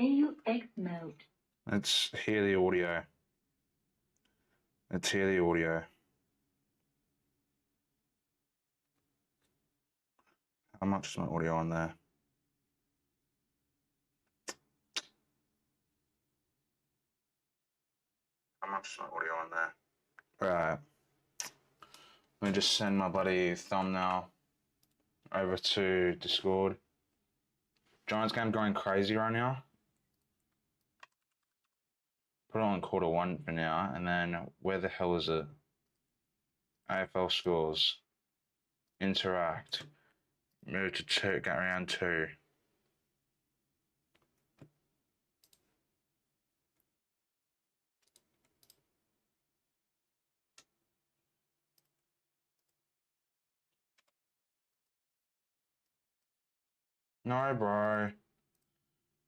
AUX mode. Let's hear the audio. Let's hear the audio. How much is my audio on there? How much is my audio on there? Right. Let me just send my bloody thumbnail over to Discord. Giants game going crazy right now. Put it on Q1 for now, and then where the hell is it? AFL scores. Interact. Move to two, get round 2. No, bro.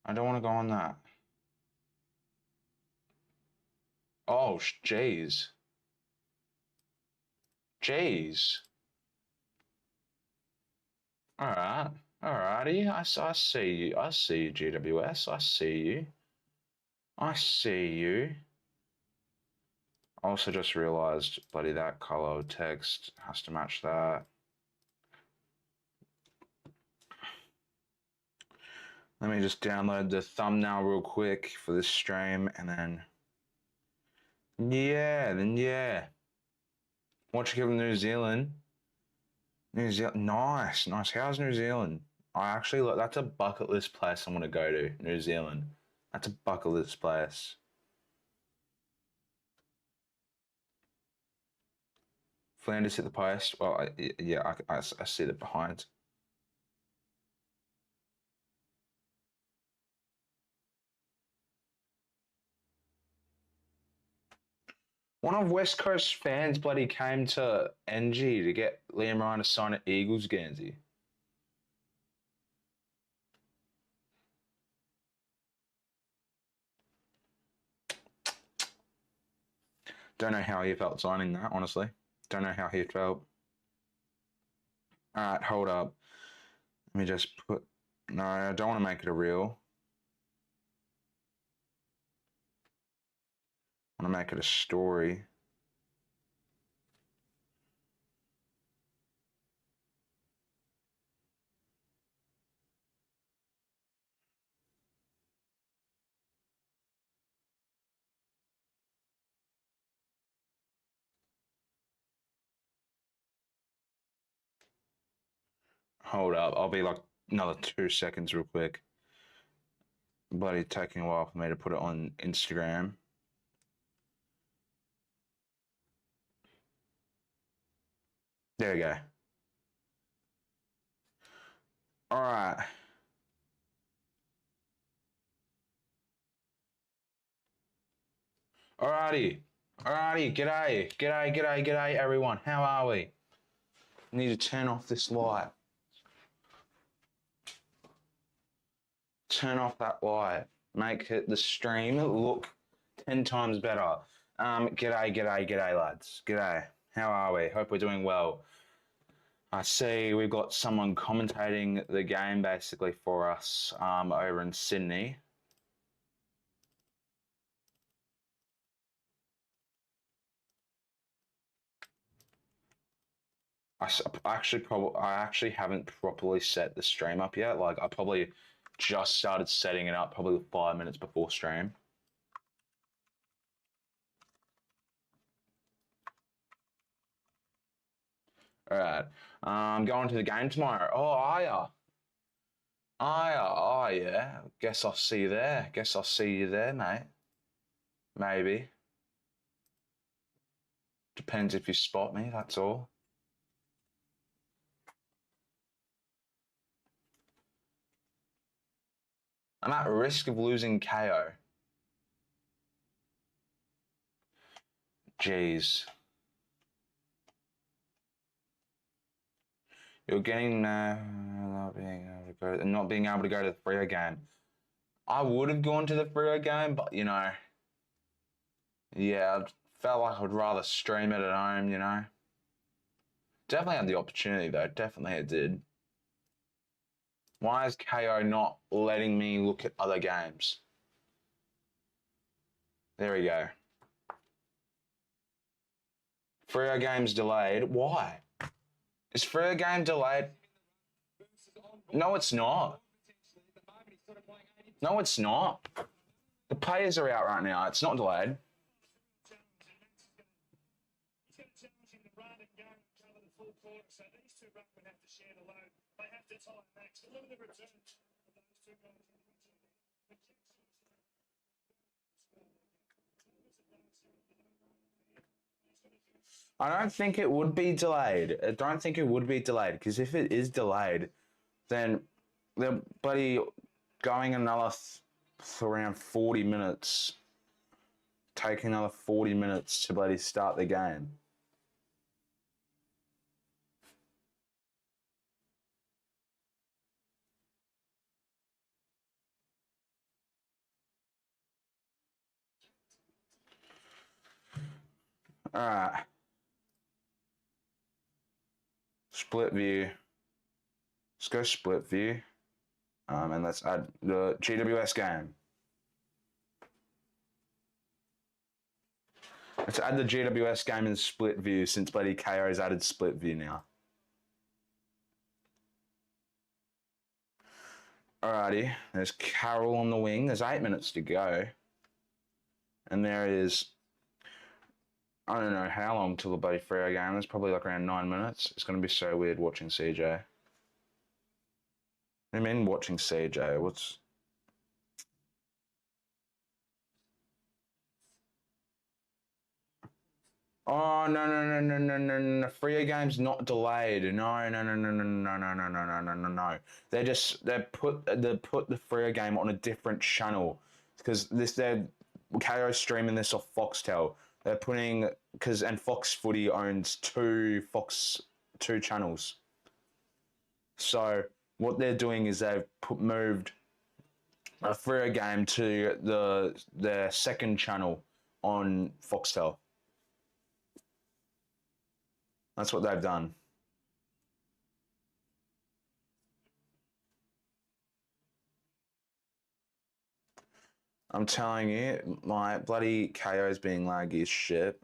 I don't want to go on that. Oh, jeez. Jeez. Alright. Alrighty. I see you. I see you, GWS. I see you. I see you. I also just realised, bloody, that colour of text has to match that. Let me just download the thumbnail real quick for this stream, and then... Yeah. What you give them, New Zealand? New Zealand, nice. How's New Zealand? I actually look. That's a bucket list place I want to go to. New Zealand. That's a bucket list place. Flanders hit the post. Well, I see it behind. One of West Coast fans bloody came to NG to get Liam Ryan to sign an Eagles Guernsey. Don't know how he felt signing that, honestly. Don't know how he felt. Alright, hold up. Let me just put... No, I don't want to make it a reel. I want to make it a story. Hold up, I'll be like another 2 seconds real quick. Bloody taking a while for me to put it on Instagram. There we go. Alright. Alrighty, g'day everyone, how are we? I need to turn off this light. Turn off that light. Make the stream look 10 times better. G'day lads, g'day. How are we? Hope we're doing well. I see we've got someone commentating the game basically for us over in Sydney. I actually haven't properly set the stream up yet. Like, I probably just started setting it up probably 5 minutes before stream. All right. Going to the game tomorrow. Oh, are ya? Oh, yeah. Guess I'll see you there. Guess I'll see you there, mate. Maybe. Depends if you spot me, that's all. I'm at risk of losing KO. Jeez. You're getting not being able to go to the Freo game. I would have gone to the Freo game, but you know, yeah, I felt like I'd rather stream it at home, you know. Definitely had the opportunity though, definitely it did. Why is KO not letting me look at other games? There we go. Freo game's delayed. Why? Is Freo game delayed? No, it's not. No, it's not. The players are out right now. It's not delayed. I don't think it would be delayed. I don't think it would be delayed because if it is delayed, then they're bloody going another around 40 minutes, taking another 40 minutes to bloody start the game. All right. Split view. Let's go split view. And let's add the GWS game. Let's add the GWS game in split view since bloody KO's added split view now. Alrighty, there's Carroll on the wing. There's 8 minutes to go. And there is, I don't know how long till the bloody Freo game. There's probably like around 9 minutes. It's going to be so weird watching CJ. I mean, watching CJ, what's... Oh, no. Freo game's not delayed. No. They put the Freo game on a different channel because they're KO streaming this off Foxtel. They're putting and Fox Footy owns two channels. So what they're doing is they've moved a Freo game to their second channel on Foxtel. That's what they've done. I'm telling you, my bloody KO's being laggy as shit.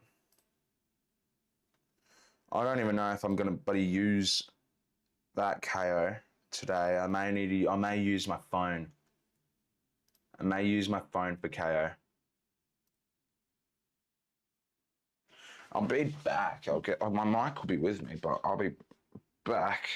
I don't even know if I'm gonna bloody use that KO today. I may use my phone. I may use my phone for KO. I'll be back. My mic will be with me, but I'll be back.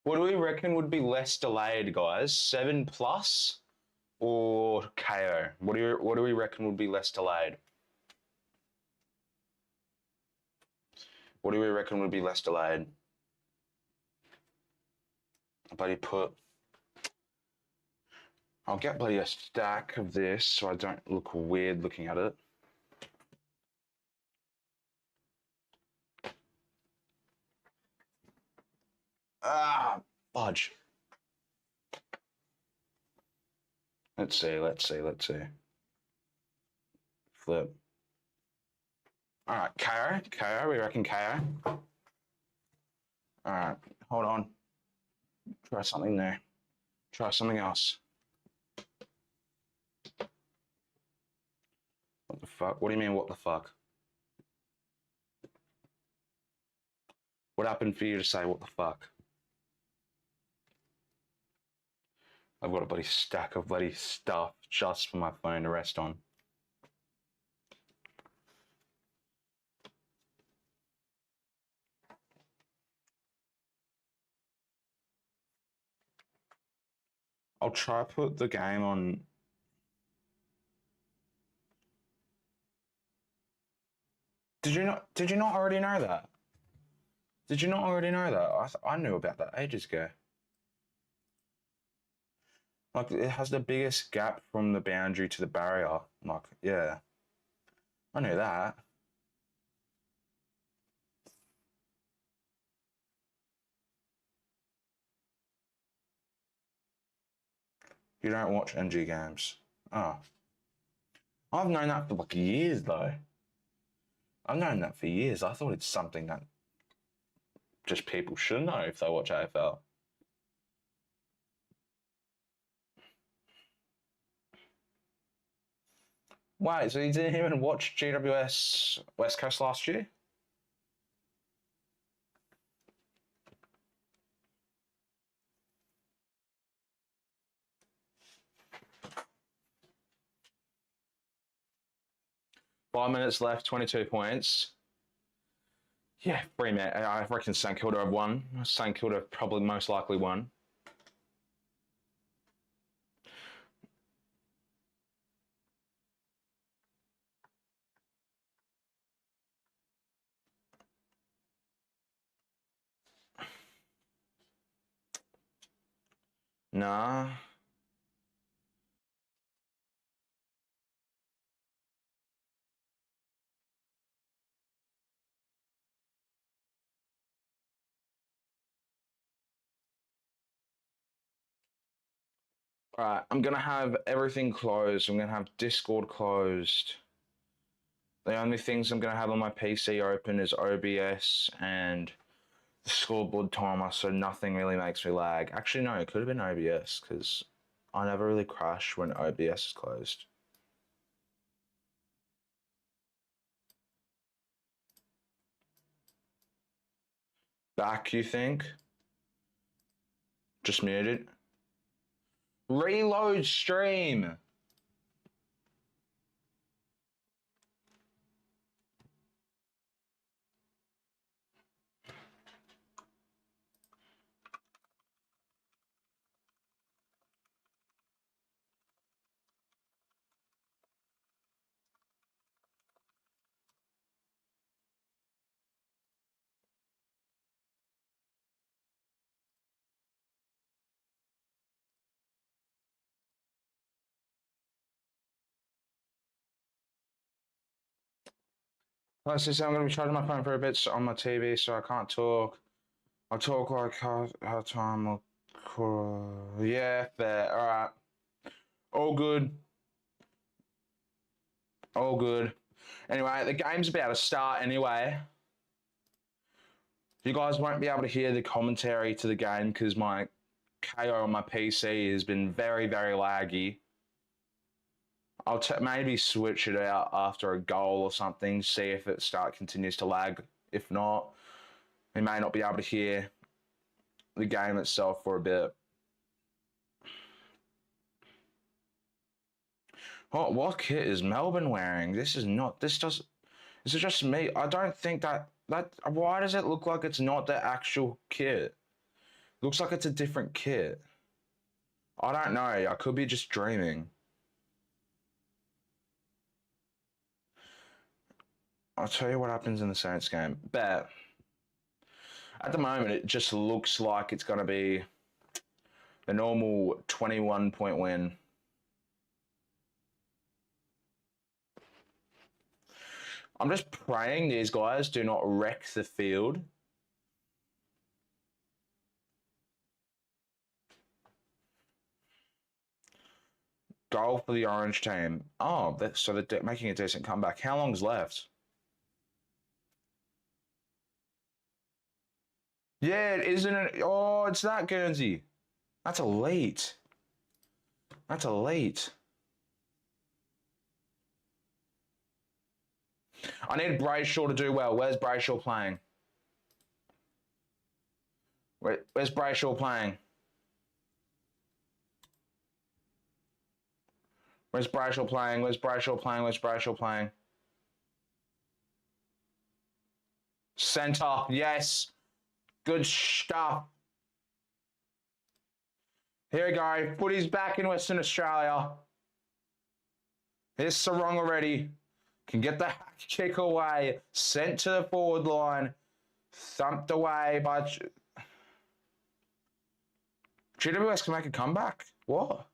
What do we reckon would be less delayed, guys? 7+ or KO? What do we reckon would be less delayed? What do we reckon would be less delayed? I'll get bloody a stack of this so I don't look weird looking at it. Ah, fudge. Let's see. Flip. All right, KO, we reckon KO. All right, hold on. Try something there. Try something else. What the fuck? What do you mean, what the fuck? What happened for you to say what the fuck? I've got a bloody stack of bloody stuff just for my phone to rest on. I'll try to put the game on. Did you not already know that? Did you not already know that? I knew about that ages ago. Like, it has the biggest gap from the boundary to the barrier. Like, yeah. I knew that. You don't watch NG games. Oh. I've known that for like years though. I've known that for years. I thought it's something that just people should know if they watch AFL. Wait, so you didn't even watch GWS West Coast last year? Five minutes left, 22 points. Yeah, Fremantle. I reckon St Kilda have won. St Kilda probably most likely won. Nah. All right, I'm going to have everything closed. I'm going to have Discord closed. The only things I'm going to have on my PC open is OBS and the scoreboard timer, so nothing really makes me lag. Actually, no, it could have been OBS because I never really crash when OBS is closed. Back, you think? Just muted. Reload stream. Let's just say I'm going to be charging my phone for a bit on my TV, so I can't talk. I'll talk like how time will. Yeah, fair. All right. All good. All good. Anyway, the game's about to start anyway. You guys won't be able to hear the commentary to the game because my KO on my PC has been very, very laggy. I'll maybe switch it out after a goal or something, see if it continues to lag. If not, we may not be able to hear the game itself for a bit. What kit is Melbourne wearing? This is it just me? I don't think why does it look like it's not the actual kit? Looks like it's a different kit. I don't know. I could be just dreaming. I'll tell you what happens in the Saints game. But at the moment, it just looks like it's going to be the normal 21-point win. I'm just praying these guys do not wreck the field. Goal for the Orange team. Oh, so they're making a decent comeback. How long's left? Yeah, isn't it? Oh, it's that Guernsey. That's elite. That's elite. I need Brayshaw to do well. Where's Brayshaw playing? Where's Brayshaw playing? Where's Brayshaw playing? Where's Brayshaw playing? Where's Brayshaw playing? Centre, yes. Good stuff. Here we go. Footy's back in Western Australia. Here's Sarong already. Can get the kick away. Sent to the forward line. Thumped away by... GWS can make a comeback. What?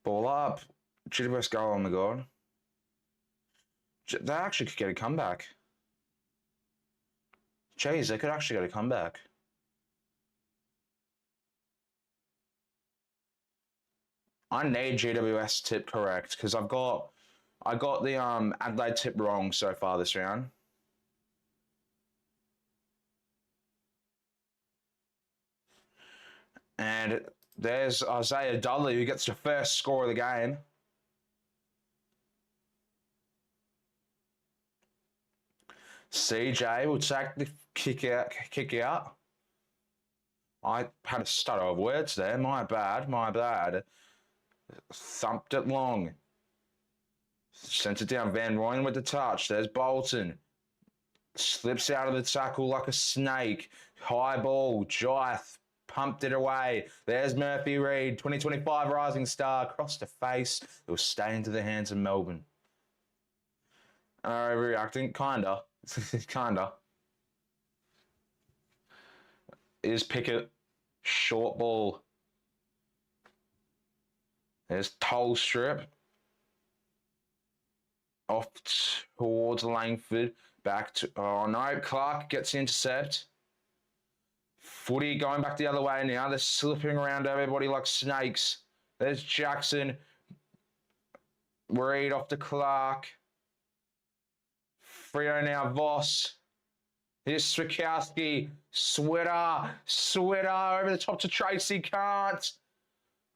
Ball up. GWS goal, oh my god. They actually could get a comeback. Jeez, they could actually get a comeback. I need GWS tip correct because I got the Adelaide tip wrong so far this round. And there's Isaiah Dudley who gets the first score of the game. CJ will take the kick out. I had a stutter of words there. My bad. Thumped it long. Sent it down. Van Rooyen with the touch. There's Bolton. Slips out of the tackle like a snake. High ball. Jyth pumped it away. There's Murphy Reid. 2025 Rising Star. Across the face. It will stay into the hands of Melbourne. Overreacting? Kinda. Kinda. Is Pickett. Short ball. There's Tolstrip. Off towards Langford. Back to... Oh, no. Clark gets the intercept. Footy going back the other way now. They're slipping around everybody like snakes. There's Jackson. Reid off to Clark. Freo now Voss. Here's Swikowski. Sweater over the top to Tracy. Can't.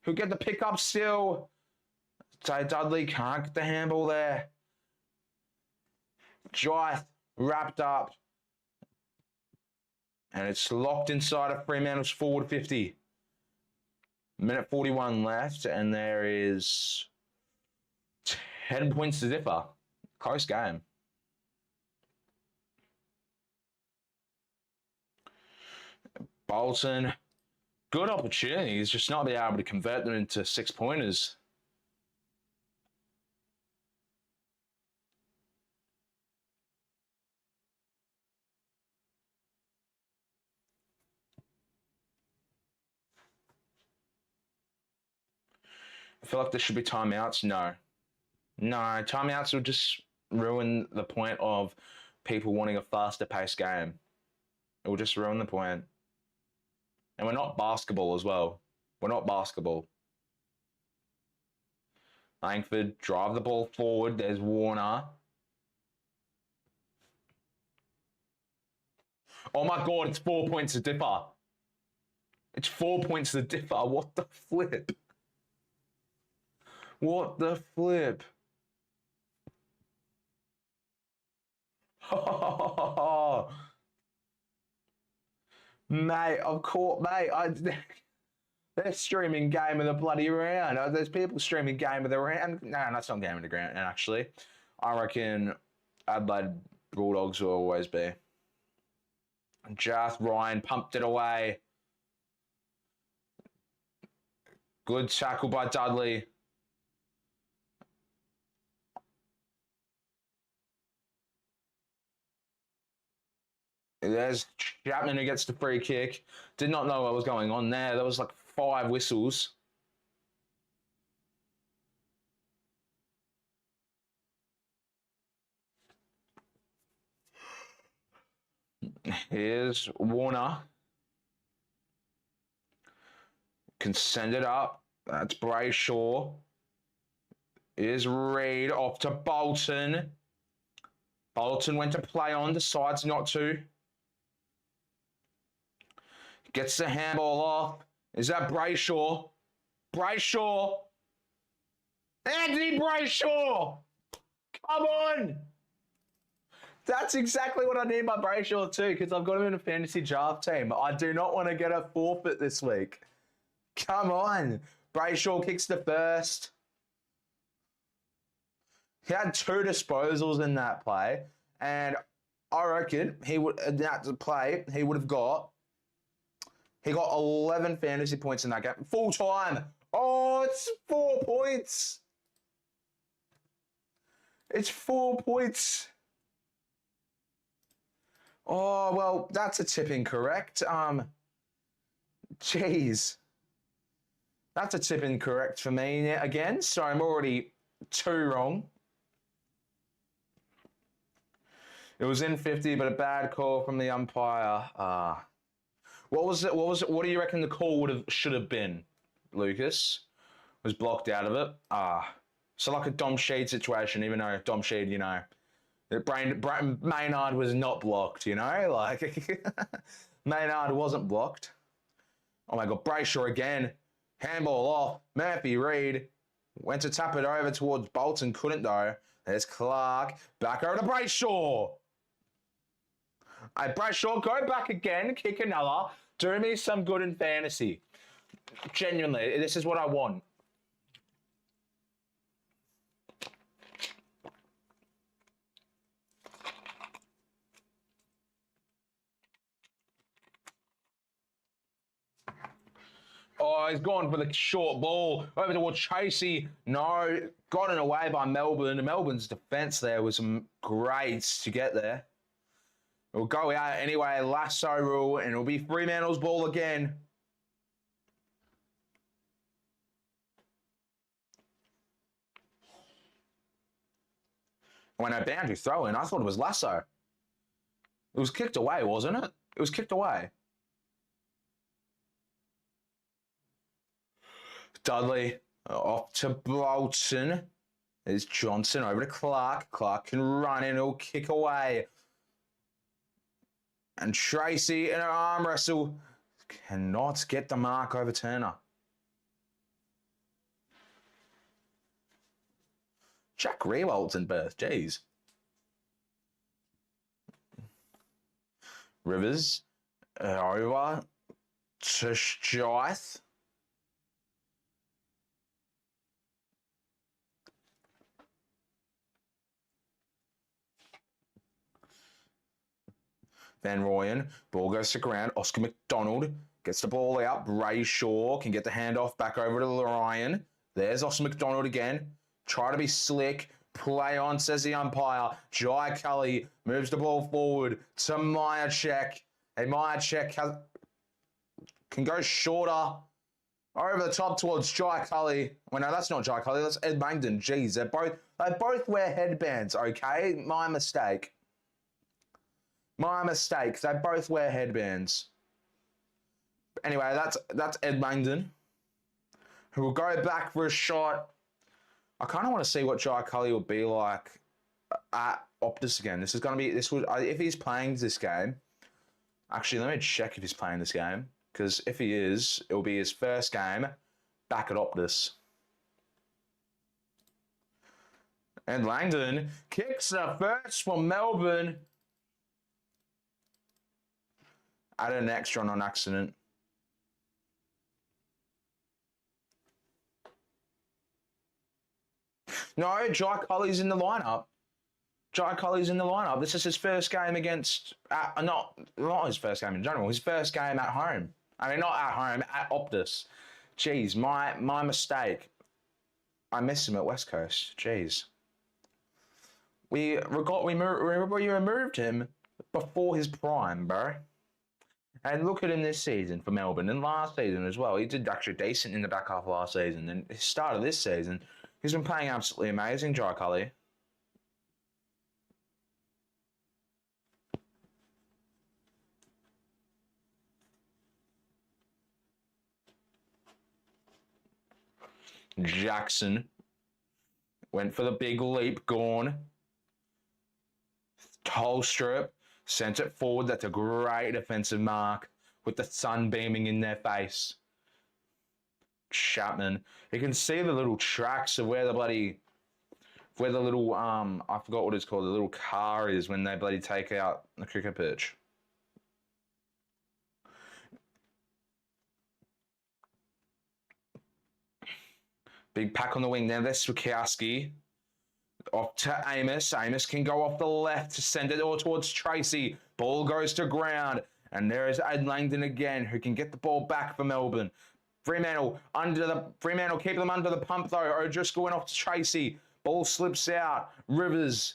Who'll get the pick up still. Say Dudley can't get the handball there. Jyth wrapped up. And it's locked inside of Fremantle's forward 50. Minute 41 left, and there is 10 points to differ. Close game. Bolton, good opportunities, just not be able to convert them into 6-pointers. I feel like there should be timeouts. No, timeouts will just ruin the point of people wanting a faster paced game. It will just ruin the point. And we're not basketball as well. We're not basketball. Langford, drive the ball forward. There's Warner. Oh my God, it's 4 points to differ. It's 4 points to differ. What the flip? What the flip? Oh, mate, I've caught, mate. They're streaming game of the bloody round. There's people streaming game of the round. No, that's not game of the round, actually. I reckon Adelaide Bulldogs will always be. Jarth Ryan pumped it away. Good tackle by Dudley. There's Chapman who gets the free kick. Did not know what was going on there. There was like 5 whistles. Here's Warner. Can send it up. That's Brayshaw. Here's Reid off to Bolton. Bolton went to play on, decides not to. Gets the handball off. Is that Brayshaw? Brayshaw! Anthony Brayshaw! Come on! That's exactly what I need by Brayshaw too, because I've got him in a fantasy draft team. I do not want to get a forfeit this week. Come on. Brayshaw kicks the first. He had 2 disposals in that play, and I reckon he would in that play he would have got. He got 11 fantasy points in that game. Full time. Oh, it's 4 points. It's 4 points. Oh, well, that's a tip incorrect. Jeez. That's a tip incorrect for me again, so I'm already 2 wrong. It was in 50, but a bad call from the umpire. What was it? What do you reckon the call should have been? Lucas was blocked out of it. So like a Dom Sheed situation, even though Dom Sheed, Maynard was not blocked, like Maynard wasn't blocked. Oh my God, Brayshaw again. Handball off. Murphy Reed went to tap it over towards Bolton, couldn't though. There's Clark. Back over to Brayshaw. Hey, Brayshaw, go back again. Kick another. Do me some good in fantasy. Genuinely, this is what I want. Oh, he's gone for the short ball. Over towards Tracy. No, gotten away by Melbourne. Melbourne's defence there was some grades to get there. It'll go out anyway, lasso rule, and it'll be Fremantle's ball again. When I boundary throw in, I thought it was lasso. It was kicked away, wasn't it? It was kicked away. Dudley off to Bolton. There's Johnson over to Clark. Clark can run and he'll kick away. And Tracy in an arm wrestle cannot get the mark over Turner. Jack Riewoldt in birth, jeez. Rivers over to Shjyth. Van Rooyen, ball goes to ground. Oscar McDonald gets the ball out. Brayshaw can get the handoff back over to Ryan. There's Oscar McDonald again. Try to be slick. Play on, says the umpire. Jai Cully moves the ball forward to Myercheck. And Myercheck can go shorter. Over the top towards Jai Cully. Well, no, that's not Jai Cully. That's Ed Langdon. Jeez, they both wear headbands, okay? My mistake. My mistake. They both wear headbands. Anyway, that's Ed Langdon, who will go back for a shot. I kind of want to see what Jai Cully will be like at Optus again. This is going to be if he's playing this game. Actually, let me check if he's playing this game, because if he is, it will be his first game back at Optus. And Langdon kicks the first for Melbourne. Added an extra on accident. No, Jai Cully's in the lineup. Jai Cully's in the lineup. This is his first game against, not his first game in general, his first game at home. I mean, not at home, at Optus. Jeez, my mistake. I missed him at West Coast. Jeez. We removed him before his prime, bro. And look at him this season for Melbourne, and last season as well. He did actually decent in the back half of last season. And his start of this season, he's been playing absolutely amazing, Jai Cully. Jackson went for the big leap, gone. Tolstrup sent it forward. That's a great defensive mark with the sun beaming in their face. Chapman. You can see the little tracks of where the little, I forgot what it's called, the little car is when they bloody take out the cricket pitch. Big pack on the wing there. There's Swikowski. Off to Amos. Amos can go off the left to send it all towards Tracy. Ball goes to ground. And there is Ed Langdon again, who can get the ball back for Melbourne. Fremantle keep them under the pump though. O'Driscoll went off to Tracy. Ball slips out. Rivers.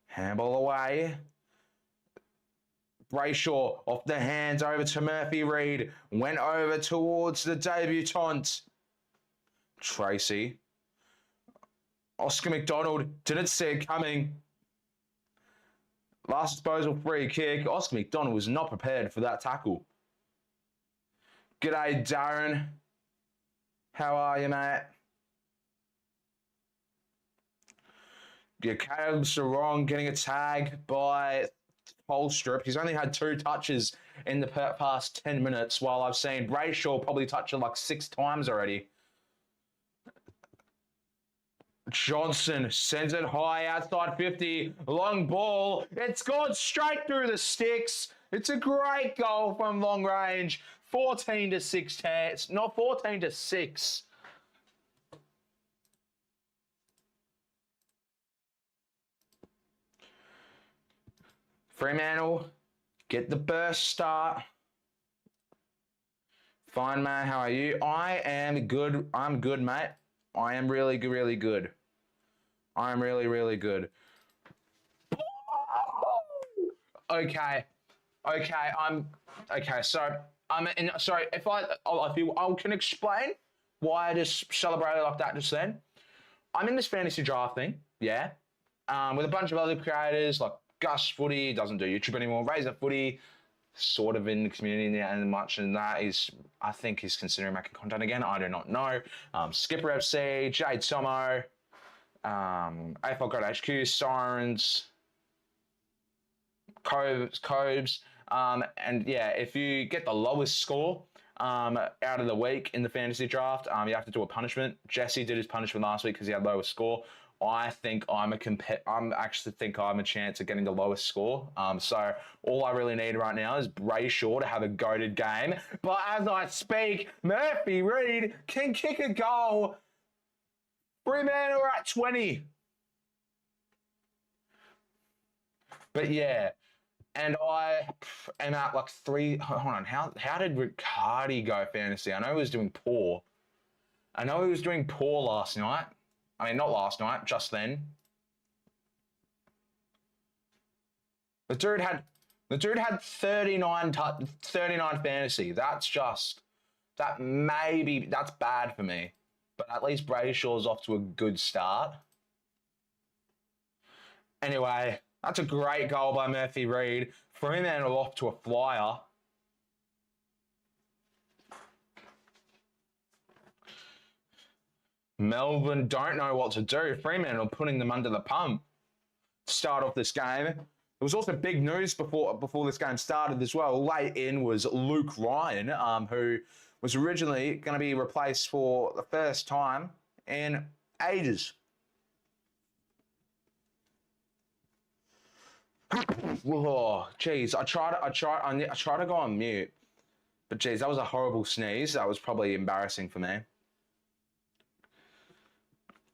Handball away. Brayshaw off the hands over to Murphy Reed. Went over towards the debutant. Tracy. Oscar McDonald didn't see it coming. Last disposal free kick. Oscar McDonald was not prepared for that tackle. G'day, Darren. How are you, mate? Yeah, Caleb Sarong getting a tag by Holstrip. He's only had 2 touches in the past 10 minutes, while I've seen Brayshaw probably touch it like 6 times already. Johnson sends it high outside 50. Long ball. It's gone straight through the sticks. It's a great goal from long range. 14 to 6. Not 14 to 6. Fremantle, get the burst start. Fine, mate. How are you? I am good. I'm good, mate. I am really good, really good. I am really, really good. Okay. So sorry if I can explain why I just celebrated like that just then. I'm in this fantasy draft thing, yeah, with a bunch of other creators like Gus Footy, doesn't do YouTube anymore. Razor Footy, sort of in the community now and much, and that is, I think he's considering making content again. I do not know. Skipper FC, Jade Tomo, AFL Grade HQ, Sirens, Cobes, and yeah, if you get the lowest score out of the week in the fantasy draft, you have to do a punishment. Jesse did his punishment last week because he had lowest score. I think I'm actually think I'm a chance of getting the lowest score. So all I really need right now is Brayshaw to have a goated game. But as I speak, Murphy Reed can kick a goal. Fremantle are at 20. But yeah, and I am at like 3. Hold on, how did Riccardi go fantasy? I know he was doing poor. Last night. I mean, not last night, just then. The dude had 39 fantasy. That's bad for me. But at least Brayshaw's off to a good start. Anyway, that's a great goal by Murphy Reed. Fremantle off to a flyer. Melbourne don't know what to do. Fremantle putting them under the pump to start off this game. There was also big news before this game started as well. Late in was Luke Ryan, who was originally going to be replaced for the first time in ages. Oh, geez, I try to go on mute, but geez, that was a horrible sneeze. That was probably embarrassing for me.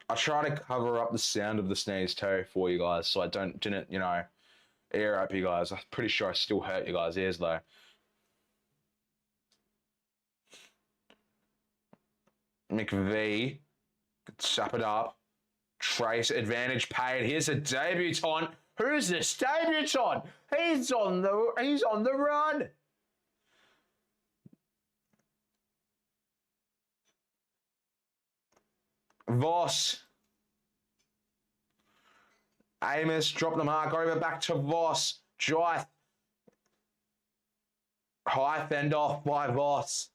I try to cover up the sound of the sneeze too for you guys, so I didn't ear up you guys. I'm pretty sure I still hurt you guys' ears though. McVee, sap it up. Trace advantage paid. Here's a debutant. Who's this debutant? He's on the run. Voss. Amos dropped the mark over back to Voss. Jyth. High fend off by Voss.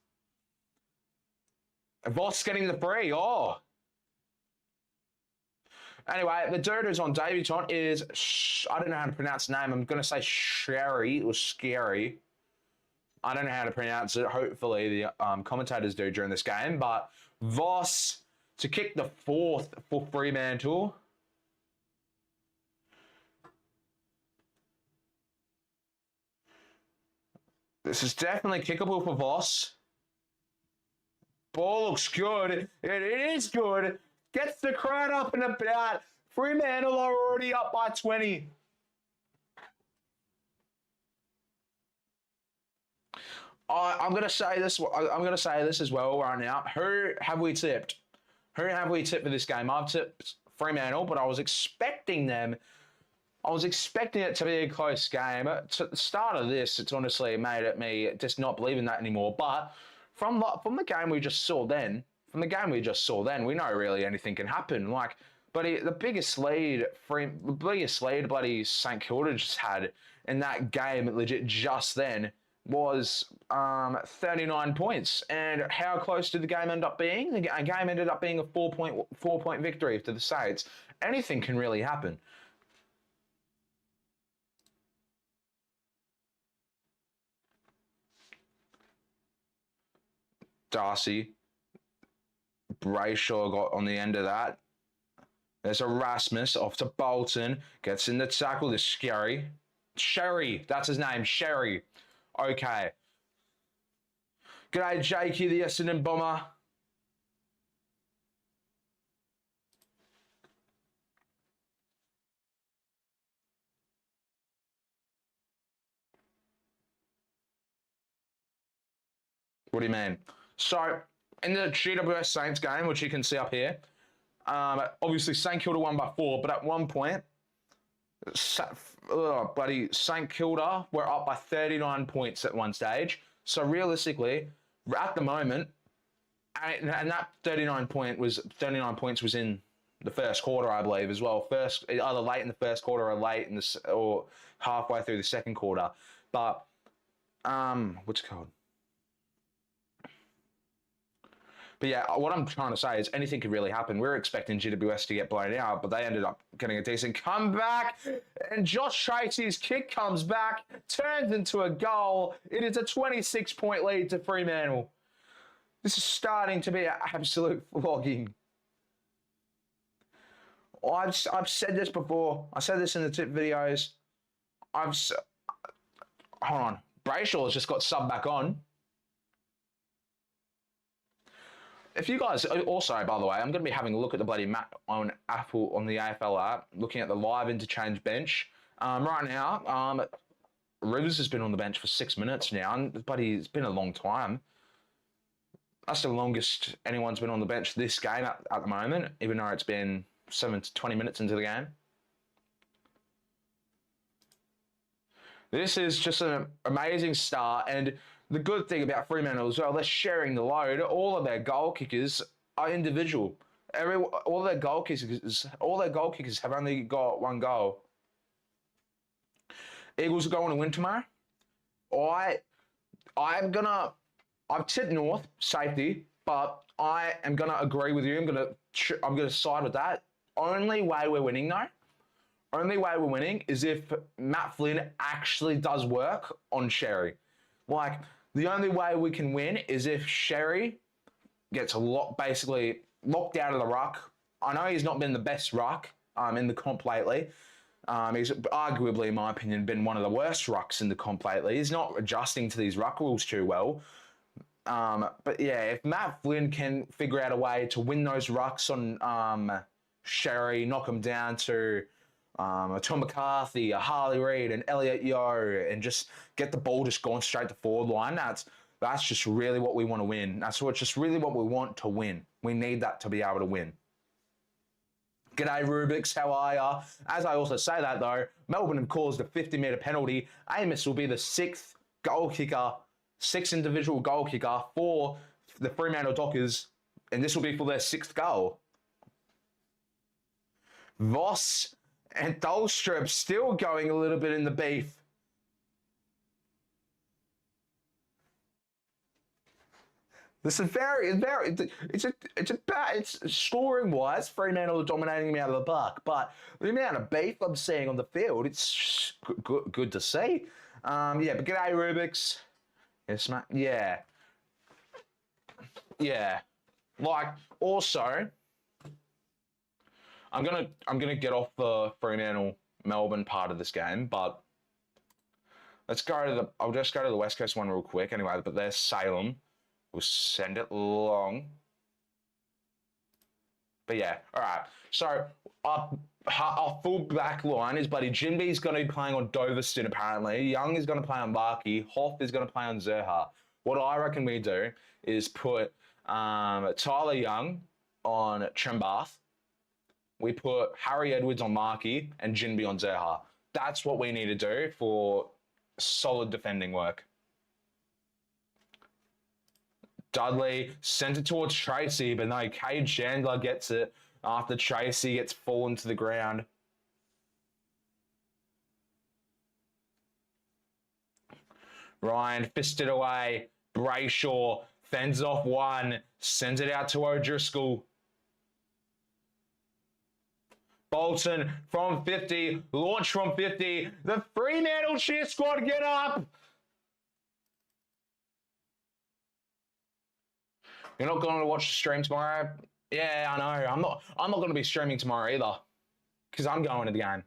Voss getting the free. Oh. Anyway, the dude who's on debutant is, I don't know how to pronounce the name. I'm going to say Sherry or Scary. I don't know how to pronounce it. Hopefully the commentators do during this game. But Voss to kick the 4th for Fremantle. This is definitely kickable for Voss. Ball looks good. It is good. Gets the crowd up and about. Fremantle are already up by 20. I'm going to say this. I'm going to say this as well right now. Who have we tipped? Who have we tipped for this game? I've tipped Fremantle, but I was expecting it to be a close game. At the start of this, it's honestly made it me just not believing that anymore. But from the game we just saw then, we know really anything can happen. Like, But the biggest lead, bloody St Kilda just had in that game, legit just then, was 39 points. And how close did the game end up being? The game ended up being a 4-point victory to the Saints. Anything can really happen. Darcy. Brayshaw got on the end of that. There's Erasmus off to Bolton. Gets in the tackle. This Sherry. That's his name. Sherry. Okay. G'day, Jakey, the Essendon Bomber. What do you mean? So, in the GWS Saints game, which you can see up here, obviously St Kilda won by 4, but at one point, bloody St Kilda were up by 39 points at one stage. So realistically, at the moment, and that 39 points was in the first quarter, I believe, as well. Either late in the first quarter or halfway through the second quarter. But what's it called? But yeah, what I'm trying to say is anything could really happen. We were expecting GWS to get blown out, but they ended up getting a decent comeback. And Josh Tracy's kick comes back, turns into a goal. It is a 26-point lead to Fremantle. This is starting to be an absolute flogging. I've said this before. I said this in the tip videos. Hold on. Brayshaw has just got subbed back on. If you guys also, by the way, I'm going to be having a look at the bloody map on the AFL app, looking at the live interchange bench. Right now, Rivers has been on the bench for 6 minutes now, and buddy, it's been a long time. That's the longest anyone's been on the bench this game at the moment, even though it's been 7 to 20 minutes into the game. This is just an amazing start, and the good thing about Fremantle as well, they're sharing the load. All of their goal kickers are individual. All their goal kickers have only got one goal. Eagles are going to win tomorrow. I've tipped North safety, but I am gonna agree with you. I'm gonna side with that. Only way we're winning though. Only way we're winning is if Matt Flynn actually does work on Sherry. Like, the only way we can win is if Sherry gets basically locked out of the ruck. I know he's not been the best ruck in the comp lately. He's arguably, in my opinion, been one of the worst rucks in the comp lately. He's not adjusting to these ruck rules too well. But yeah, if Matt Flynn can figure out a way to win those rucks on Sherry, knock him down to a Tom McCarthy, a Harley Reid, and Elliot Yeo, and just get the ball just going straight to forward line. That's just really what we want to win. That's just really what we want to win. We need that to be able to win. G'day Rubik's, how are ya? As I also say that though, Melbourne have caused a 50-metre penalty. Amos will be the sixth individual goal kicker for the Fremantle Dockers, and this will be for their sixth goal. Voss and Dahlstrup still going a little bit in the beef. This is it's scoring wise, Fremantle are dominating me out of the park, but the amount of beef I'm seeing on the field, it's good to see. Yeah, but g'day Rubik's. Yes, mate. Yeah. Yeah. Like, also, I'm gonna get off the Fremantle Melbourne part of this game, but I'll just go to the West Coast one real quick anyway, but there's Salem. We'll send it long. But yeah, all right. So our full back line is bloody Jinby's going to be playing on Doverston apparently. Young is going to play on Larkey. Hoff is going to play on Zerha. What I reckon we do is put Tyler Young on Trembath. We put Harry Edwards on Larkey and Jinby on Zerha. That's what we need to do for solid defending work. Dudley sent it towards Tracy, but no, Cade Chandler gets it. after Tracy gets fallen to the ground. Ryan fisted away. Brayshaw fends off one. Sends it out to O'Driscoll. Bolton from 50. Launch from 50. The Fremantle cheer squad get up. You're not going to watch the stream tomorrow? Yeah, I know. I'm not going to be streaming tomorrow either, because I'm going to the game.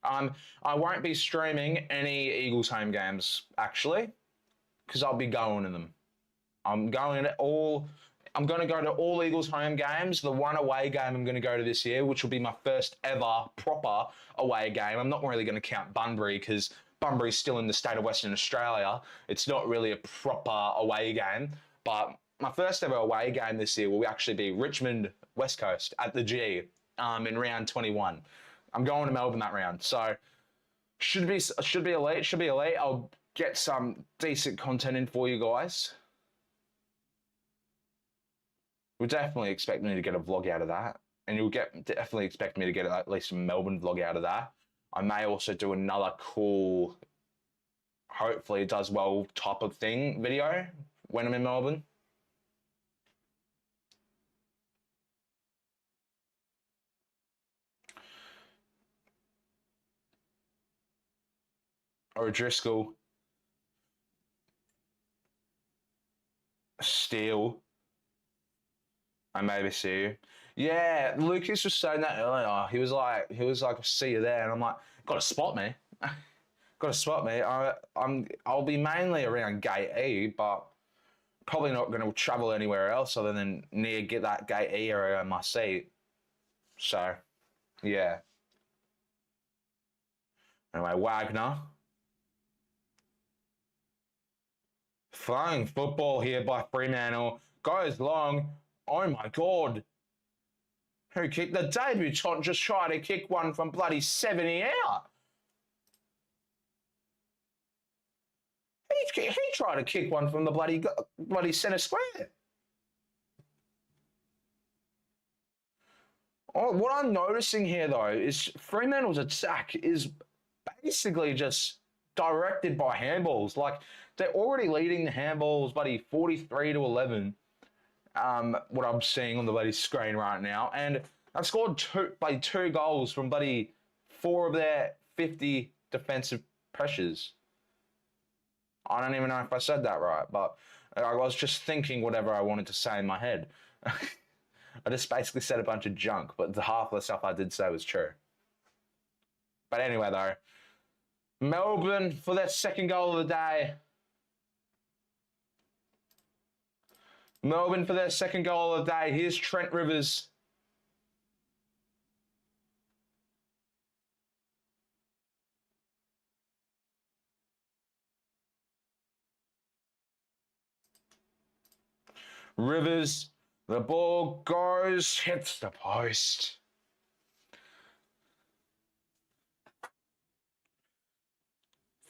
I won't be streaming any Eagles home games, actually, because I'll be going to them. I'm going to go to all Eagles home games. The one away game I'm going to go to this year, which will be my first ever proper away game. I'm not really going to count Bunbury, because Bunbury's still in the state of Western Australia. It's not really a proper away game, but my first ever away game this year will actually be Richmond West Coast at the G in round 21. I'm going to Melbourne that round, so should be elite. Should be elite. I'll get some decent content in for you guys. We'll definitely expect me to get a vlog out of that, and you'll definitely expect me to get at least a Melbourne vlog out of that. I may also do another cool, hopefully it does well type of thing video when I'm in Melbourne. O'Driscoll. Steele. I maybe see you. Yeah, Lucas was saying that earlier. He was like, see you there, and I'm like, gotta spot me. Gotta spot me. I'll be mainly around Gate E, but probably not going to travel anywhere else other than get that Gate E area in my seat. So, yeah. Anyway, Wagner. Flying football here by Fremantle. Goes long. Oh my God. Who kicked the debutant? Just tried to kick one from bloody 70 out. He tried to kick one from the bloody centre square. Oh, what I'm noticing here, though, is Fremantle's attack is basically just directed by handballs. Like, they're already leading the handballs, buddy, 43-11. What I'm seeing on the bloody screen right now. And I've scored two goals from bloody 4 of their 50 defensive pressures. I don't even know if I said that right, but I was just thinking whatever I wanted to say in my head. I just basically said a bunch of junk, but the half of the stuff I did say was true. But anyway, though, Melbourne for their second goal of the day. Melbourne for their second goal of the day. Here's Trent Rivers. Rivers, the ball goes, hits the post.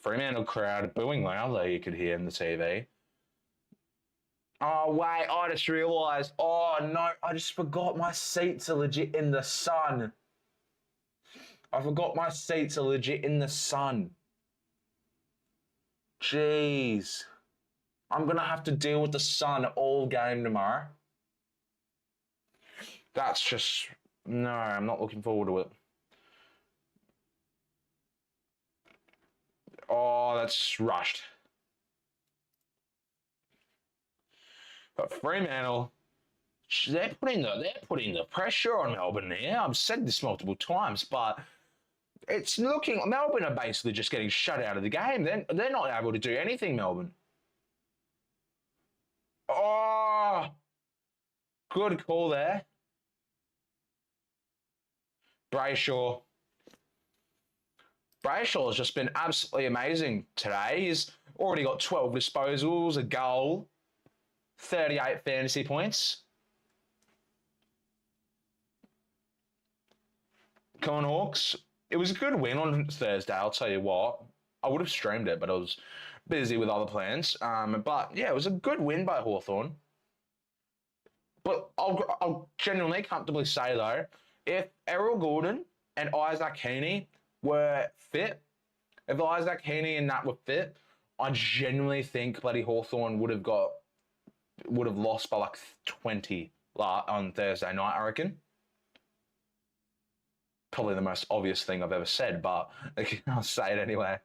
Fremantle crowd booing loudly, you could hear in the TV. Oh, wait, I just realised. Oh, no, I just forgot my seats are legit in the sun. I forgot my seats are legit in the sun. Jeez. I'm going to have to deal with the sun all game tomorrow. That's just... No, I'm not looking forward to it. Oh, that's rushed. But Fremantle, they're putting the pressure on Melbourne here. I've said this multiple times, but it's looking... Melbourne are basically just getting shut out of the game. They're not able to do anything, Melbourne. Oh, good call there. Brayshaw has just been absolutely amazing today. He's already got 12 disposals, a goal, 38 fantasy points. Come on, Hawks. It was a good win on Thursday, I'll tell you what. I would have streamed it, but I was busy with other plans. But, yeah, it was a good win by Hawthorn. But I'll genuinely comfortably say, though, if Errol Gordon and Isaac Heaney were fit, if Isaac Heaney and that were fit, I genuinely think bloody Hawthorn would have lost by like 20 on Thursday night, I reckon. Probably the most obvious thing I've ever said, but I'll say it anyway.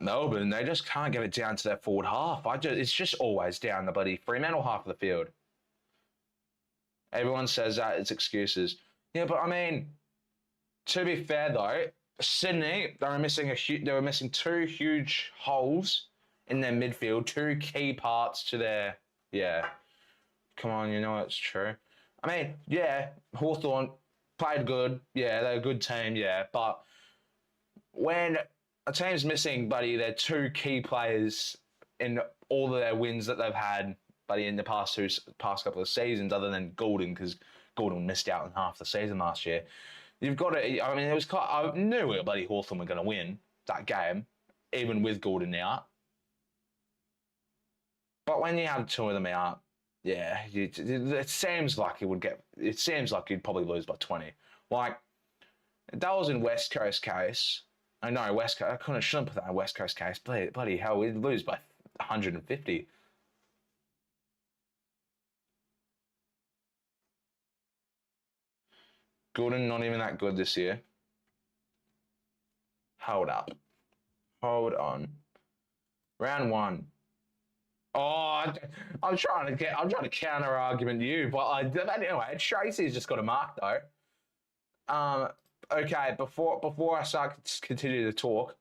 Melbourne, they just can't get it down to their forward half. It's just always down the bloody Fremantle half of the field. Everyone says that it's excuses. Yeah, but I mean, to be fair though, Sydney they were missing two huge holes in their midfield, two key parts to their Come on, you know it's true. I mean, yeah, Hawthorn played good. Yeah, they're a good team. Yeah, but when a team's missing, buddy, their two key players in all of their wins that they've had, buddy, in the past couple of seasons, other than Gordon, because Gordon missed out on half the season last year. You've got to. I mean, I knew bloody Hawthorn were going to win that game, even with Gordon out. But when you have two of them out, yeah, it seems like it seems like you'd probably lose by 20. Like that was in West Coast case. I know West Coast. I shouldn't put that in West Coast case. Bloody hell, we'd lose by 150. Gordon not even that good this year. Hold up. Hold on. Round one. Oh, I'm trying to counter argument you, but anyway, Tracy's just got a mark though. Okay, before I start continue to talk,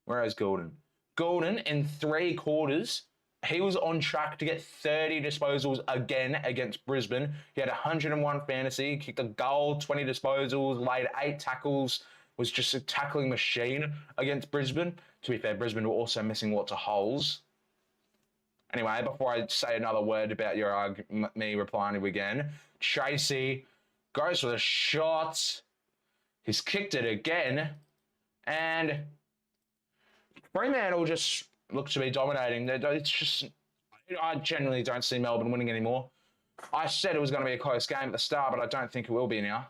where is Gordon? Gordon in 3 quarters, he was on track to get 30 disposals again against Brisbane. He had 101 fantasy, kicked a goal, 20 disposals, laid 8 tackles, was just a tackling machine against Brisbane. To be fair, Brisbane were also missing lots of holes. Anyway, before I say another word about me replying to you again, Tracy goes for the shot. He's kicked it again. And Fremantle just looks to be dominating. It's just, I genuinely don't see Melbourne winning anymore. I said it was going to be a close game at the start, but I don't think it will be now.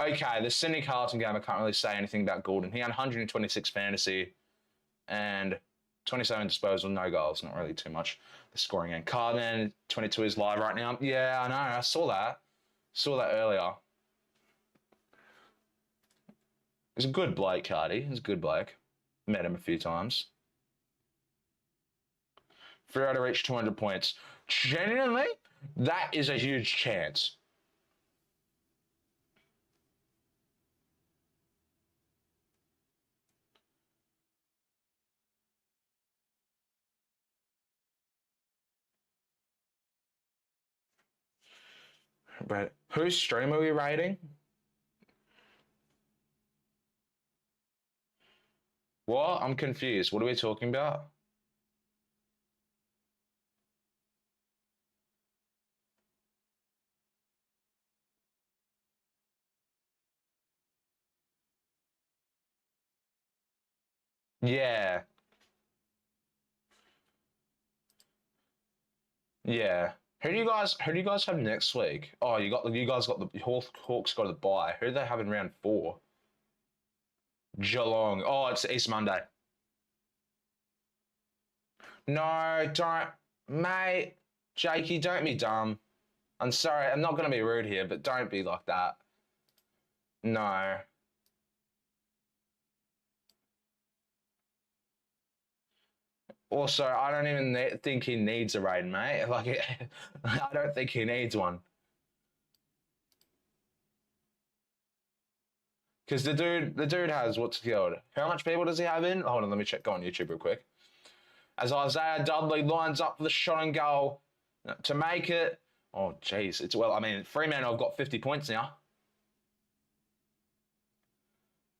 Okay, the Sydney Carlton game, I can't really say anything about Gordon. He had 126 fantasy and 27 disposal, no goals, not really too much. The scoring end. Carlton, 22 is live right now. Yeah, I know, I saw that. Saw that earlier. He's a good bloke, Cardi. He's a good bloke. Met him a few times. Freo to reach 200 points. Genuinely, that is a huge chance. But whose stream are we rating? What? I'm confused. What are we talking about? Yeah. Yeah. Who do you guys have next week? Oh, you guys got the Hawks got the bye. Who do they have in round 4? Geelong. Oh, it's East Monday. No, don't, mate. Jakey, don't be dumb. I'm sorry, I'm not going to be rude here, but don't be like that. No. Also, I don't even think he needs a raid, mate. Like, I don't think he needs one. Because the dude has what's it called? How much people does he have in? Hold on, let me check. Go on YouTube real quick. As Isaiah Dudley lines up for the shot and goal to make it. Oh, jeez. I mean, Fremantle have got 50 points now.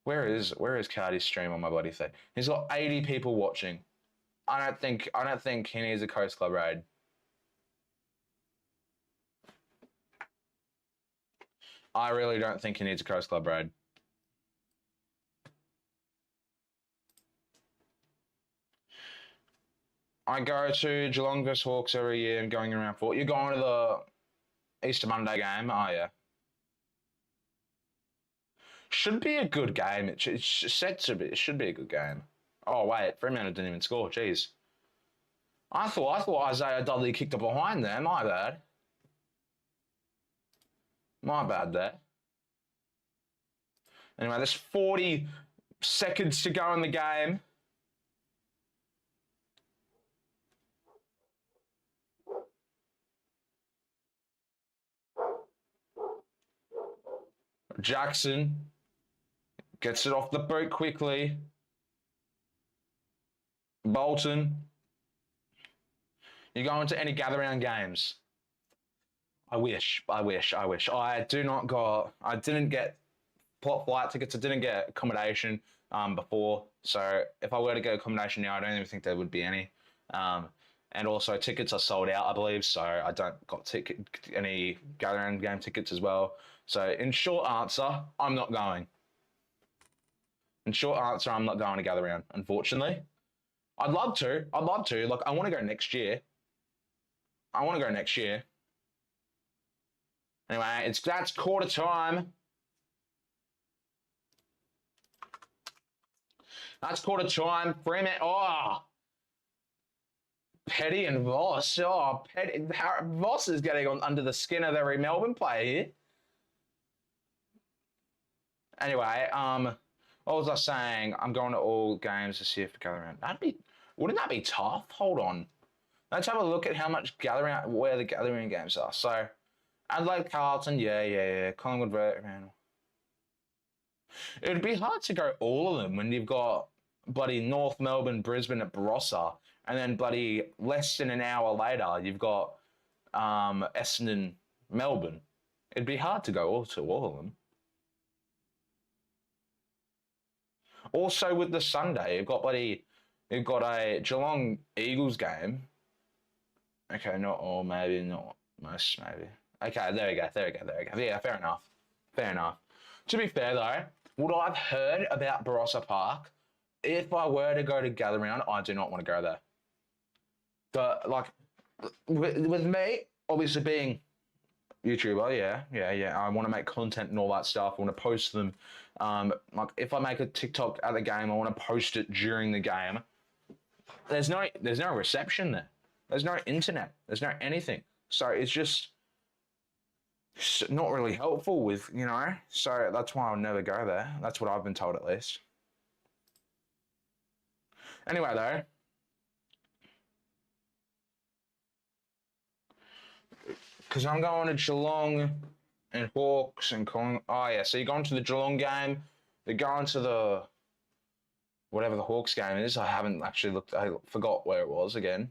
Where is Cardi's stream on my bloody thing? He's got 80 people watching. I don't think he needs a Coast Club raid. I really don't think he needs a Coast Club raid. I go to Geelong vs Hawks every year and going around for. You're going to the Easter Monday game, oh yeah. Should be a good game. It's set to be. It should be a good game. Oh wait, Fremantle didn't even score. Jeez. I thought Isaiah Dudley kicked it behind there. My bad. My bad there. Anyway, there's 40 seconds to go in the game. Jackson gets it off the boot quickly. Bolton. You go into any gather round games? I wish. I didn't get flight tickets. I didn't get accommodation before. So if I were to get accommodation now, I don't even think there would be any. And also tickets are sold out, I believe. So I don't got any gather round game tickets as well. So in short answer, I'm not going. In short answer, I'm not going to gather round, unfortunately. I'd love to. Like, I want to go next year. Anyway, that's quarter time. That's quarter time. Fremantle. Oh. Petty and Voss. Oh, Voss is getting under the skin of every Melbourne player here. Anyway, what was I saying? I'm going to all games to see if the gather round. Wouldn't that be tough? Hold on. Let's have a look at how much where the gathering games are. So, Adelaide, Carlton, yeah. Collingwood, Fremantle. It'd be hard to go all of them when you've got bloody North Melbourne, Brisbane at Barossa, and then bloody less than an hour later you've got Essendon, Melbourne. It'd be hard to go to all of them. Also with the Sunday, you've got a Geelong Eagles game. Okay, not all, maybe, not most, maybe. Okay, there we go. Yeah, fair enough. To be fair though, what I've heard about Barossa Park, if I were to go to gather round, I do not want to go there. But like, with me, obviously being YouTuber, yeah. I want to make content and all that stuff. I want to post them. Like if I make a TikTok at the game, I want to post it during the game. There's no reception there. There's no internet. There's no anything. So it's just not really helpful with, So that's why I'll never go there. That's what I've been told at least. Anyway though, because I'm going to Geelong and Hawks and Collingwood. Oh yeah, so you're going to the Geelong game. They're going to the whatever the Hawks game is. I haven't actually looked. I forgot where it was again.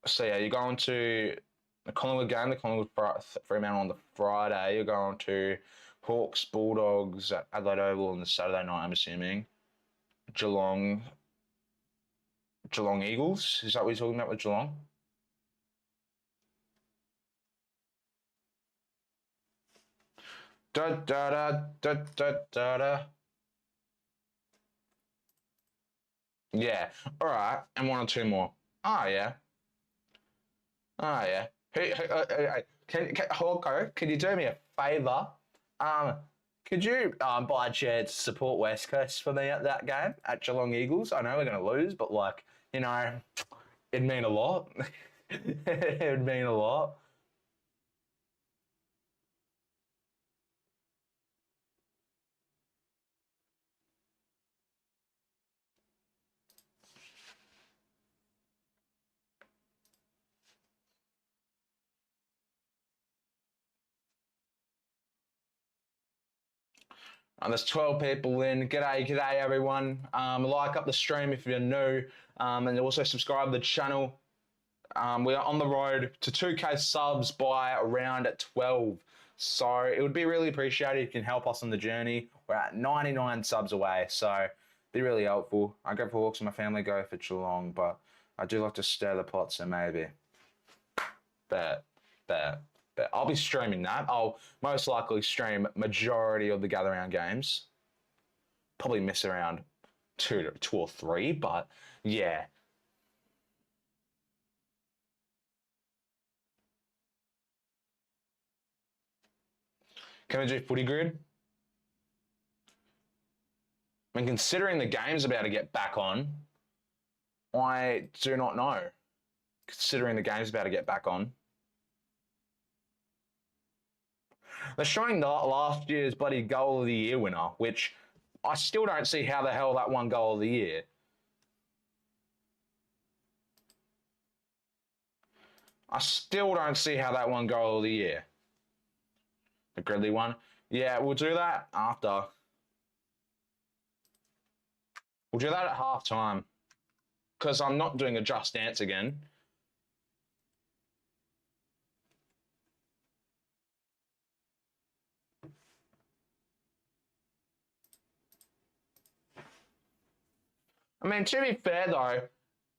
So yeah, you're going to the Collingwood game, the Collingwood Fremantle on the Friday. You're going to Hawks, Bulldogs at Adelaide Oval on the Saturday night, I'm assuming. Geelong Eagles. Is that what you're talking about with Geelong? Yeah. All right. And one or two more. Oh yeah. Hey, Hawko, can you do me a favour? Could you buy a chair to support West Coast for me at that game at Geelong Eagles? I know we're going to lose, but it'd mean a lot. It'd mean a lot. There's 12 people in. G'day everyone. Like up the stream if you're new, and also subscribe to the channel. We are on the road to 2K subs by around at 12. So it would be really appreciated if you can help us on the journey. We're at 99 subs away, so it'd be really helpful. I go for Hawks and my family go for Geelong, but I do like to stir the pot, so maybe. Bet. Bet. I'll be streaming that. I'll most likely stream majority of the gather round games. Probably miss around two or three, but yeah. Can we do footy grid? I mean, considering the game's about to get back on, I do not know. Considering the game's about to get back on. They're showing the last year's bloody goal of the year winner, which I still don't see how the hell that won goal of the year. I still don't see how that won goal of the year. The Gridley one. Yeah, we'll do that after. We'll do that at halftime. Because I'm not doing a Just Dance again. I mean, to be fair though,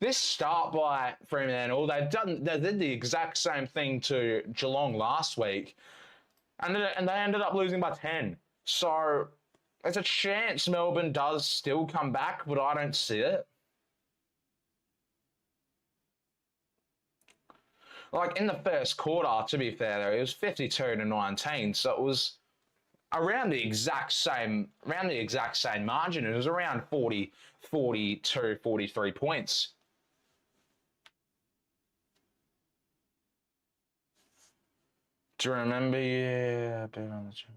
this start by Fremantle, they did the exact same thing to Geelong last week, and they ended up losing by 10. So there's a chance Melbourne does still come back, but I don't see it. Like in the first quarter, to be fair though, it was 52-19, so it was around the exact same margin. It was around 40, 42, 43 points. Do you remember? Yeah, been on the gym.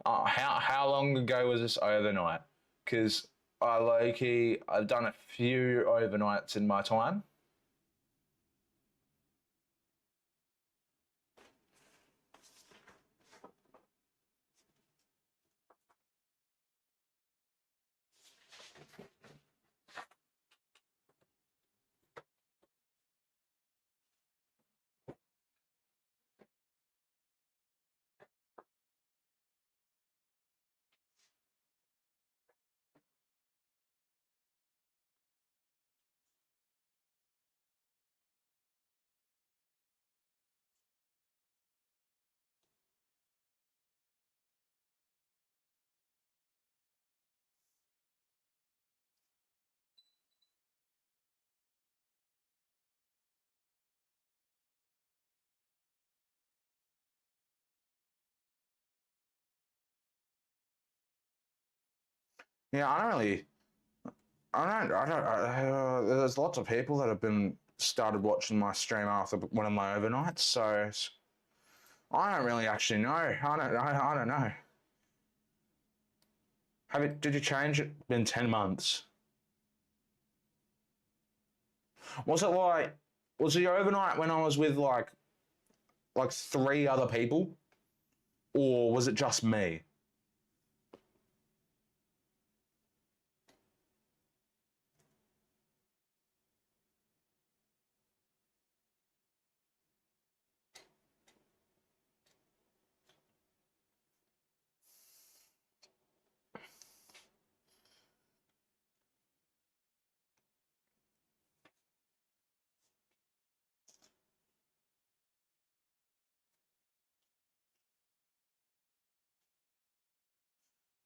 Oh, how long ago was this overnight? Because I've done a few overnights in my time. Yeah, there's lots of people that have been started watching my stream after one of my overnights, so I don't really actually know. I don't know. Did you change it? Been 10 months. Was the overnight when I was with like three other people, or was it just me?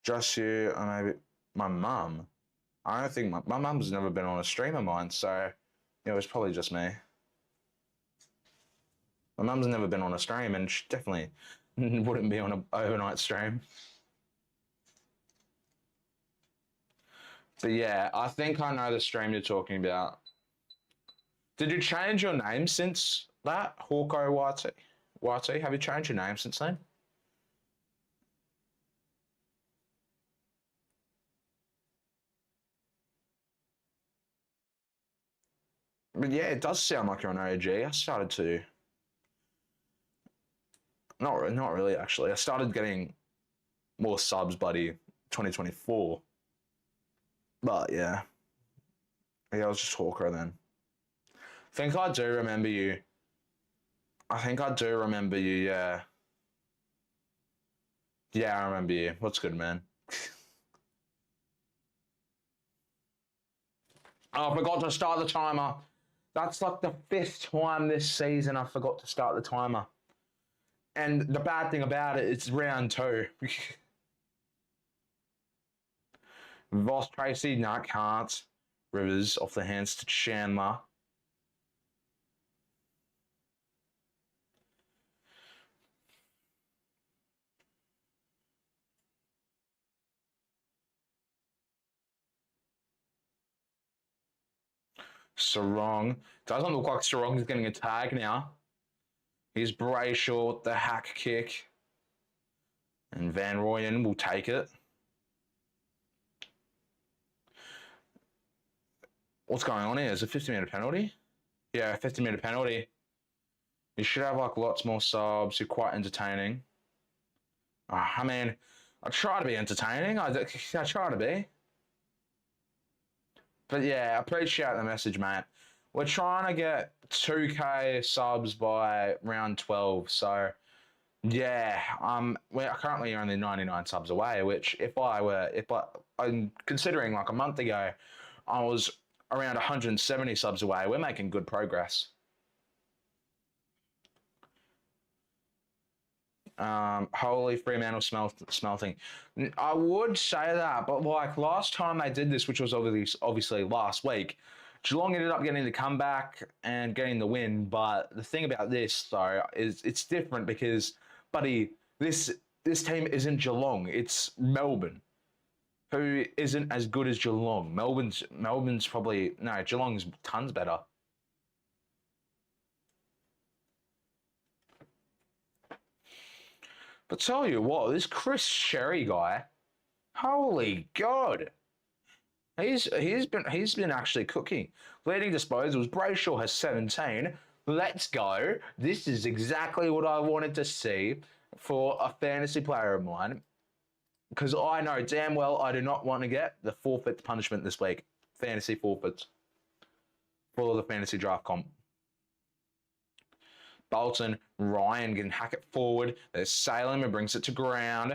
Just you, or maybe my mum. I don't think my mum's never been on a stream of mine, so it was probably just me. My mum's never been on a stream, and she definitely wouldn't be on an overnight stream. But yeah, I think I know the stream you're talking about. Did you change your name since that? Hawko YT? YT, have you changed your name since then? But yeah, it does sound like you're an OG. I started to... Not really, actually. I started getting more subs, buddy, 2024. But yeah. Yeah, I was just Hawker then. I think I do remember you. Yeah. Yeah, I remember you. What's good, man? Oh, I forgot to start the timer. That's like the 5th time this season I forgot to start the timer. And the bad thing about it, it's round 2. Voss Tracy, no, can't. Rivers off the hands to Chandler. Sarong. Doesn't look like Sarong is getting a tag now. Here's Brayshaw, the hack kick. And Van Rooyen will take it. What's going on here? Is it a 50-meter penalty? Yeah, a 50-meter penalty. You should have like lots more subs. You're quite entertaining. I mean, I try to be entertaining. I try to be. But yeah, I appreciate the message, mate. We're trying to get 2K subs by round 12. So yeah, we're currently only 99 subs away, which I'm considering like a month ago, I was around 170 subs away. We're making good progress. Holy Fremantle smelting. I would say that, but like last time they did this, which was obviously last week, Geelong ended up getting the comeback and getting the win. But the thing about this though is it's different because, buddy, this team isn't Geelong. It's Melbourne, who isn't as good as Geelong. Melbourne's probably no. Geelong's tons better. But tell you what, this Chris Sherry guy, holy God, he's been actually cooking. Leading disposals, Brayshaw has 17. Let's go. This is exactly what I wanted to see for a fantasy player of mine, because I know damn well I do not want to get the forfeit punishment this week. Fantasy forfeits for the fantasy draft comp. Bolton, Ryan can hack it forward. There's Salem who brings it to ground.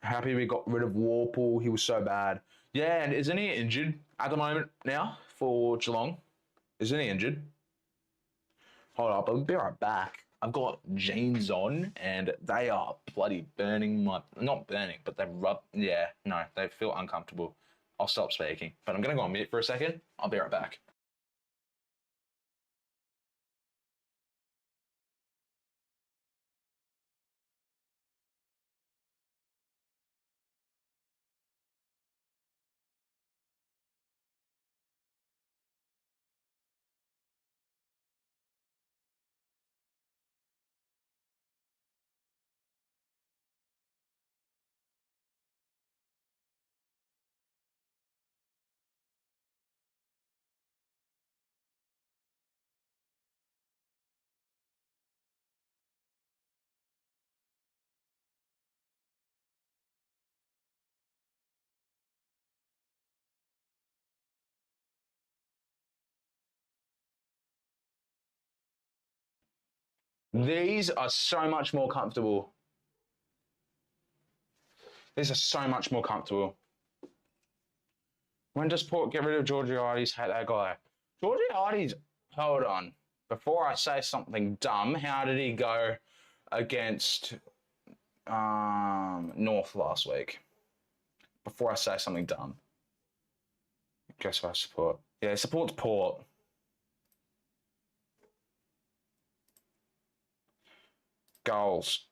Happy we got rid of Warple. He was so bad. Yeah, and isn't he injured at the moment now for Geelong? Isn't he injured? Hold up, I'll be right back. I've got jeans on and they are bloody burning my... Not burning, but they rub... Yeah, no, they feel uncomfortable. I'll stop speaking. But I'm going to go on mute for a second. I'll be right back. These are so much more comfortable. These are so much more comfortable. When does Port get rid of Georgiades? Hate that guy. Georgiades, hold on. Before I say something dumb, how did he go against North last week? Before I say something dumb. Guess who I support? Yeah, he supports Port. Goals.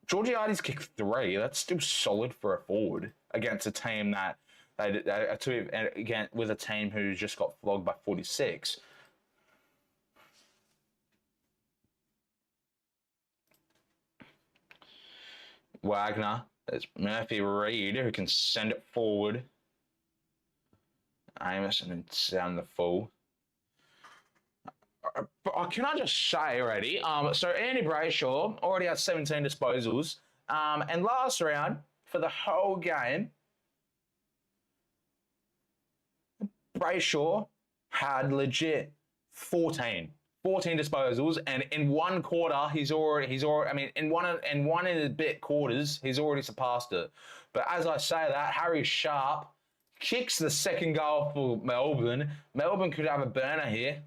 Georgiades kicked 3. That's still solid for a forward against a team that again with a team who just got flogged by 46. Wagner. There's Murphy Reed who can send it forward. Amos and then down the full. Can I just say already? So Andy Brayshaw already has 17 disposals. And last round, for the whole game, Brayshaw had legit 14 disposals, and in one quarter, he's already. I mean, in one and a bit quarters, he's already surpassed it. But as I say that, Harry Sharp kicks the second goal for Melbourne. Melbourne could have a burner here.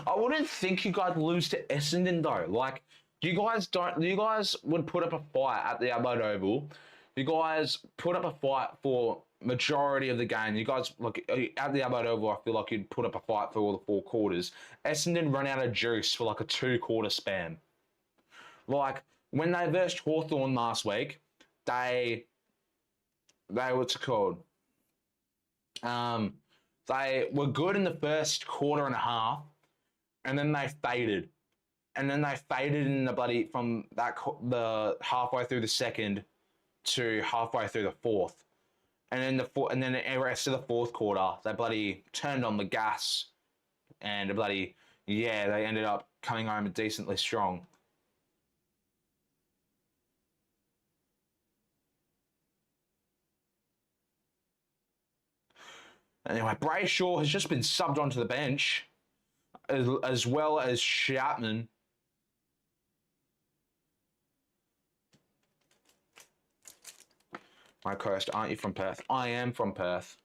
I wouldn't think you guys lose to Essendon though. Like, you guys don't. You guys would put up a fight at the Adelaide Oval. You guys put up a fight for majority of the game. You guys like at the Adelaide Oval. I feel like you'd put up a fight for all the 4 quarters. Essendon run out of juice for like a 2 quarter span. Like when they versed Hawthorn last week, they what's it called? They were good in the first quarter and a half, and then they faded. And then they faded in the bloody from the halfway through the second to halfway through the fourth, and then the rest of the fourth quarter they bloody turned on the gas, and they ended up coming home decently strong. Anyway, Brayshaw has just been subbed onto the bench, as well as Shoutman. My co-host, aren't you from Perth? I am from Perth.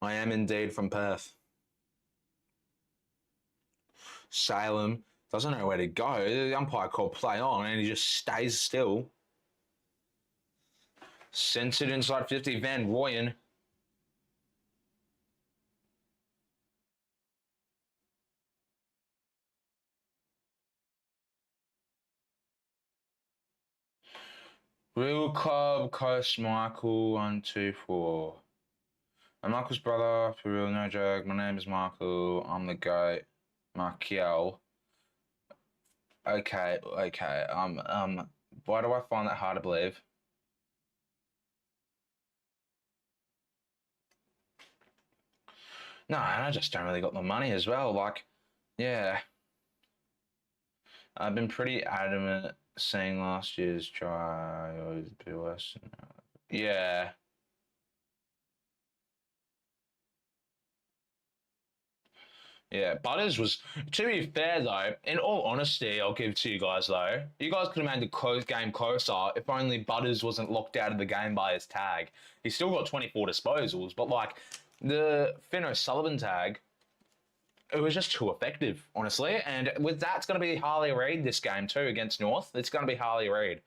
I am indeed from Perth. Salem doesn't know where to go. The umpire called play on and he just stays still. Censored inside 50, Van Royen. Real Club, Coast Michael, 1, 2, 4. I'm Michael's brother, for real, no joke. My name is Michael. I'm the goat. Markiel. Okay. Why do I find that hard to believe? No, and I just don't really got the money as well. Like, yeah. I've been pretty adamant saying last year's try was a bit worse. Yeah. Yeah, Butters was, to be fair though, in all honesty, I'll give to you guys though, you guys could have made the game closer if only Butters wasn't locked out of the game by his tag. He's still got 24 disposals, but like the Finn O'Sullivan tag, it was just too effective, honestly. And with that, it's going to be Harley Reid this game too against North. It's going to be Harley Reid.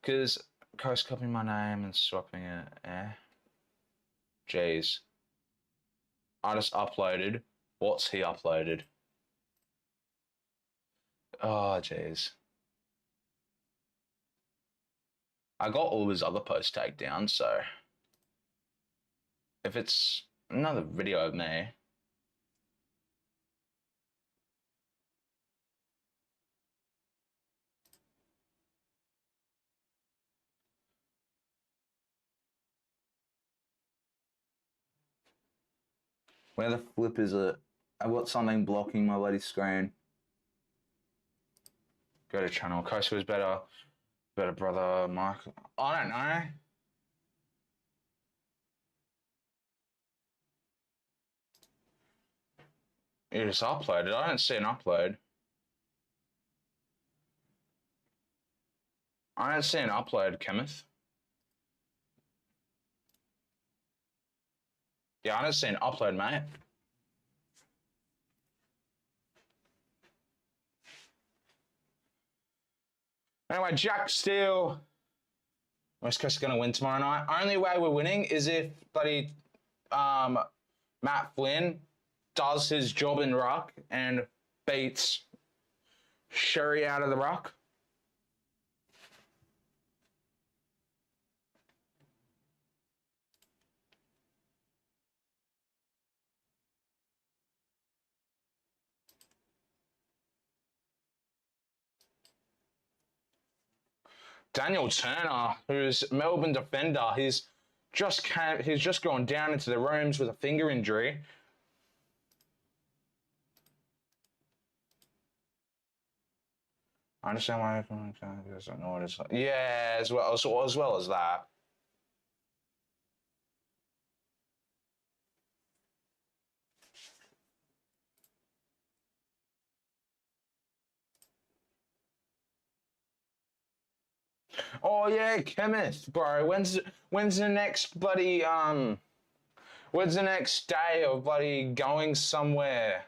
Because Coast copying my name and swapping it. Jeez. I just uploaded. What's he uploaded? Oh, jeez. I got all his other posts taken down, so if it's another video of me. Where the flip is it? I've got something blocking my bloody screen. Go to channel. Coast was better. Better brother, Mark. I don't know. You just uploaded. I don't see an upload. I don't see an upload, Kenneth. Yeah, I don't see an upload, mate. Anyway, Jack Steele. West Coast are going to win tomorrow night. Only way we're winning is if bloody Matt Flynn does his job in ruck and beats Sherry out of the ruck. Daniel Turner, who's Melbourne defender, he's just gone down into the rooms with a finger injury. I understand why everyone doesn't know what it's like. Yeah, as well as that. Oh yeah, chemist, bro. When's the next bloody when's the next day of bloody going somewhere?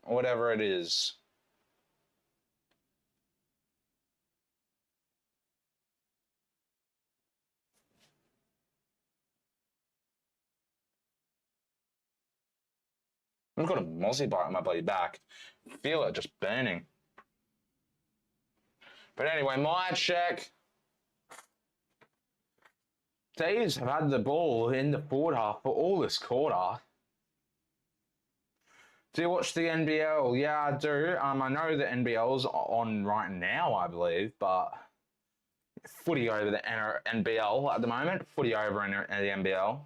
Whatever it is. I've got a mozzie bite on my bloody back. Feel it just burning. But anyway, my check. These have had the ball in the forward half for all this quarter. Do you watch the NBL? Yeah, I do. I know the NBL's on right now, I believe, but footy over the NBL at the moment. Footy over in the NBL.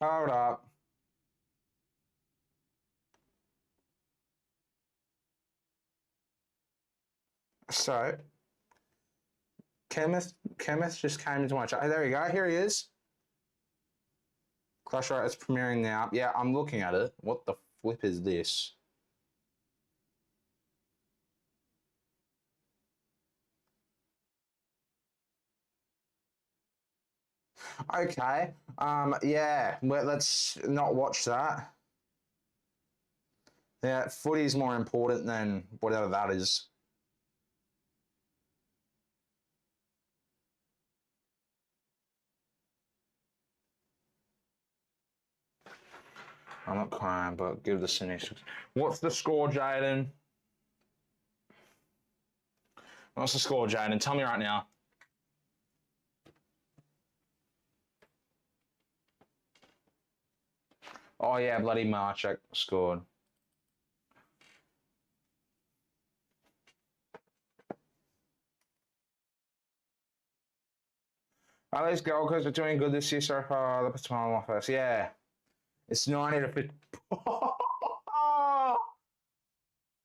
Hold up. So, Chemist just came into my chat. Oh, there we go. Here he is. Clash Royale is premiering now. Yeah, I'm looking at it. What the flip is this? Okay. Yeah. Let's not watch that. Yeah, footy's more important than whatever that is. I'm not crying, but give the cynics. What's the score, Jaden? What's the score, Jaden? Tell me right now. Oh yeah, bloody Marchek scored. At least Gold Coast are doing good this year so far. The Patron office, yeah. It's 90 to 50.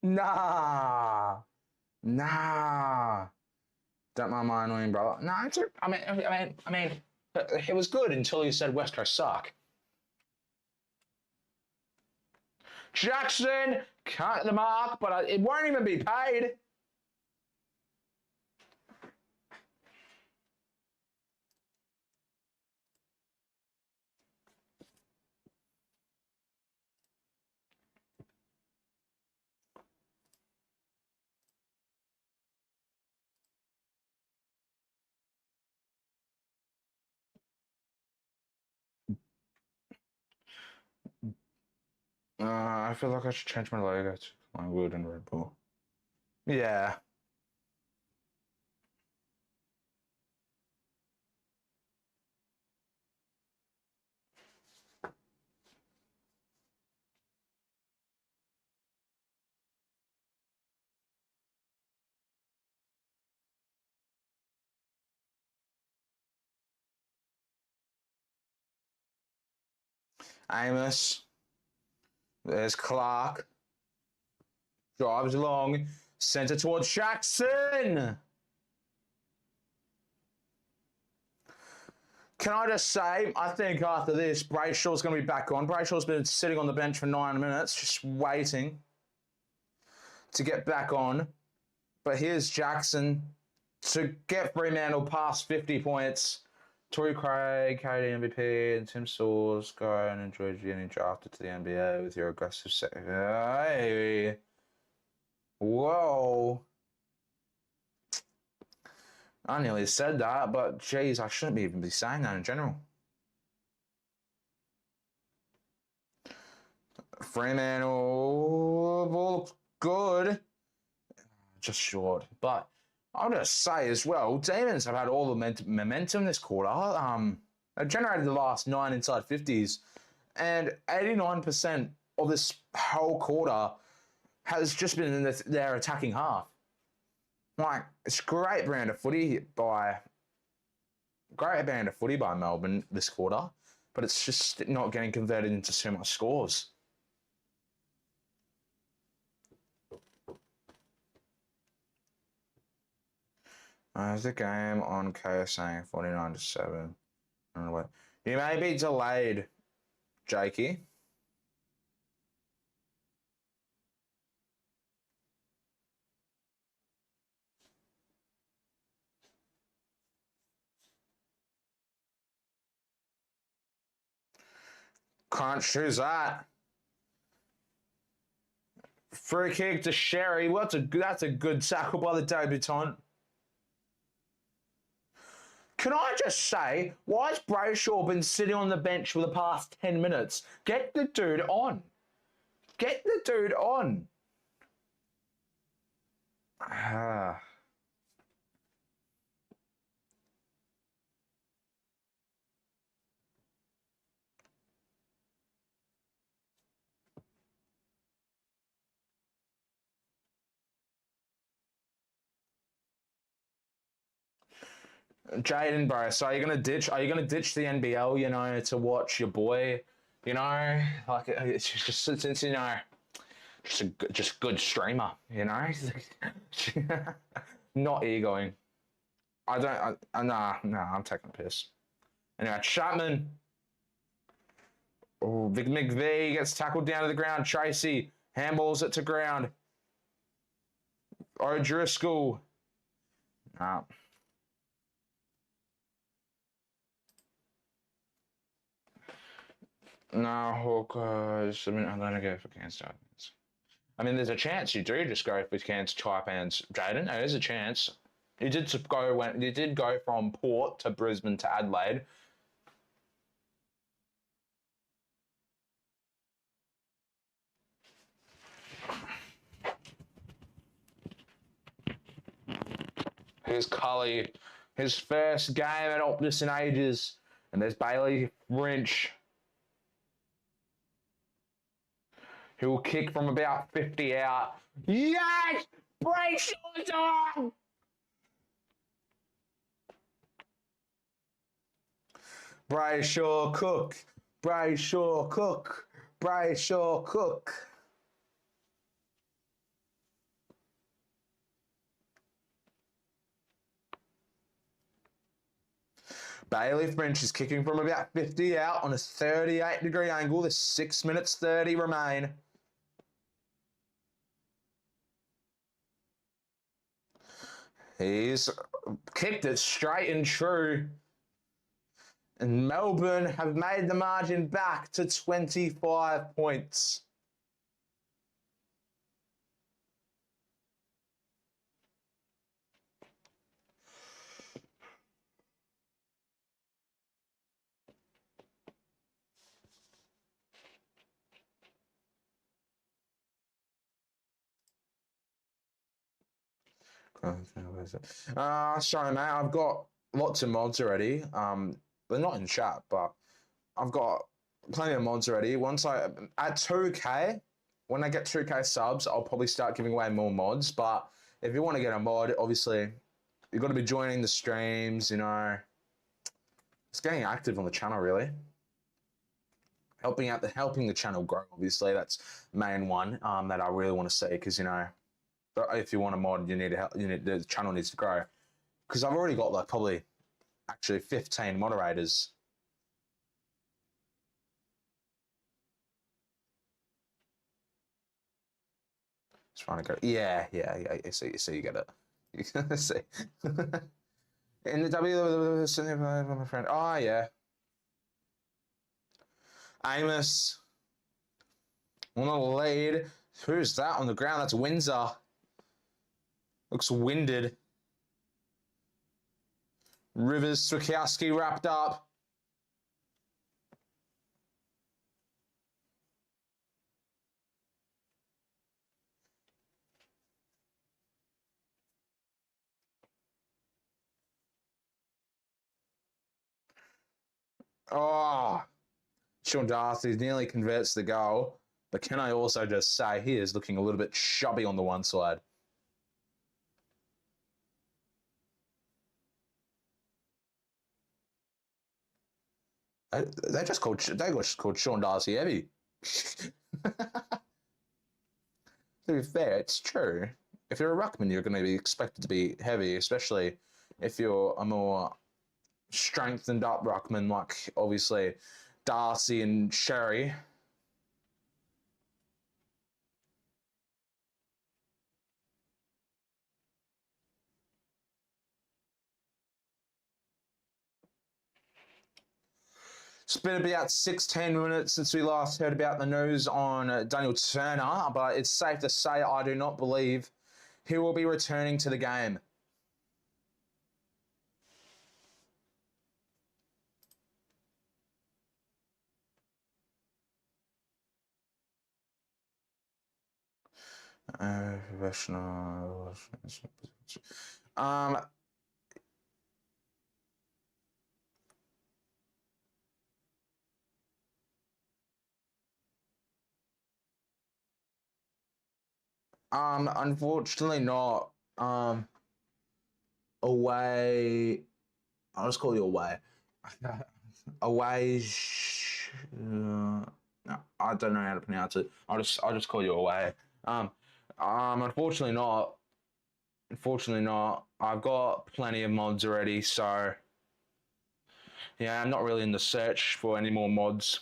Nah. Nah. Don't mind my annoying brother. No, it's I mean, it was good until you said West Coast suck. Jackson can't hit the mark, but it won't even be paid. I feel like I should change my logo to Collingwood and Red Bull. Yeah. Amos. There's Clark. Drives along. Centre towards Jackson. Can I just say, I think after this, Brayshaw's going to be back on. Brayshaw's been sitting on the bench for 9 minutes, just waiting to get back on. But here's Jackson to get Fremantle past 50 points. Torrey Craig, KD MVP, and Tim Soares go and enjoy getting drafted to the NBA with your aggressive set. Hey. Whoa. I nearly said that, but geez, I shouldn't even be saying that in general. Fremantle ball looks good. Just short. But I'll just say as well, Demons have had all the momentum this quarter. They've generated the last 9 inside 50s, and 89% of this whole quarter has just been in their attacking half. Like, it's great brand of footy by Melbourne this quarter, but it's just not getting converted into so much scores. Is the game on KSA 49-7? I don't know what. You may be delayed, Jakey. Can't choose that. Free kick to Sherry. That's a good tackle by the debutant. Can I just say, why has Brayshaw been sitting on the bench for the past 10 minutes? Get the dude on. Get the dude on. Jaden, bro, so are you gonna ditch the NBL, you know, to watch your boy, you know? Like, it's just since, you know, just good streamer, you know? Not egoing. Nah, I'm taking a piss. Anyway, Chapman. Oh, Vic McVee gets tackled down to the ground. Tracy handballs it to ground. O'Driscoll. Nah. No, Hawkeyes. I mean, I'm going to go for Cairns Taipans. I mean, there's a chance you do just go for Cairns Taipans, Jaden. There is a chance. You did go from Port to Brisbane to Adelaide. Here's Cully, his first game at Optus in ages, and there's Bailey French, who will kick from about 50 out. Yes! Brayshaw's on! Brayshaw Cook. Brayshaw Cook. Brayshaw Cook. Bailey French is kicking from about 50 out on a 38-degree angle. There's 6 minutes 30 remain. He's kicked it straight and true. And Melbourne have made the margin back to 25 points. Sorry, mate. I've got lots of mods already. They're not in chat, but I've got plenty of mods already. Once at 2K, when I get 2K subs, I'll probably start giving away more mods. But if you want to get a mod, obviously, you've got to be joining the streams. You know, it's getting active on the channel, really. Helping the channel grow. Obviously, that's main one that I really want to see because you know. If you want a mod, the channel needs to grow. Because I've already got like probably actually 15 moderators. Just trying to go. Yeah. So you get it. You can see. In the W, my friend. Oh yeah. Amos on the lead. Who's that on the ground? That's Windsor. Looks winded. Rivers, Swikowski wrapped up. Oh, Sean Darcy nearly converts the goal. But can I also just say he is looking a little bit chubby on the one side? They just called Sean Darcy heavy. To be fair, it's true. If you're a ruckman, you're going to be expected to be heavy, especially if you're a more strengthened up ruckman, like obviously Darcy and Sherry. It's been about 16 minutes since we last heard about the news on Daniel Turner, but it's safe to say I do not believe he will be returning to the game. Professional. Unfortunately not. Away. I'll just call you away. Away. No, I don't know how to pronounce it. I'll just call you away. Unfortunately not. Unfortunately not. I've got plenty of mods already, so yeah, I'm not really in the search for any more mods.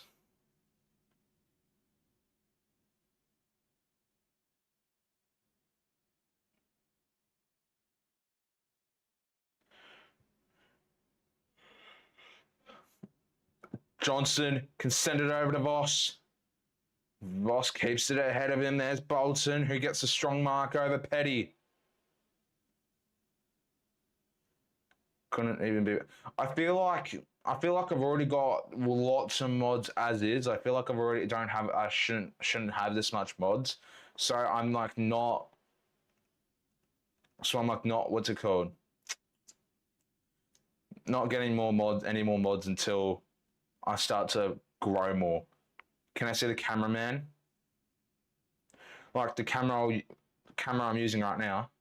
Johnson can send it over to Voss. Voss keeps it ahead of him. There's Bolton, who gets a strong mark over Petty. Couldn't even be. I feel like I've already got lots of mods as is. I feel like I shouldn't have this much mods. So I'm like not. So I'm like not. What's it called? Not getting any more mods until I start to grow more. Can I see the cameraman? Like the camera I'm using right now.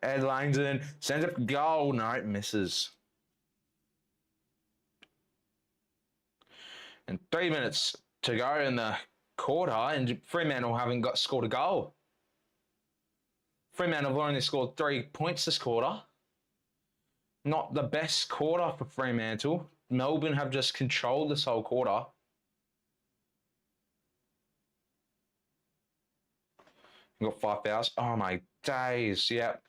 Ed Langdon sends it for goal. No, it misses. And 3 minutes to go in the quarter, and Fremantle haven't scored a goal. Fremantle have only scored 3 points this quarter. Not the best quarter for Fremantle. Melbourne have just controlled this whole quarter. We've got 5 fouls. Oh, my days. Yep.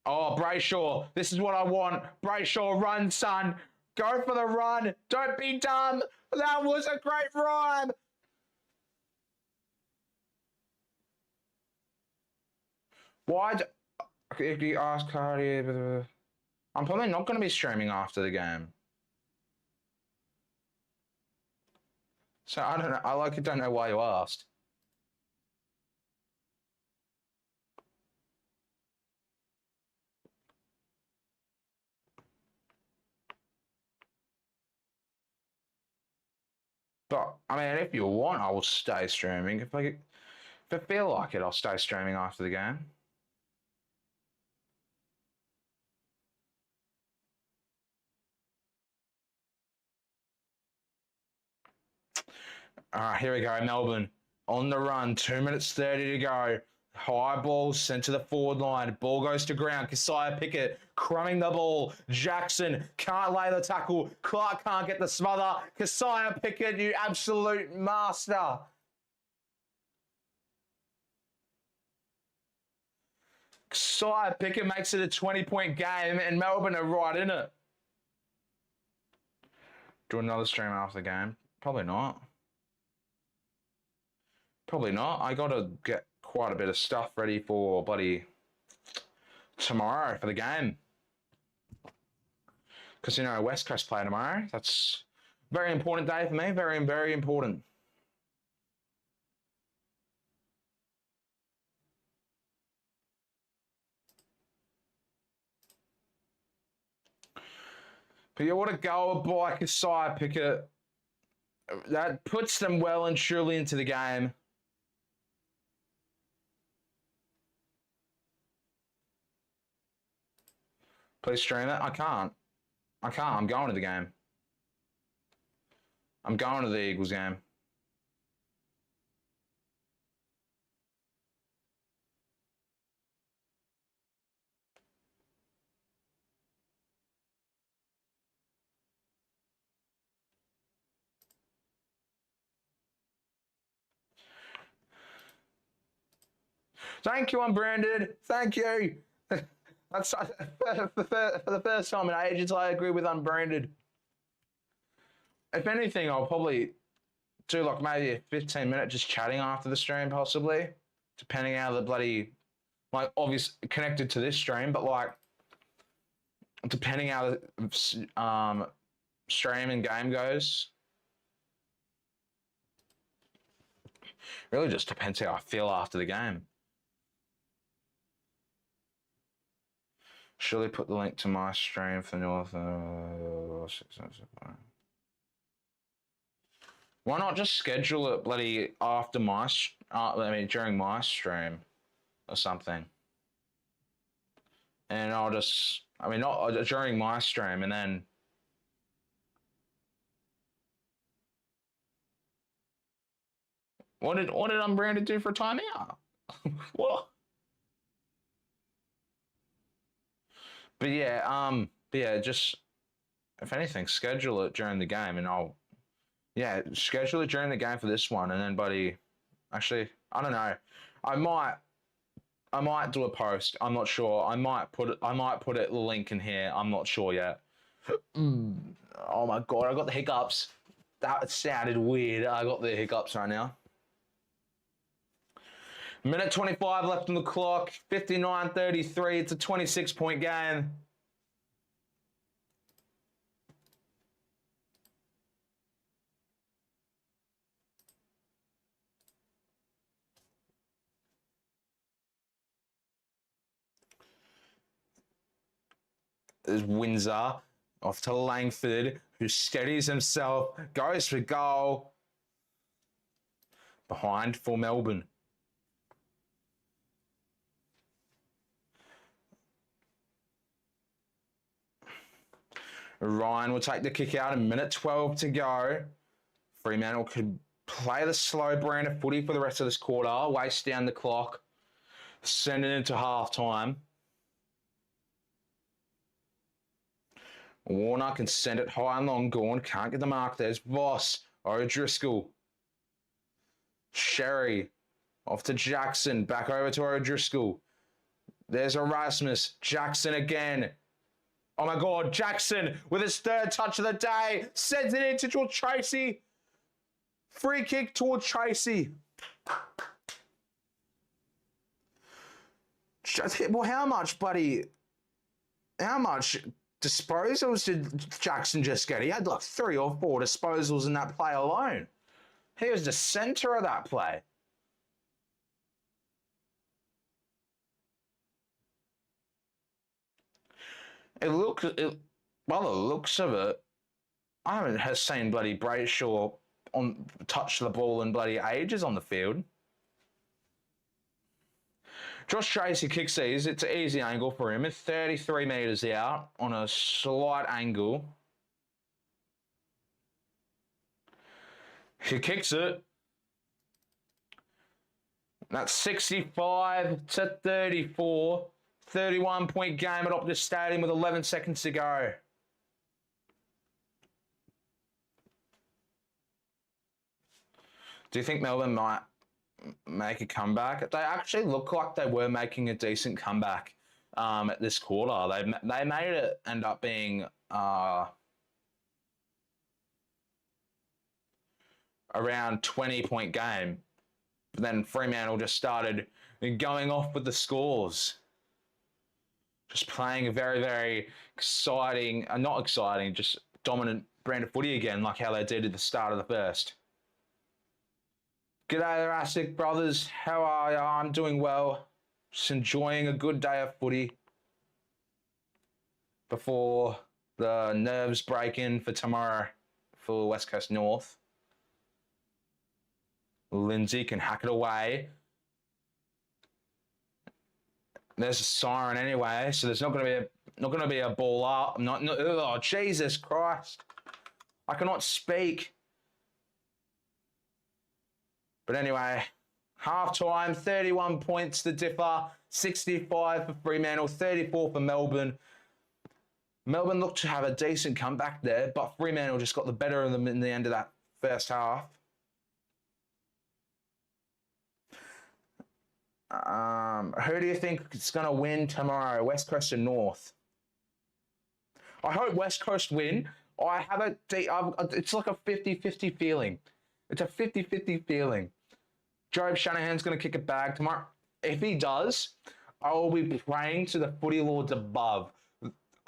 Oh, Brayshaw. This is what I want. Brayshaw, run, son. Go for the run. Don't be dumb. That was a great rhyme. Why? If you ask Cardi, I'm probably not going to be streaming after the game. So I don't know. I don't know why you asked. But I mean, if you want, I will stay streaming. If I feel like it, I'll stay streaming after the game. All right, here we go. Melbourne on the run. 2 minutes 30 to go. High ball sent to the forward line. Ball goes to ground. Keziah Pickett crumbing the ball. Jackson can't lay the tackle. Clark can't get the smother. Keziah Pickett, you absolute master. Keziah Pickett makes it a 20-point game, and Melbourne are right in it. Do another stream after the game? Probably not. Probably not. I got to get quite a bit of stuff ready for bloody tomorrow for the game. Because, you know, West Coast play tomorrow. That's a very important day for me. Very, very important. But you want to go a bike aside, Pickett. That puts them well and truly into the game. Please stream it. I can't. I'm going to the game. I'm going to the Eagles game. Thank you, Unbranded. Thank you. That's for the first time in ages. I agree with Unbranded. If anything, I'll probably do like maybe a 15-minute just chatting after the stream, possibly, depending how the bloody like obviously connected to this stream, but like depending how the stream and game goes. Really just depends how I feel after the game. Surely put the link to my stream for North. Why not just schedule it bloody after my, during my stream or something? And I'll just, not during my stream and then. What did Unbranded do for a timeout? What? But yeah, just if anything, schedule it during the game, and I'll schedule it during the game for this one, and then, buddy, actually, I don't know, I might do a post. I'm not sure. I might put it the link in here. I'm not sure yet. Oh my god, I got the hiccups. That sounded weird. I got the hiccups right now. Minute 25 left on the clock, 59-33. It's a 26-point game. There's Windsor off to Langford, who steadies himself, goes for goal. Behind for Melbourne. Ryan will take the kick out, a minute 12 to go. Fremantle could play the slow brand of footy for the rest of this quarter, waste down the clock, send it into half-time. Warner can send it high and long. Gorn can't get the mark. There's Voss. O'Driscoll. Sherry. Off to Jackson. Back over to O'Driscoll. There's Erasmus. Jackson again. Oh my God, Jackson with his third touch of the day. Sends it in towards Tracy. Free kick towards Tracy. Well, how much, buddy? How much disposals did Jackson just get? He had like 3 or 4 disposals in that play alone. He was the center of that play. By the looks of it, I haven't seen bloody Brayshaw touch the ball in bloody ages on the field. Josh Tracy kicks these. It's an easy angle for him. It's 33 metres out on a slight angle. He kicks it. That's 65-34. 31-point game at Optus Stadium with 11 seconds to go. Do you think Melbourne might make a comeback? They actually look like they were making a decent comeback at this quarter. They made it end up being around 20-point game. But then Fremantle just started going off with the scores. Just playing a very, very exciting, not exciting, just dominant brand of footy again, like how they did at the start of the first. G'day, Jurassic brothers. How are you? I'm doing well. Just enjoying a good day of footy before The nerves breaking for tomorrow for West Coast North. Lindsay can hack it away. There's a siren anyway, so there's not going to be a ball up. Oh, Jesus Christ! I cannot speak. But anyway, half time, 31 points to differ, 65 for Fremantle, 34 for Melbourne. Melbourne looked to have a decent comeback there, but Fremantle just got the better of them in the end of that first half. Who do you think is going to win tomorrow, West Coast or North? I hope West Coast win. I have it's like a 50-50 feeling. It's a 50-50 feeling. Joe Shanahan's going to kick a bag tomorrow. If he does, I will be praying to the footy lords above.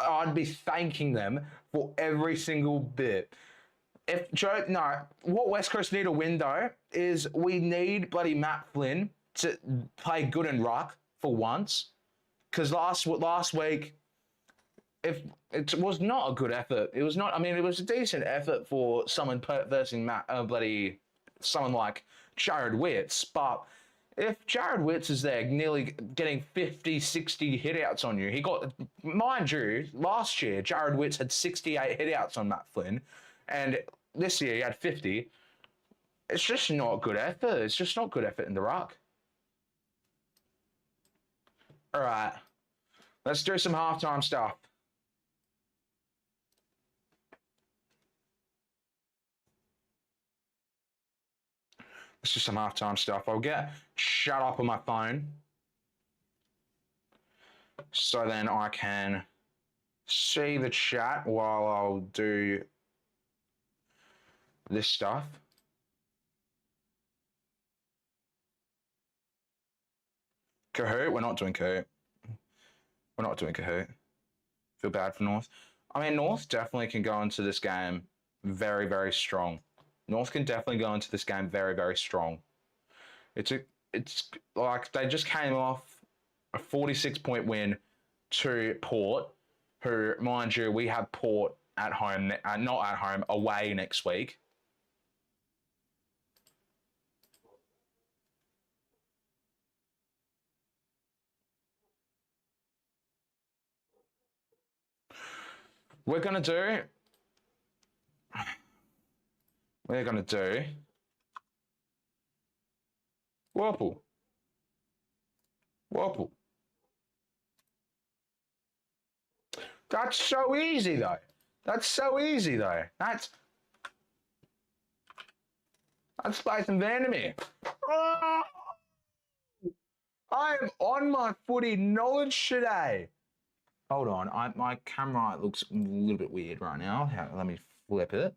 I'd be thanking them for every single bit. What West Coast need to win though is we need bloody Matt Flynn to play good and ruck for once, because last week, if it was not a good effort, it was not. I mean, it was a decent effort for someone versing someone like Jared Witts, but if Jared Witts is there nearly getting 50, 60 hitouts on you, mind you, last year Jared Witts had 68 hitouts on Matt Flynn, and this year he had 50. It's just not good effort. It's just not good effort in the ruck. All right, let's do some halftime stuff. Let's do some halftime stuff. I'll get shut up on my phone so then I can see the chat while I'll do this stuff. Kahoot? We're not doing Kahoot. We're not doing Kahoot. Feel bad for North. I mean, North definitely can go into this game very, very strong. North can definitely go into this game very, very strong. It's like they just came off a 46-point win to Port, who, mind you, we have Port at home, not at home, away next week. We're going to do Whirlpool. That's so easy, though. Let's play some Vandermeer. Oh, I am on my footy knowledge today. Hold on, my camera looks a little bit weird right now. Let me flip it.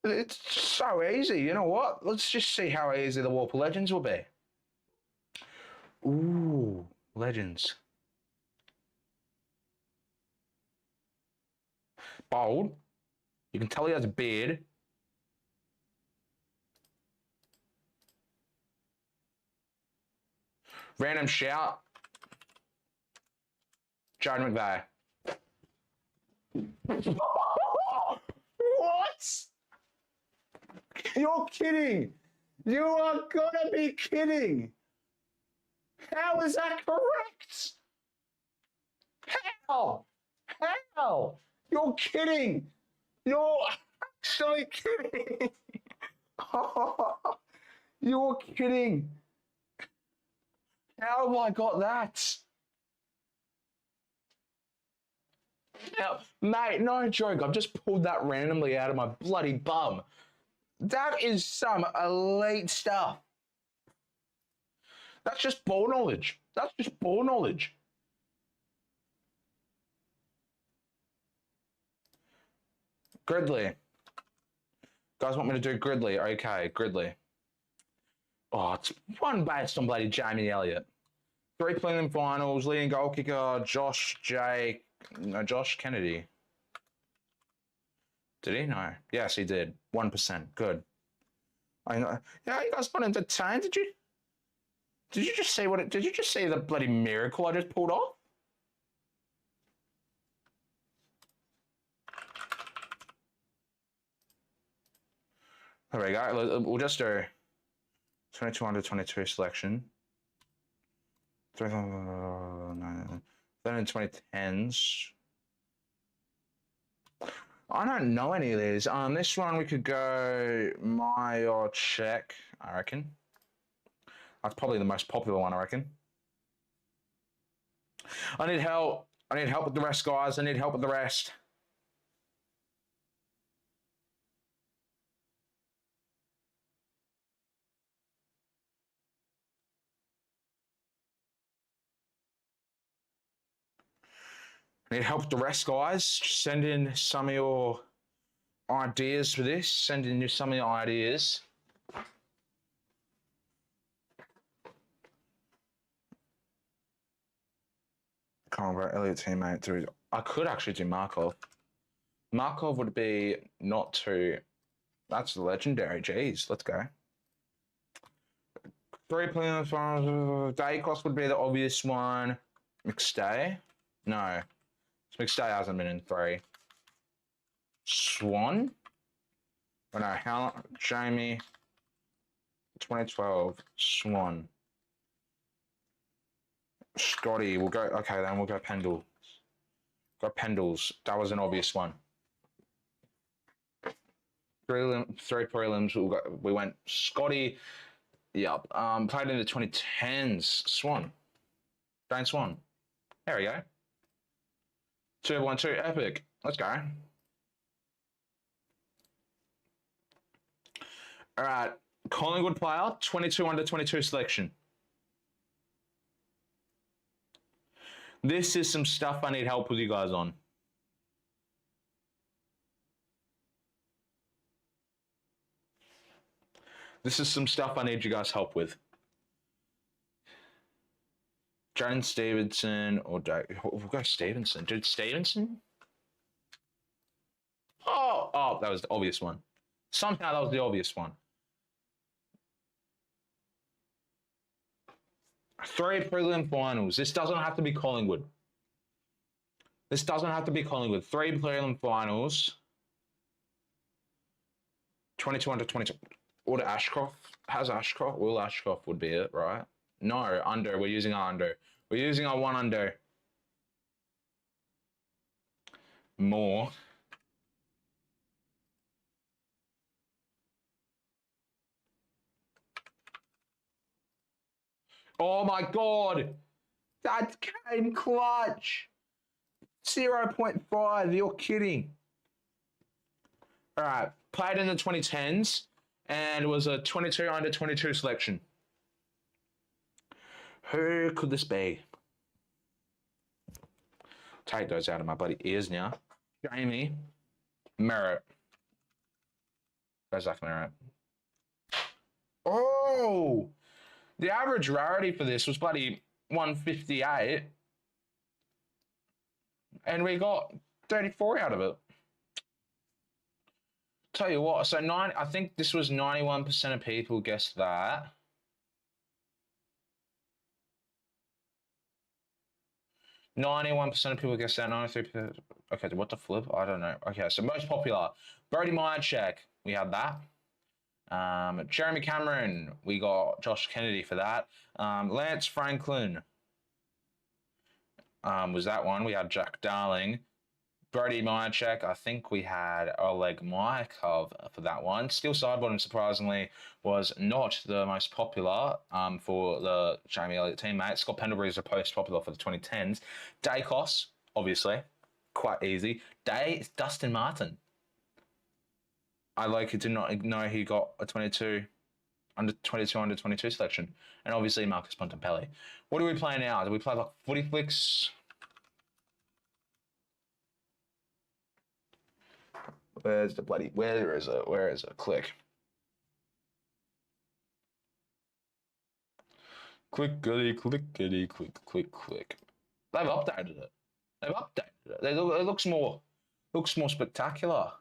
It's so easy. You know what? Let's just see how easy the Warple Legends will be. Ooh, Legends. Bold. You can tell he has a beard. Random shout. Jaden McVeigh. What? You're kidding. You are gonna be kidding. How is that correct? How? You're kidding. You're actually kidding. You're kidding. How have I got that? Now, mate, no joke. I've just pulled that randomly out of my bloody bum. That is some elite stuff. That's just ball knowledge. Gridley. Guys want me to do Gridley? Okay, Gridley. Oh, it's one based on bloody Jamie Elliott. 3 prelim finals, leading goal kicker, Josh Kennedy. Did he? No. Yes, he did. 1%. Good. I know. Yeah, you guys got entertained, did you? Did you just see what it? Did you just see the bloody miracle I just pulled off? There we go. We'll just do 22 under 22 selection. 2010s. I don't know any of these. This one we could go my or check, I reckon. That's probably the most popular one, I reckon. I need help. I need help with the rest, guys. I need help with the rest. I need help with the rest, guys. Send in some of your ideas for this. Send in some of your ideas. Can't go Elliot teammate. I could actually do Markov. Markov would be not too. That's legendary. Jeez, let's go. 3 players. Dacos would be the obvious one. McStay? No. McStay hasn't been in 3. Swan? Oh no, how Jamie 2012. Swan. Scotty, we'll go okay then we'll go Pendle. Go Pendles. That was an obvious one. 3 prelims, we went Scotty. Yep. Played in the 2010s. Swan. Dane Swan. There we go. 2-1-2 epic. Let's go. All right. Collingwood player, 22 under 22 selection. This is some stuff I need help with you guys on. This is some stuff I need you guys' help with. Jaden Stevenson or we'll go Stevenson. Dude, Stevenson? Oh, that was the obvious one. Somehow that was the obvious one. 3 prelim finals. This doesn't have to be Collingwood. 3 prelim finals. 22 under 22. Or to Ashcroft. How's Ashcroft? Will Ashcroft would be it, right? No, under. We're using our under. We're using our 1 under. More. Oh my God. That came clutch. 0.5. You're kidding. All right. Played in the 2010s and was a 22 under 22 selection. Who could this be? Take those out of my bloody ears now. Jamie Merritt. Where's Zach Merritt? Oh! The average rarity for this was bloody 158. And we got 34 out of it. Tell you what, so I think this was 91% of people guessed that. %91 of people guessed that. 93%. Okay, what the flip? I don't know. Okay, so most popular. Brody Myercheck, we had that. Jeremy Cameron, we got Josh Kennedy for that. Lance Franklin was that one. We had Jack Darling. Brody Myercheck, I think we had Oleg Mykov for that one. Steel Sidebottom, surprisingly, was not the most popular for the Jamie Elliott teammate. Scott Pendlebury is the most popular for the 2010s. Dacos, obviously, quite easy. Dustin Martin. I did not know he got a 22 under 22 selection. And obviously Marcus Bontempelli. What do we play now? Do we play like Footy Flicks? Where is it? Click. Clickety, clickety, click. They've updated it. It looks more spectacular.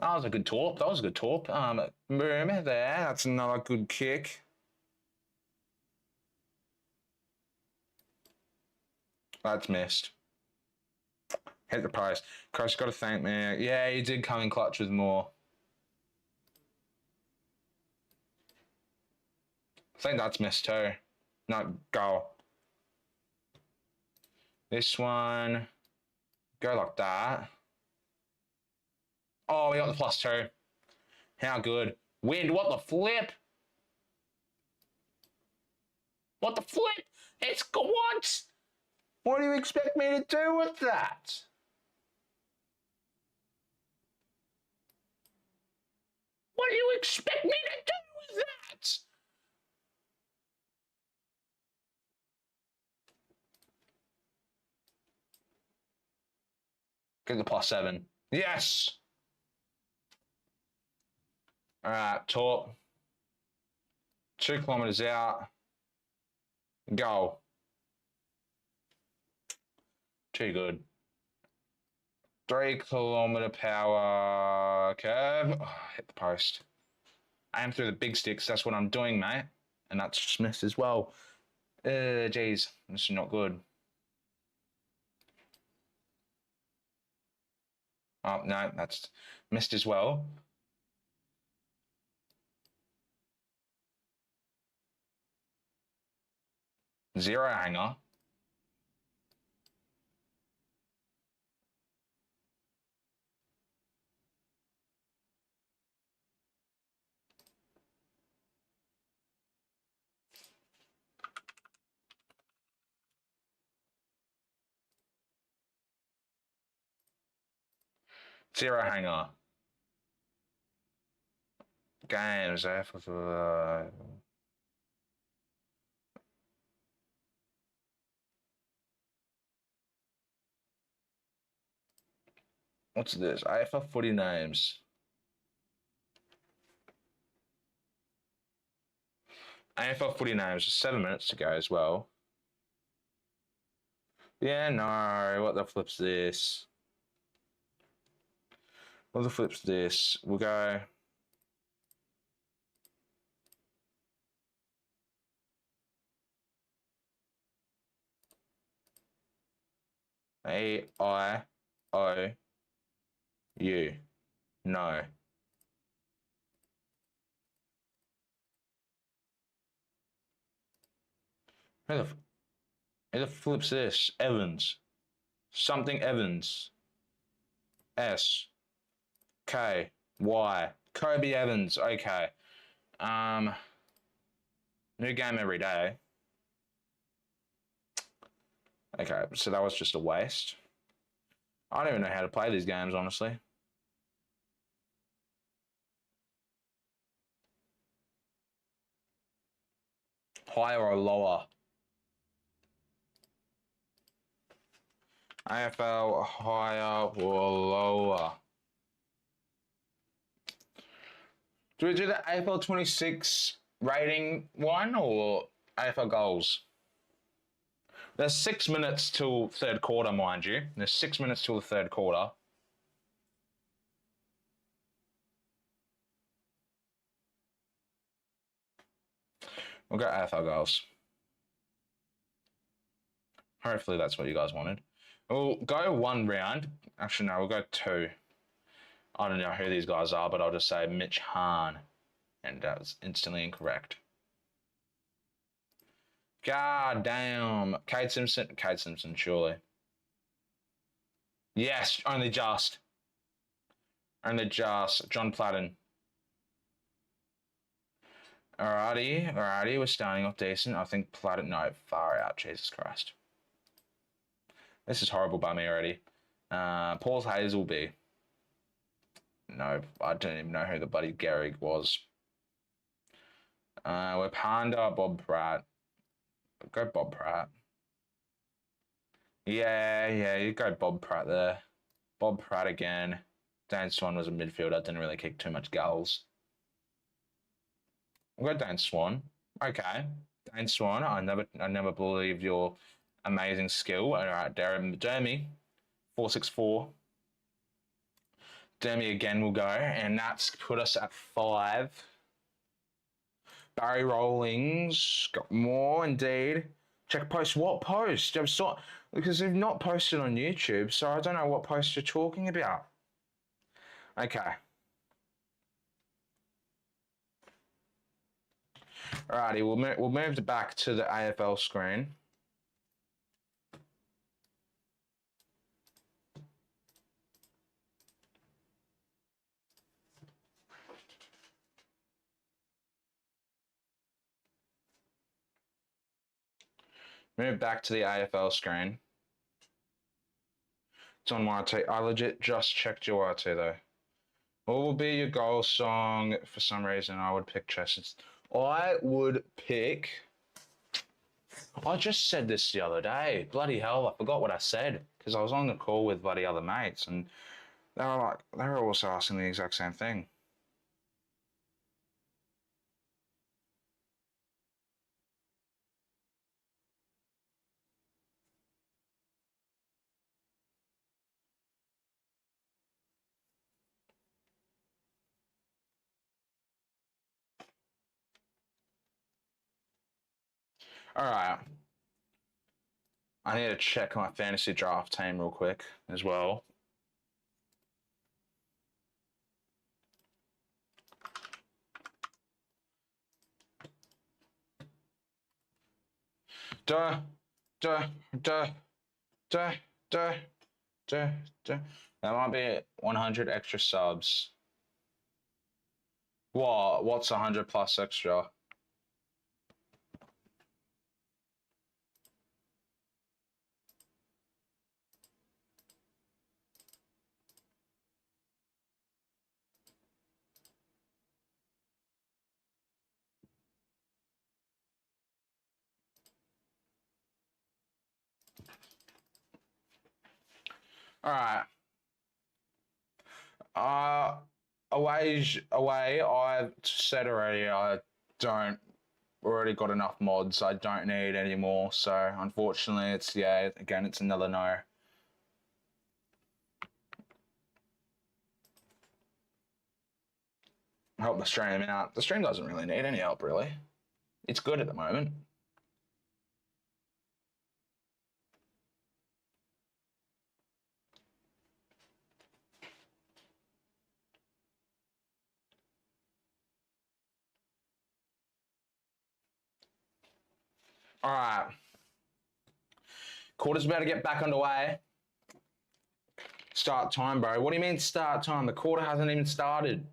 That was a good talk. That was a good talk. Boom there. That's another good kick. That's missed. Hit the post. Chris, got to thank me. Yeah, he did come in clutch with more. I think that's missed too. No, goal. This one, go like that. Oh, we got the +2. How good. Wind, what the flip? What the flip? It's what? What do you expect me to do with that? What do you expect me to do with that? Get the +7. Yes! All right, talk. 2 kilometers out. Goal. Too good. 3 kilometer power curve. Oh, hit the post. Aim through the big sticks. That's what I'm doing, mate. And that's just missed as well. Geez, this is not good. Oh, no, that's missed as well. Zero hanger. Zero hanger. Games. What's this? AFL footy names. AFL footy names. Just 7 minutes to go as well. Yeah, no. What the flip's this? What the flip's this? We'll go. A-I-O-U. No. Who the flip's this? Evans. Something Evans. S. K. Y. Kobe Evans. Okay. New game every day. Okay, so that was just a waste. I don't even know how to play these games, honestly. Higher or lower? AFL higher or lower? Do we do the AFL 26 rating one or AFL goals? There's 6 minutes till third quarter, mind you. There's 6 minutes till the third quarter. We'll go AFL goals. Hopefully that's what you guys wanted. We'll go 1 round. Actually, no, we'll go 2. I don't know who these guys are, but I'll just say Mitch Hahn. And that was instantly incorrect. God damn. Cade Simpson, surely. Yes, only just. Only just. John Platten. Alrighty, we're starting off decent. I think Platten, no, far out, Jesus Christ. This is horrible by me already. Paul Hazelby. No, I don't even know who the bloody Gehrig was. We're Panda, Bob Pratt. Go Bob Pratt. Yeah, you go Bob Pratt there. Bob Pratt again. Dan Swan was a midfielder, didn't really kick too much goals. We'll go Dan Swan. Okay. Dan Swan, I never believed your amazing skill. All right, Darren Dermy, 464. Demi again will go, and that's put us at 5. Barry Rawlings got more indeed. Check post. What post? I've saw because they've not posted on YouTube, so I don't know what post you're talking about. Okay. Alrighty, we'll move back to the AFL screen. Move back to the AFL screen. It's on YT. I legit just checked your YT though. What will be your goal song? For some reason, I would pick Chess. I would pick. I just said this the other day. Bloody hell, I forgot what I said because I was on the call with bloody other mates and they were also asking the exact same thing. All right. I need to check my fantasy draft team real quick as well. Duh, duh, duh, duh, duh, duh, duh. That might be 100 extra subs. What? What's 100 plus extra? All right. Away. I've said already. I don't already got enough mods. I don't need any more. So unfortunately, it's again, it's another no. Help the stream out. The stream doesn't really need any help, really. It's good at the moment. All right. Quarter's about to get back underway. Start time, bro. What do you mean start time? The quarter hasn't even started.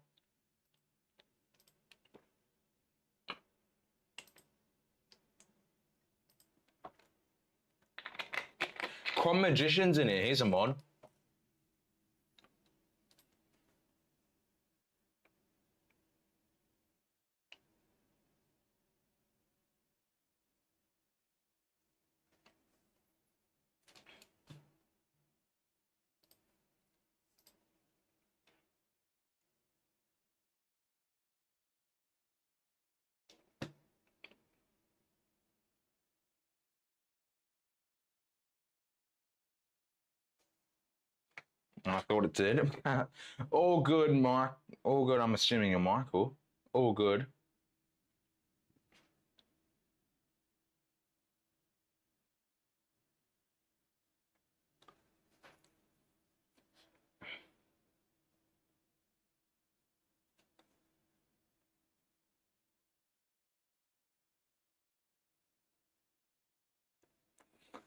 Crom Magician's in here. Here's a mod. I thought it did. All good, Mike. All good. I'm assuming you're Michael. All good.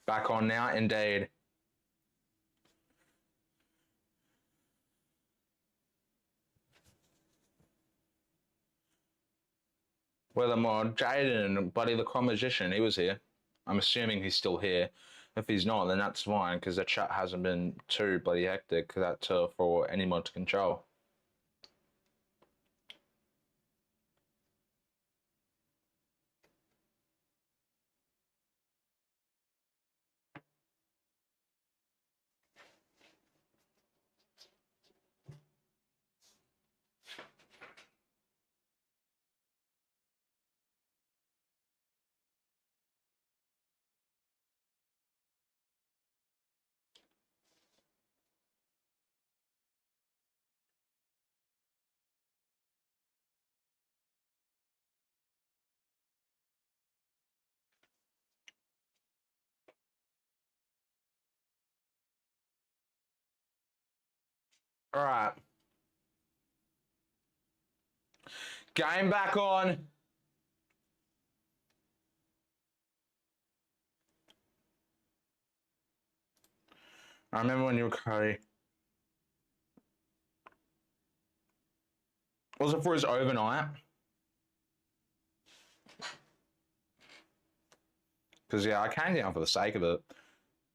Back on now, indeed. Well, the mod, Jaden, Buddy the Crom Magician, he was here. I'm assuming he's still here. If he's not, then that's fine, because the chat hasn't been too bloody hectic for any mod to control. All right. Game back on. I remember when you were Cody. Was it for his overnight? Because, yeah, I came down for the sake of it.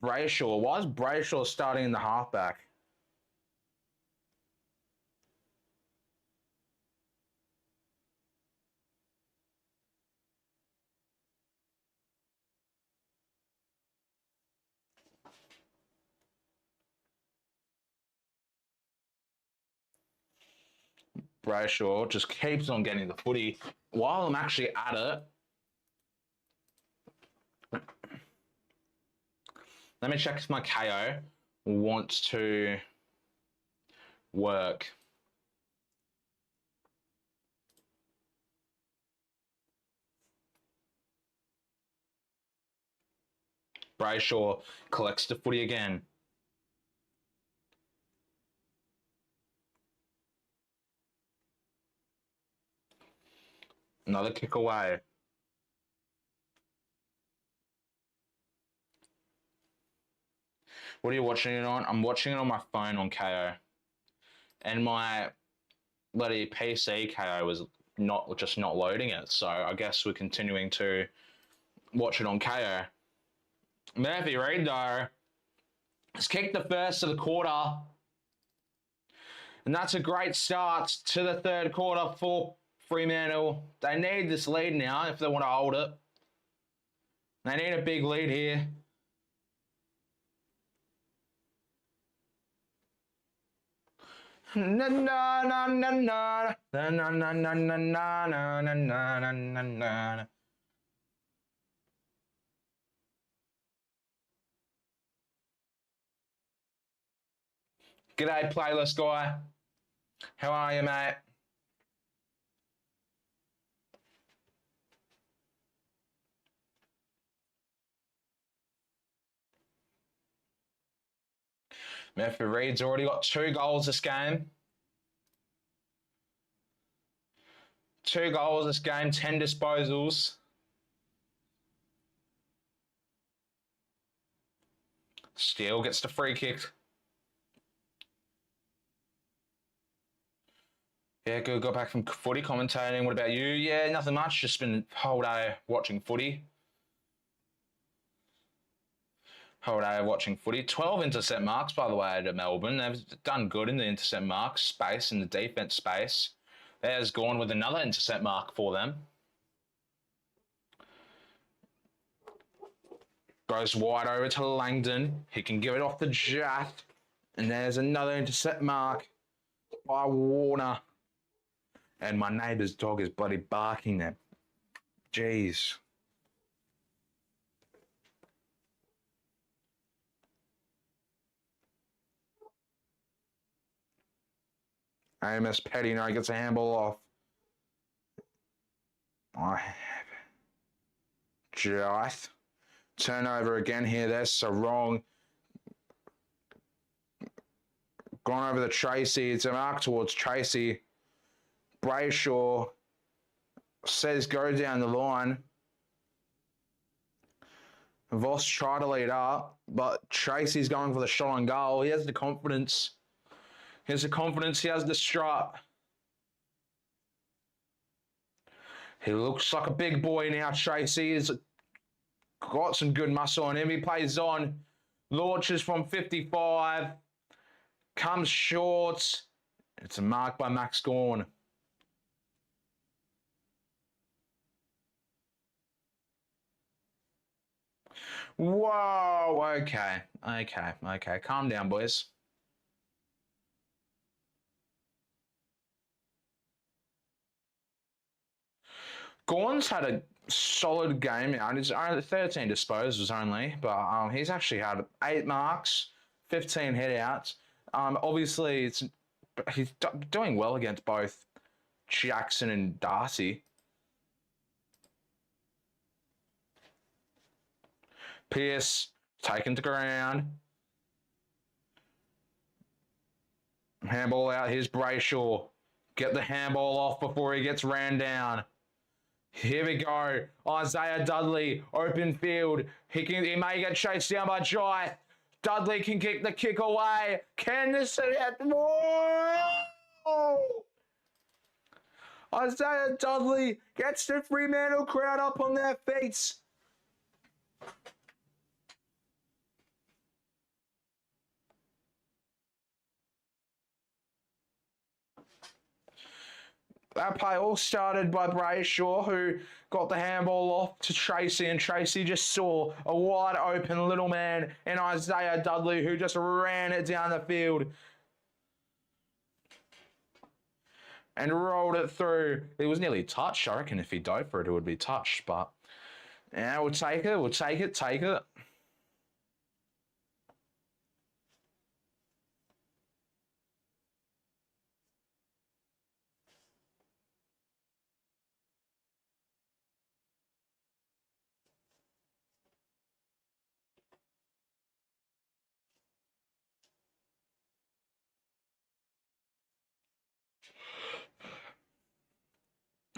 Brayshaw. Why is Brayshaw starting in the halfback? Brayshaw just keeps on getting the footy. While I'm actually at it, let me check if my KO wants to work. Brayshaw collects the footy again. Another kick away. What are you watching it on? I'm watching it on my phone on KO. And my bloody PC KO was not loading it. So I guess we're continuing to watch it on KO. Murphy Reid, though, has kicked the first of the quarter. And that's a great start to the third quarter for Fremantle. They need this lead now if they want to hold it. They need a big lead here. Na na na na na na na na na na na na na na na. G'day, playlist guy. How are you, mate? Murphy Reid's already got 2 goals this game. 2 goals this game, 10 disposals. Steele gets the free kick. Yeah, good. Got back from footy commentating. What about you? Yeah, nothing much. Just been whole day watching footy. 12 intercept marks, by the way, to Melbourne. They've done good in the intercept mark space, in the defence space. There's gone with another intercept mark for them. Goes wide over to Langdon. He can give it off to Jack. And there's another intercept mark by Warner. And my neighbour's dog is bloody barking there. Jeez. Amos Petty now gets a handball off. I have Jath. Turnover again here. That's so wrong. Gone over to Tracy. It's a mark towards Tracy. Brayshaw says go down the line. Voss tried to lead up, but Tracy's going for the shot on goal. He has the confidence. He has the strut. He looks like a big boy now, Tracy. He's got some good muscle on him. He plays on. Launches from 55. Comes short. It's a mark by Max Gawn. Whoa, okay. Calm down, boys. Gawn's had a solid game out. It's only 13 disposals only, but he's actually had 8 marks, 15 headouts. Obviously, he's doing well against both Jackson and Darcy. Pierce taken to ground. Handball out. Here's Brayshaw. Get the handball off before he gets ran down. Here we go. Isaiah Dudley, open field. He may get chased down by Jai. Dudley can kick the kick away. Can this hit? Isaiah Dudley gets the Fremantle crowd up on their feet. That play all started by Brayshaw, who got the handball off to Tracy, and Tracy just saw a wide open little man in Isaiah Dudley, who just ran it down the field and rolled it through. It was nearly touched. I reckon if he dove for it, it would be touched, but yeah, we'll take it. We'll take it. Take it.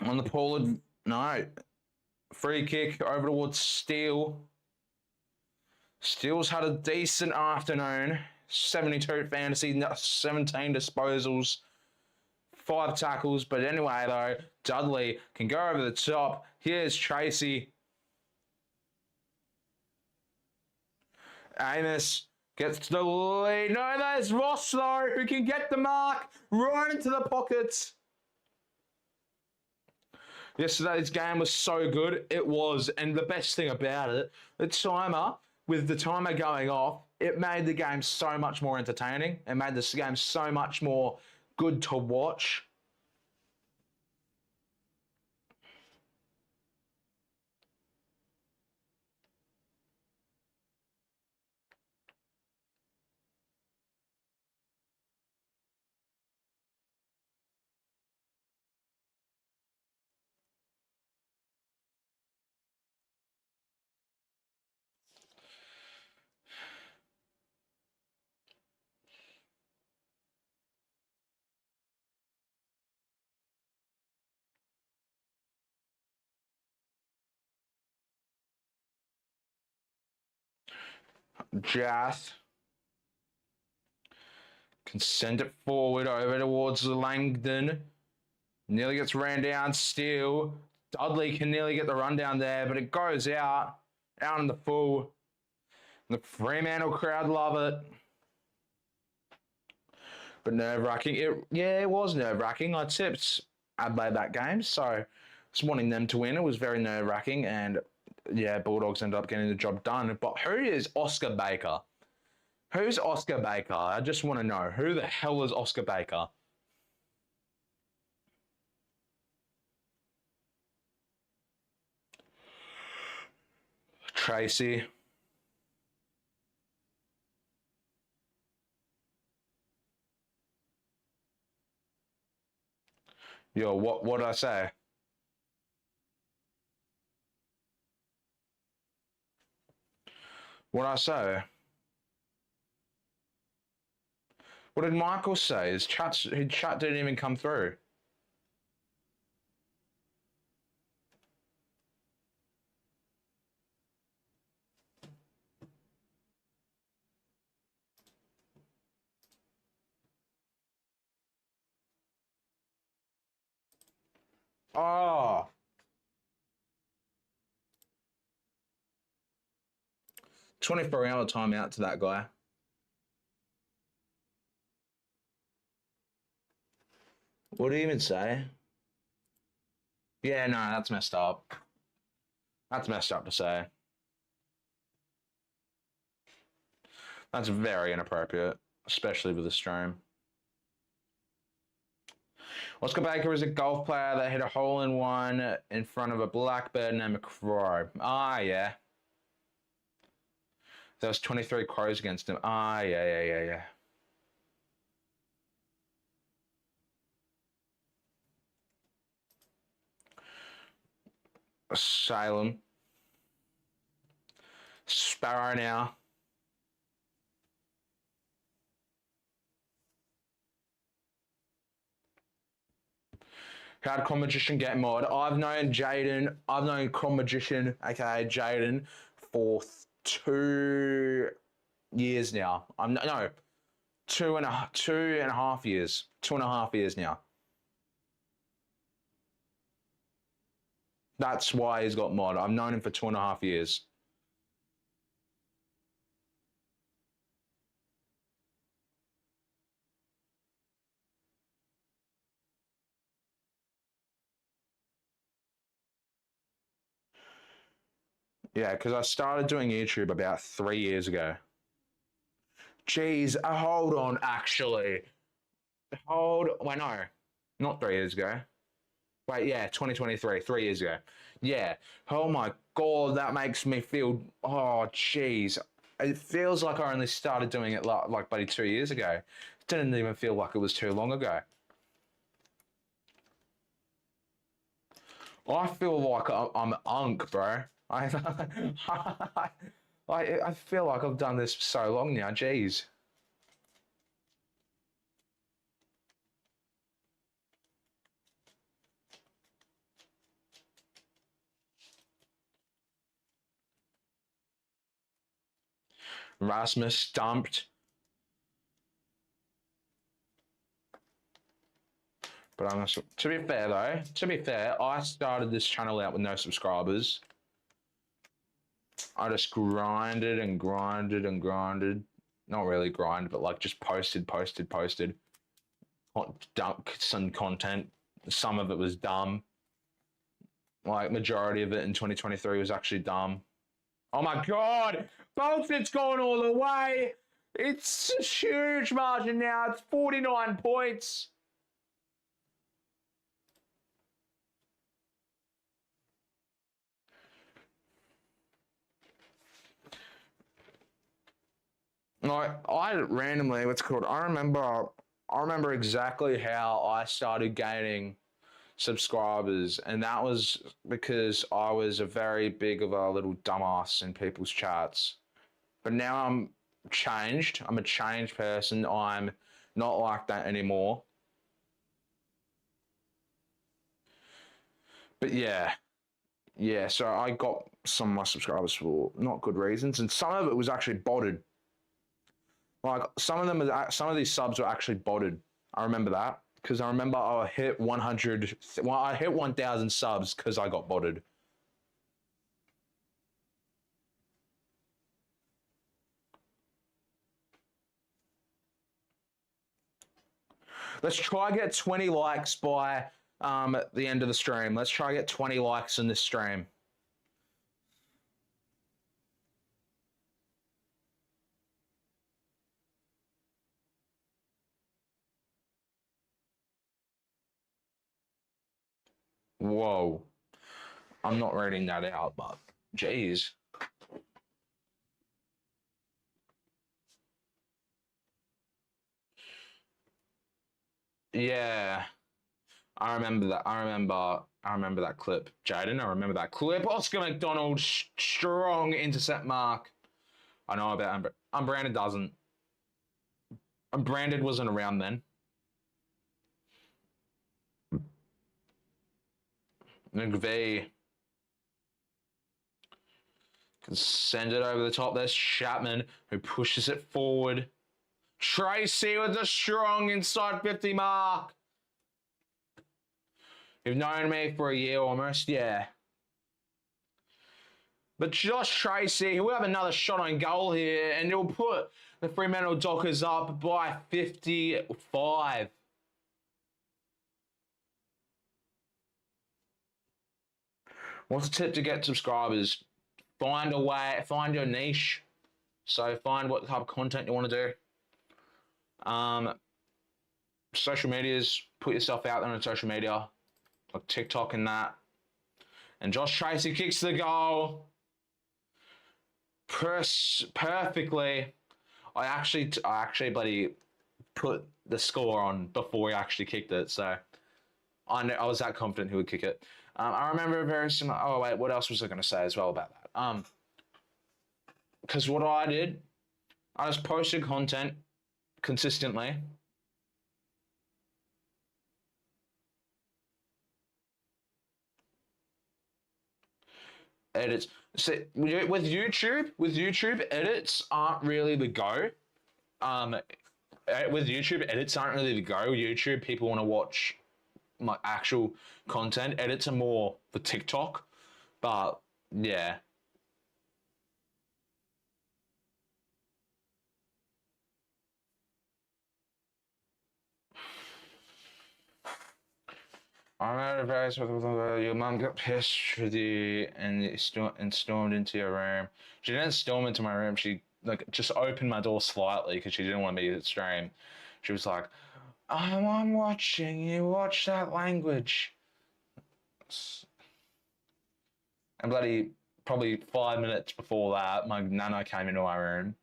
On the Pollard, no. Free kick over towards Steele. Steele's had a decent afternoon. 72 fantasy, 17 disposals, 5 tackles. But anyway, though, Dudley can go over the top. Here's Tracy. Amos gets the lead. No, there's Ross, though, who can get the mark right into the pockets. Yesterday's game was so good. It was. And the best thing about it, the timer, with the timer going off, it made the game so much more entertaining. It made this game so much more good to watch. Jas can send it forward over towards Langdon. Nearly gets ran down still. Dudley can nearly get the run down there, but it goes out in the full. The Fremantle crowd love it. But nerve-wracking. It was nerve-wracking. I tipped Adelaide that game, so I was wanting them to win. It was very nerve-wracking, and yeah, Bulldogs ended up getting the job done. But who is Oscar Baker? Who's Oscar Baker? I just want to know. Who the hell is Oscar Baker? Tracy. Yo, what did I say? What did I say? What did Michael say? His chat didn't even come through. Oh. 24-hour timeout to that guy. What did he even say? Yeah, no, that's messed up. That's messed up to say. That's very inappropriate, especially with the stream. Oscar Baker is a golf player that hit a hole-in-one in front of a blackbird named Crow. Ah, yeah. There was 23 crows against him. Ah, yeah. Salem. Sparrow now. How did Con Magician get mod? I've known Con Magician, aka Jaden, for 2 years now. No, 2.5 years. 2.5 years now. That's why he's got mod. I've known him for 2.5 years. Yeah, because I started doing YouTube about 3 years ago. Jeez, hold on, actually. Wait, no, not 3 years ago. Wait, yeah, 2023, 3 years ago. Yeah. Oh my God, that makes me feel, oh, jeez. It feels like I only started doing it like bloody 2 years ago. It didn't even feel like it was too long ago. I feel like I'm an unk, bro. I feel like I've done this for so long now. Jeez. Rasmus stumped. But to be fair though, I started this channel out with no subscribers. I just grinded and grinded and grinded. Not really grind, but like just posted. Some content. Some of it was dumb. Like majority of it in 2023 was actually dumb. Oh my God! Bolton's gone all the way! It's a huge margin now. It's 49 points. Like I randomly, what's it called? I remember exactly how I started gaining subscribers, and that was because I was a very big of a little dumbass in people's chats. But now I'm changed. I'm a changed person. I'm not like that anymore. But yeah. So I got some of my subscribers for not good reasons, and some of it was actually botted. Like some of these subs were actually botted. I remember that because I remember I hit 100. Well, I hit 1,000 subs because I got botted. Let's try get 20 likes by the end of the stream. Let's try get 20 likes in this stream. Whoa. I'm not reading that out, but geez. Yeah. I remember that. I remember that clip. Jaden, I remember that clip. Oscar McDonald, strong intercept mark. I know about Unbranded doesn't. Unbranded wasn't around then. McVeigh can send it over the top. There's Chapman who pushes it forward. Tracy with the strong inside 50 mark. You've known me for a year almost, yeah. But Josh Tracy, we'll have another shot on goal here, and it'll put the Fremantle Dockers up by 55. What's the tip to get subscribers? Find a way, find your niche. So find what type of content you want to do. Social medias, put yourself out there on social media, like TikTok and that. And Josh Tracy kicks the goal. Perfectly. I actually bloody put the score on before he actually kicked it, so I was that confident he would kick it. I remember a very similar. Oh wait, what else was I going to say as well about that? Because what I did, I just posted content consistently. edits. See, with YouTube, edits aren't really the go. With YouTube, edits aren't really the go. YouTube, people want to watch my actual content. Edits are more for TikTok, but yeah. I'm out of advice with your mum got pissed with you and stormed into your room. She didn't storm into my room. She like just opened my door slightly because she didn't want me to stream. She was like, I'm watching you. Watch that language. And bloody probably 5 minutes before that, my nana came into my room.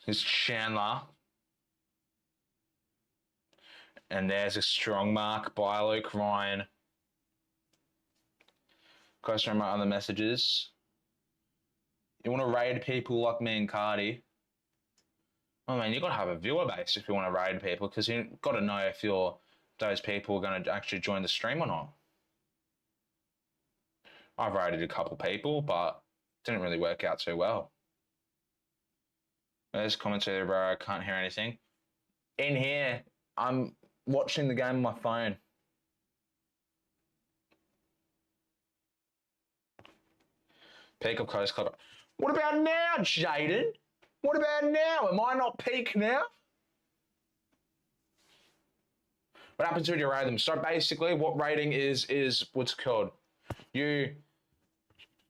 It's Chandler. And there's a strong mark by Luke Ryan. Goes through my other messages. You want to raid people like me and Cardi? Oh man, you got to have a viewer base if you want to raid people, because you got to know if those people are going to actually join the stream or not. I've raided a couple people, but didn't really work out too well. There's commentator, bro. I can't hear anything. In here, I'm watching the game on my phone. Peak of Coast Club. What about now, Jaden? What about now? Am I not peak now? What happens when you rate them? So basically, what rating is what's it called?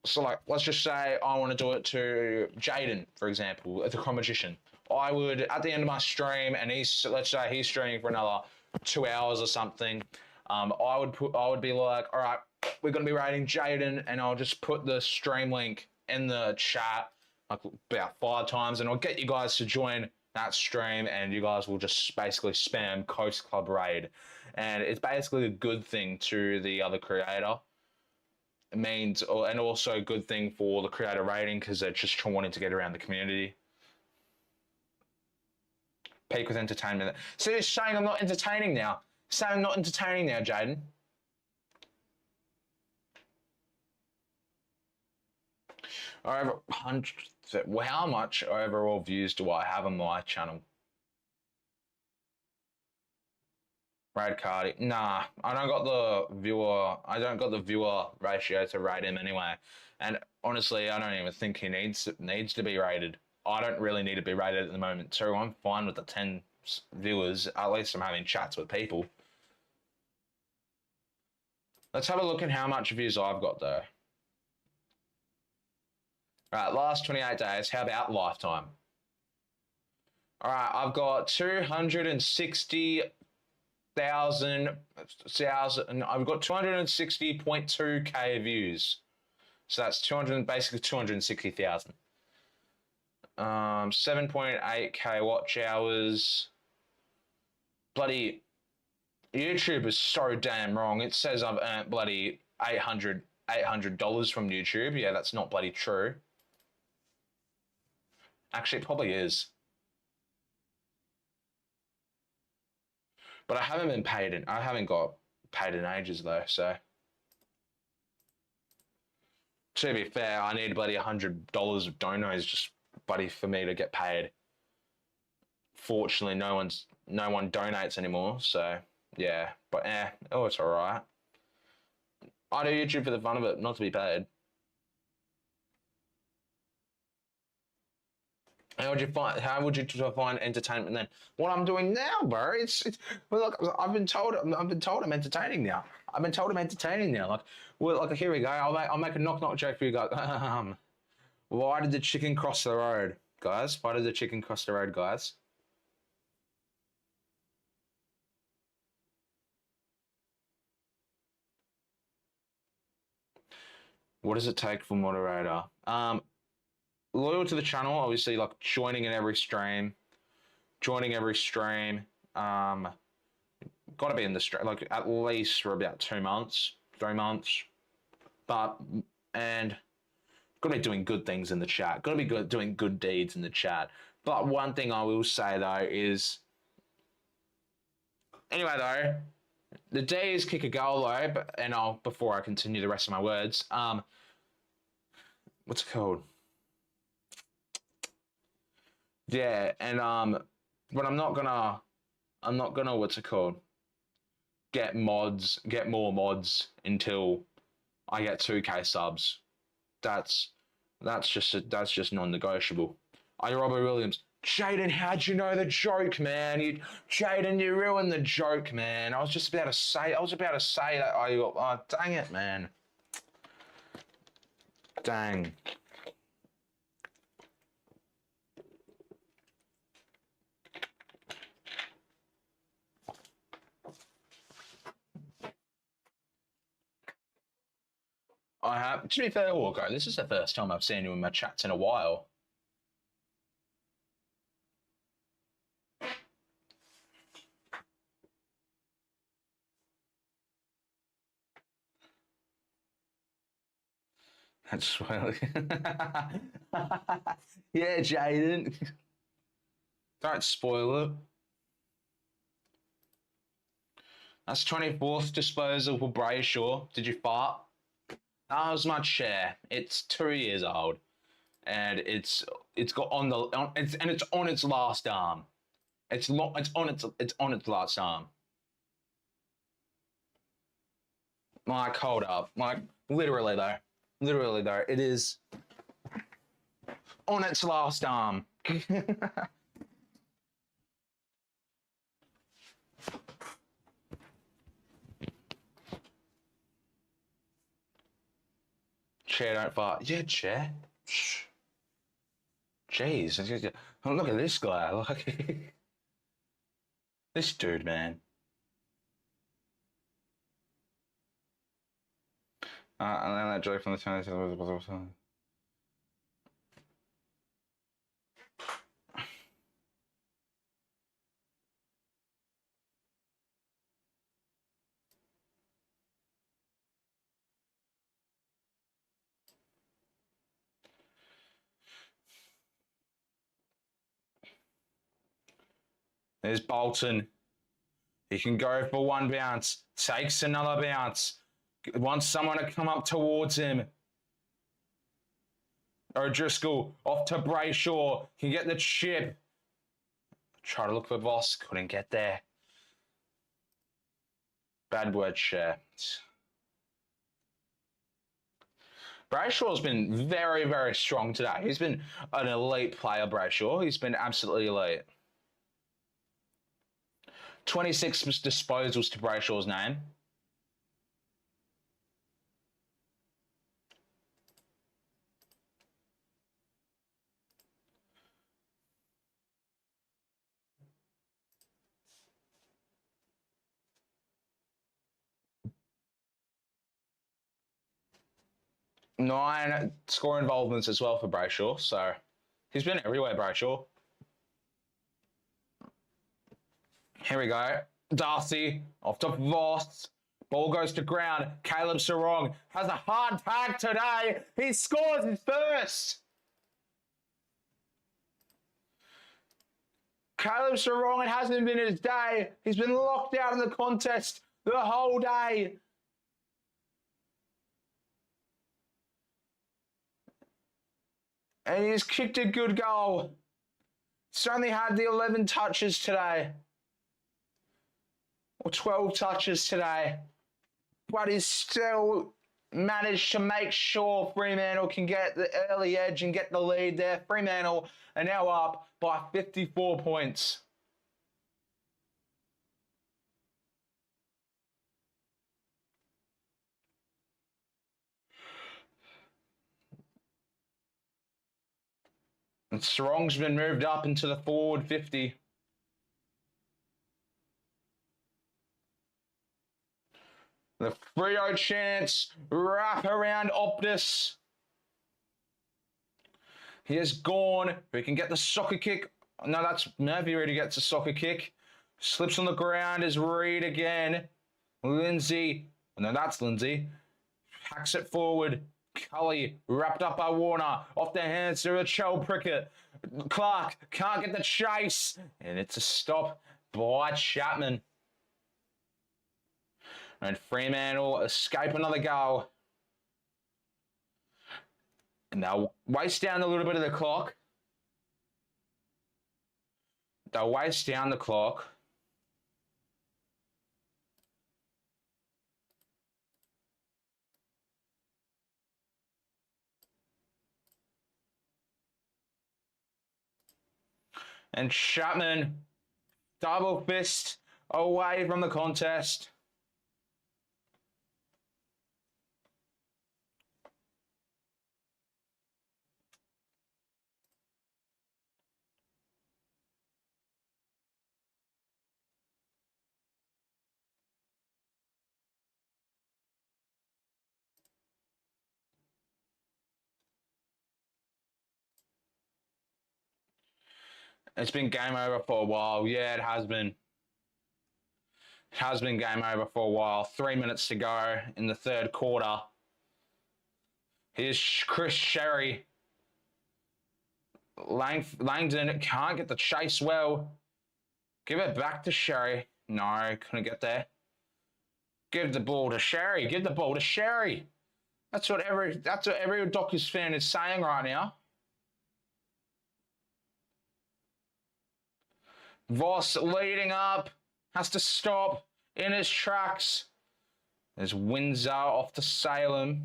So like, let's just say I want to do it to Jaden, for example, the competition. I would, at the end of my stream, and let's say he's streaming for another 2 hours or something, I would be like, all right, we're going to be rating Jaden, and I'll just put the stream link in the chat like about 5 times, and I'll get you guys to join that stream, and you guys will just basically spam Coast Club Raid. And it's basically a good thing to the other creator. It means, and also a good thing for the creator rating because they're just wanting to get around the community. Peak with entertainment. So you're saying I'm not entertaining now? Saying I'm not entertaining now, Jaden? Over 100. Well, how much overall views do I have on my channel? Raid Cardi. Nah, I don't got the viewer ratio to rate him anyway. And honestly, I don't even think he needs to be rated. I don't really need to be rated at the moment too. I'm fine with the 10 viewers. At least I'm having chats with people. Let's have a look at how much views I've got though. All right, last 28 days. How about lifetime? All right, I've got 260,000. I've got 260.2k views. So that's basically 260,000. 7.8k watch hours. Bloody YouTube is so damn wrong. It says I've earned bloody $800 from YouTube. Yeah, that's not bloody true. Actually, it probably is. But I haven't been paid I haven't got paid in ages though, so. To be fair, I need bloody $100 of donos just bloody for me to get paid. Fortunately, no one donates anymore, so yeah. But it's alright. I do YouTube for the fun of it, not to be paid. How would you define entertainment then? What I'm doing now, bro, well, look, I've been told I'm entertaining now. Like, well, like here we go. I'll make a knock joke for you guys. Why did the chicken cross the road, guys? Why did the chicken cross the road, guys? What does it take for moderator? Loyal to the channel, obviously, like joining every stream. Got to be in the stream, like at least for about 2 months, 3 months. And got to be doing good things in the chat. Got to be doing good deeds in the chat. But one thing I will say though is Anyway, though, the D's kick a goal, though, and before I continue the rest of my words, what's it called? Yeah, and but I'm not gonna, what's it called? Get more mods until I get 2K subs. That's just non-negotiable. Are you Robbie Williams? Jaden, how'd you know the joke, man? Jaden, you ruined the joke, man. I was about to say that. Oh, dang it, man. Dang. I have. To be fair, Walker, this is the first time I've seen you in my chats in a while. That's well. Yeah, Jaden. Don't spoil it. That's 24th disposal for Brayshaw. Did you fart? That was my chair. It's 2 years old, and it's on its last arm. It's on its last arm. Like, hold up. Like, literally though, it is on its last arm. Chair, don't fart. Yeah, chair. Shh. Jeez, look at this guy. Look, this dude, man. And then that joke from the time. There's Bolton. He can go for one bounce, takes another bounce, wants someone to come up towards him. O'Driscoll off to Brayshaw. Can get the chip. Try to look for Voss. Couldn't get there. Bad word share. Brayshaw's been very, very strong today. He's been an elite player, Brayshaw. He's been absolutely elite. 26 disposals to Brayshaw's name. Nine score involvements as well for Brayshaw, so he's been everywhere, Brayshaw. Here we go. Darcy off to Voss. Ball goes to ground. Caleb Sarong has a hard tag today. He scores his first. Caleb Sarong, it hasn't been his day. He's been locked out of the contest the whole day. And he's kicked a good goal. He's only had the 11 touches today. Or 12 touches today. But he's still managed to make sure Fremantle can get the early edge and get the lead there. Fremantle are now up by 54 points. And Sarong's been moved up into the forward 50. The Freo chance, wrap around Optus. He has gone. Who can get the soccer kick? No, that's Murphy already gets a soccer kick. Slips on the ground is Reed again. Lindsay. No, that's Lindsay. Hacks it forward. Cully wrapped up by Warner. Off their hands to a Chell Prickett. Clark can't get the chase. And it's a stop by Chapman. And Fremantle escape another goal. And they'll waste down a little bit of the clock. They'll waste down the clock. And Chapman, double fist away from the contest. It's been game over for a while. Yeah, it has been. It has been game over for a while. 3 minutes to go in the third quarter. Here's Chris Sherry. Langdon can't get the chase well. Give it back to Sherry. No, couldn't get there. Give the ball to Sherry. Give the ball to Sherry. That's what every Dockers fan is saying right now. Voss leading up. Has to stop in his tracks. There's Windsor off to Salem.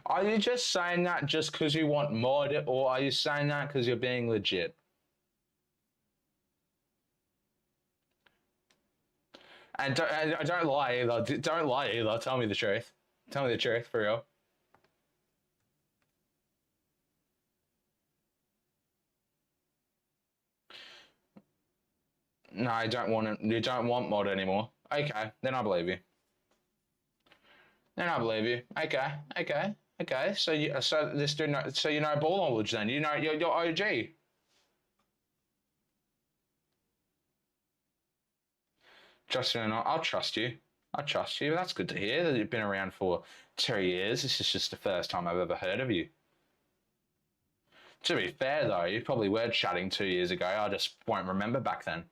Are you just saying that just because you want mod, or are you saying that because you're being legit? And don't lie either. Don't lie either. Tell me the truth. Tell me the truth, for real. No, I don't want it. You don't want mod anymore. Okay, then I believe you. Then I believe you. Okay. So you know ball knowledge then. You know you're OG. Justin, I'll trust you. I trust you. That's good to hear that you've been around for 2 years. This is just the first time I've ever heard of you. To be fair, though, you probably were chatting 2 years ago. I just won't remember back then.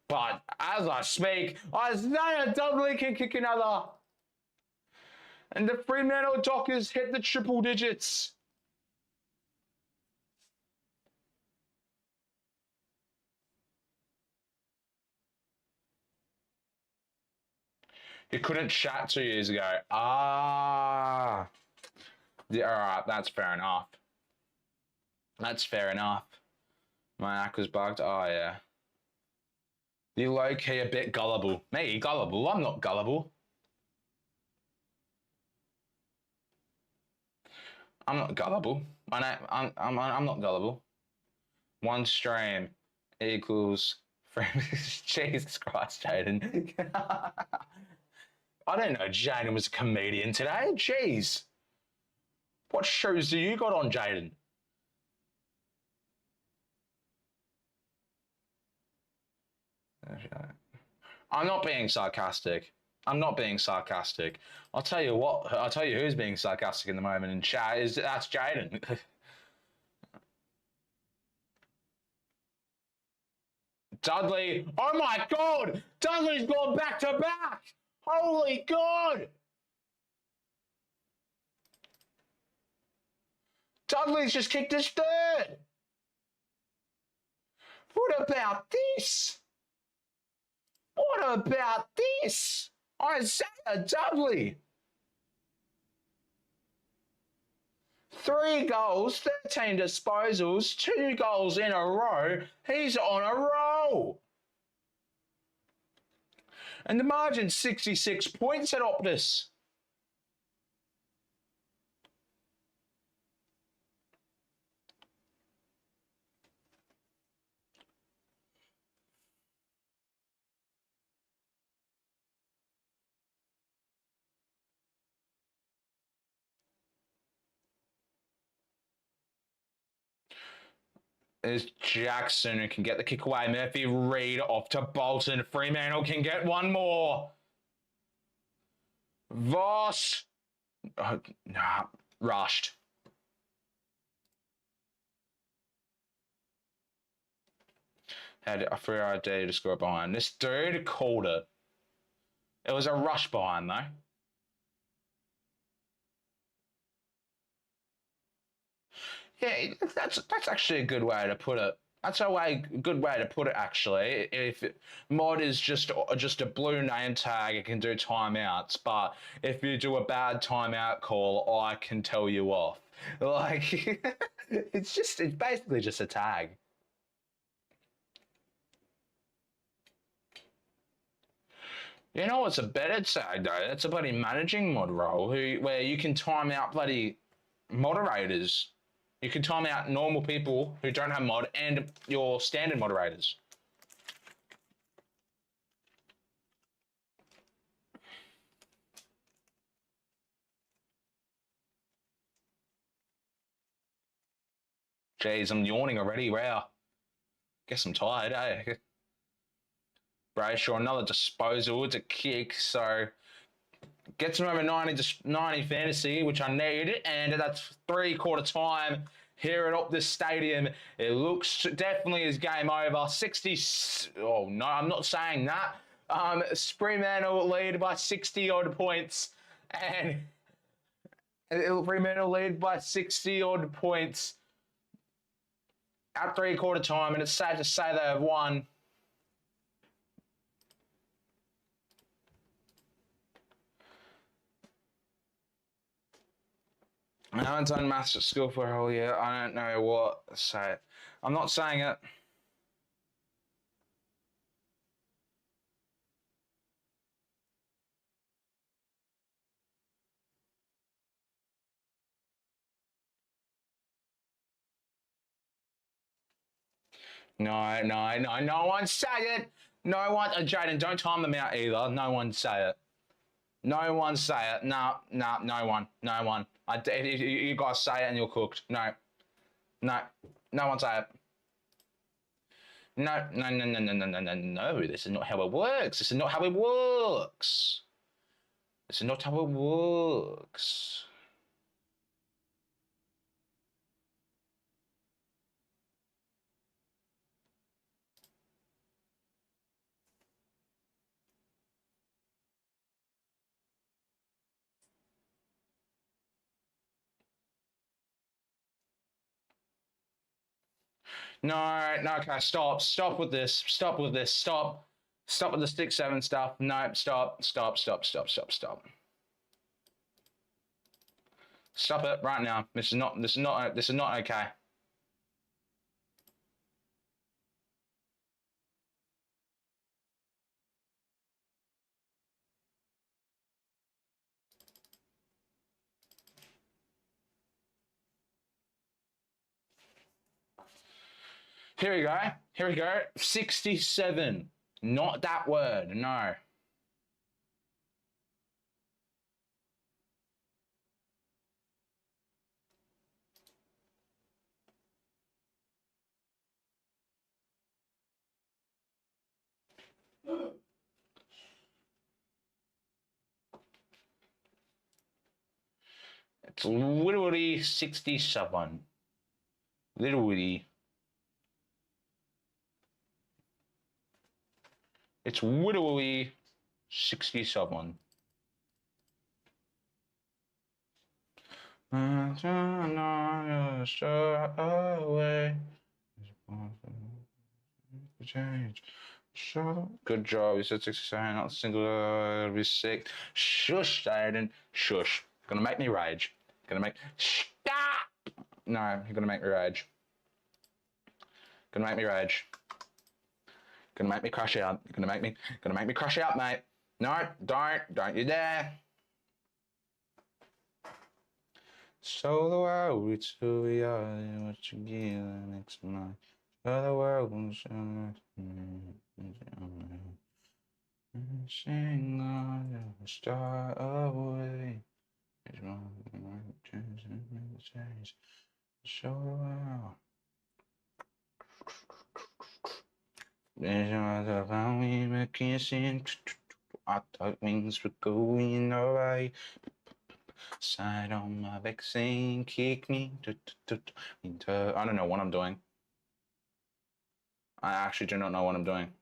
But as I speak, Isaiah Dudley can kick another. And the Fremantle Dockers hit the triple digits. You couldn't chat 2 years ago. Ah. Yeah, all right, that's fair enough. That's fair enough. My act was bugged. Oh, yeah. You low-key a bit gullible. Me, gullible? I'm not gullible. I'm not gullible. I'm not gullible. One stream equals... Jesus Christ, Jaden. I didn't know Jaden was a comedian today. Jeez. What shoes do you got on, Jaden? I'm not being sarcastic. I'm not being sarcastic. I'll tell you what. I'll tell you who's being sarcastic in the moment in chat that's Jaden. Dudley. Oh my God! Dudley's gone back to back. Holy God! Dudley's just kicked his third. What about this? What about this? Isaiah Dudley. 3 goals, 13 disposals, 2 goals in a row. He's on a roll. And the margin's 66 points at Optus. is Jackson, who can get the kick away. Murphy Reed off to Bolton. Fremantle can get one more. Voss. Oh, nah, rushed. Had a free idea to score behind. This dude called it. It was a rush behind, though. Yeah, that's actually a good way to put it. That's a good way to put it. Actually, if mod is just a blue name tag, it can do timeouts. But if you do a bad timeout call, I can tell you off. Like it's basically just a tag. You know what's a better tag though? That's a bloody managing mod role where you can time out bloody moderators. You can time out normal people who don't have mod and your standard moderators. Jeez, I'm yawning already. Wow. Guess I'm tired, eh? Brayshaw, another disposal. It's a kick, so gets him over 90 fantasy, which I need, and that's 3/4 time here at Optus Stadium. It looks definitely is game over. 60. Oh no, I'm not saying that. Fremantle lead by 60 odd points, and Fremantle lead by 60 odd points at 3/4 time, and it's safe to say they have won. I haven't done maths at school for a whole year. I don't know what to say. I'm not saying it. No one say it. No one, Jaden, don't time them out either. No one say it. No one say it. No one. You guys say it and you're cooked. No one say it. No. This is not how it works. This is not how it works. This is not how it works. No, okay, stop with this. Stop with the 6-7 stuff. No, stop. Stop it right now. This is not okay. Here we go. 67. Not that word, no. It's literally 67. Literally. It's literally 67. Good job. You said 67, not single. Be sick. Shush, Aiden. Shush. Gonna make me rage. Stop. No, you're gonna make me rage. Gonna make me rage. Gonna make me crash out. Gonna make me crash out, mate. No, don't you dare. So the world, it's who we are, and what you give next month. So the world will sing on the star away. Show the world. We were kissing. I thought wings were going away. Side on my vaccine, kick me. I don't know what I'm doing. I actually do not know what I'm doing.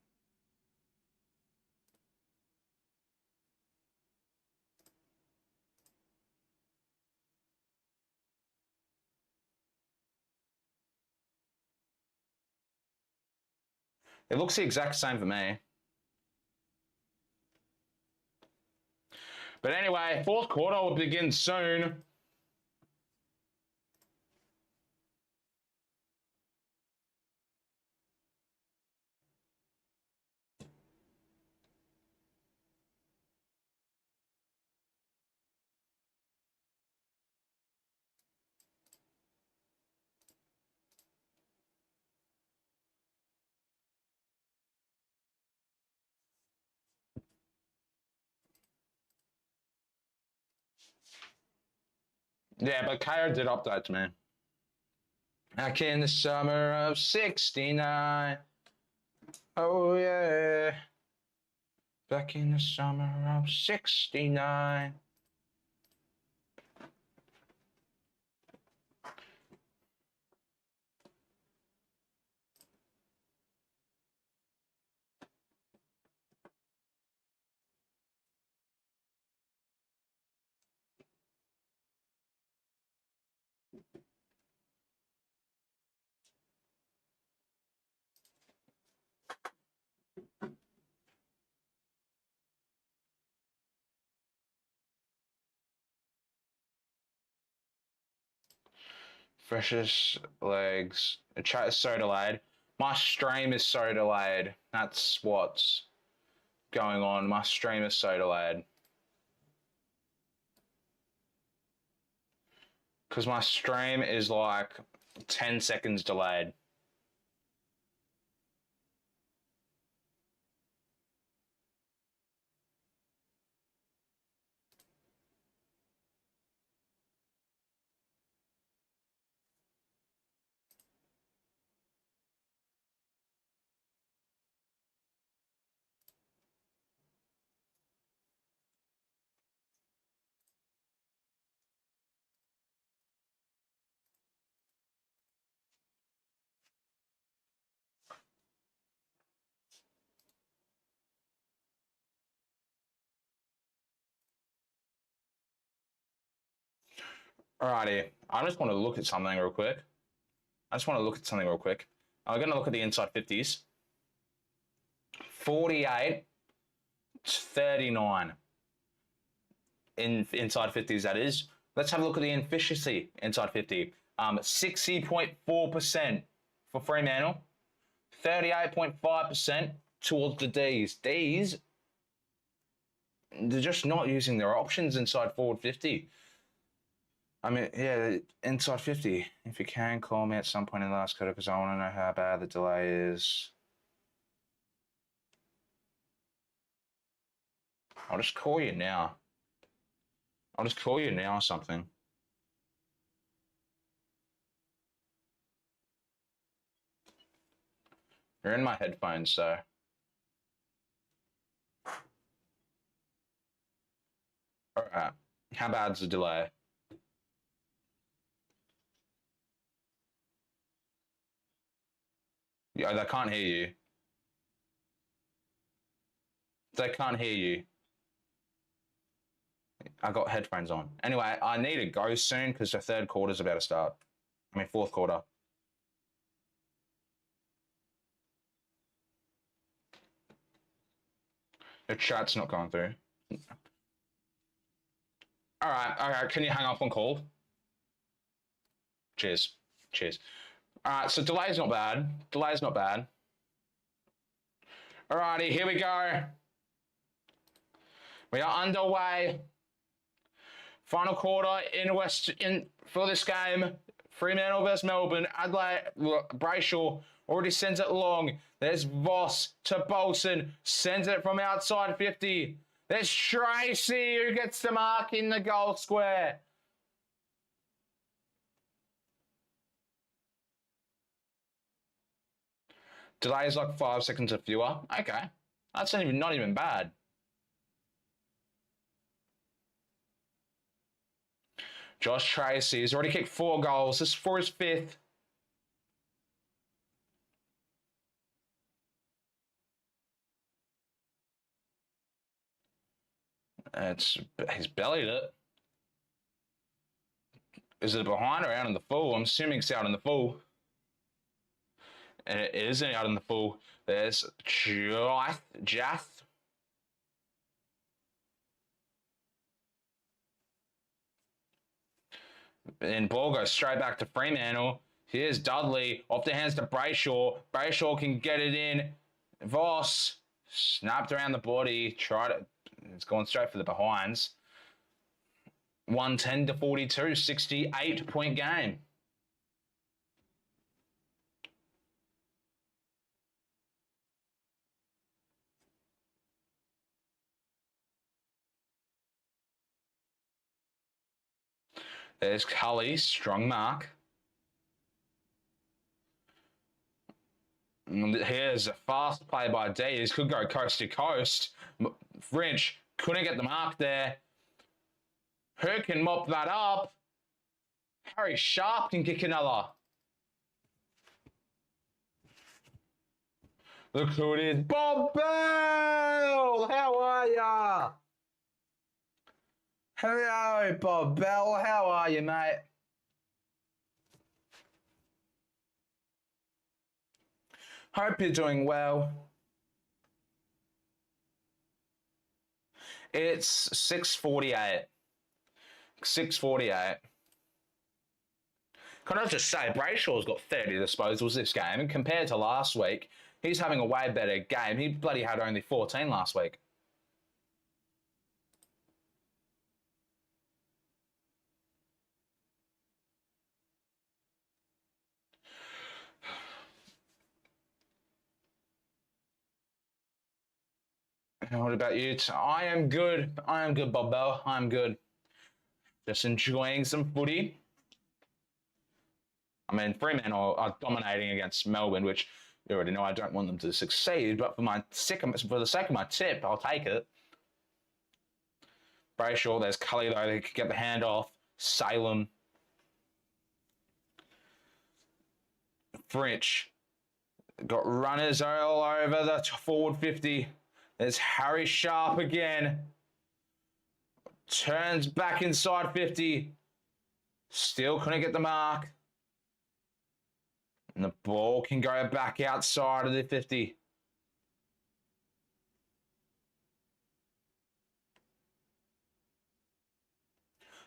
It looks the exact same for me. But anyway, fourth quarter will begin soon. Yeah, but KO did update to me. Back in the summer of 69. Oh, yeah. Back in the summer of 69. Freshest legs. The chat is so delayed. My stream is so delayed. That's what's going on. My stream is so delayed. Because my stream is like 10 seconds delayed. Alrighty, I just want to look at something real quick. I'm going to look at the inside 50s. 48 39 in inside 50s, that is. Let's have a look at the efficiency inside 50. 60.4% for Fremantle. 38.5% towards the Ds. Ds, they're just not using their options inside forward 50. I mean, yeah, inside 50. If you can, call me at some point in the last quarter because I want to know how bad the delay is. I'll just call you now. Or something. You're in my headphones, so. Alright. How bad's the delay? Yeah, they can't hear you. They can't hear you. I got headphones on. Anyway, I need to go soon because the third quarter's about to start. I mean, fourth quarter. The chat's not going through. All right. Can you hang up on call? Cheers. All right, so delay's not bad. All righty, here we go. We are underway. Final quarter for this game. Fremantle versus Melbourne. Adelaide, Brayshaw already sends it long. There's Voss to Bolson. Sends it from outside 50. There's Tracy who gets the mark in the goal square. Delay is like 5 seconds or fewer. Okay. That's not even bad. Josh Tracy has already kicked 4 goals. This is for his 5th. He's bellied it. Is it behind or out in the full? I'm assuming it's out in the full. And it isn't out in the full. There's Jath. And ball goes straight back to Fremantle. Here's Dudley off the hands to Brayshaw. Brayshaw can get it in. Voss snapped around the body. It's gone straight for the behinds. 110 to 42, 68-point game. There's Cully, strong mark. And here's a fast play by D. This could go coast to coast. French couldn't get the mark there. Who can mop that up? Harry Sharp can kick another. Look who it is. Bob Bell! How are ya? Hello, Bob Bell. How are you, mate? Hope you're doing well. It's 6:48. 6:48. Can I just say, Brayshaw's got 30 disposals this game, and compared to last week, he's having a way better game. He bloody had only 14 last week. And what about you? I am good. I am good, Bob Bell. I'm good. Just enjoying some footy. I mean, Fremantle are dominating against Melbourne, which you already know I don't want them to succeed, but for the sake of my tip, I'll take it. Brayshaw, there's Cully, though. They could get the hand off. Salem. French. Got runners all over the forward 50. There's Harry Sharp again. Turns back inside 50. Still couldn't get the mark. And the ball can go back outside of the 50.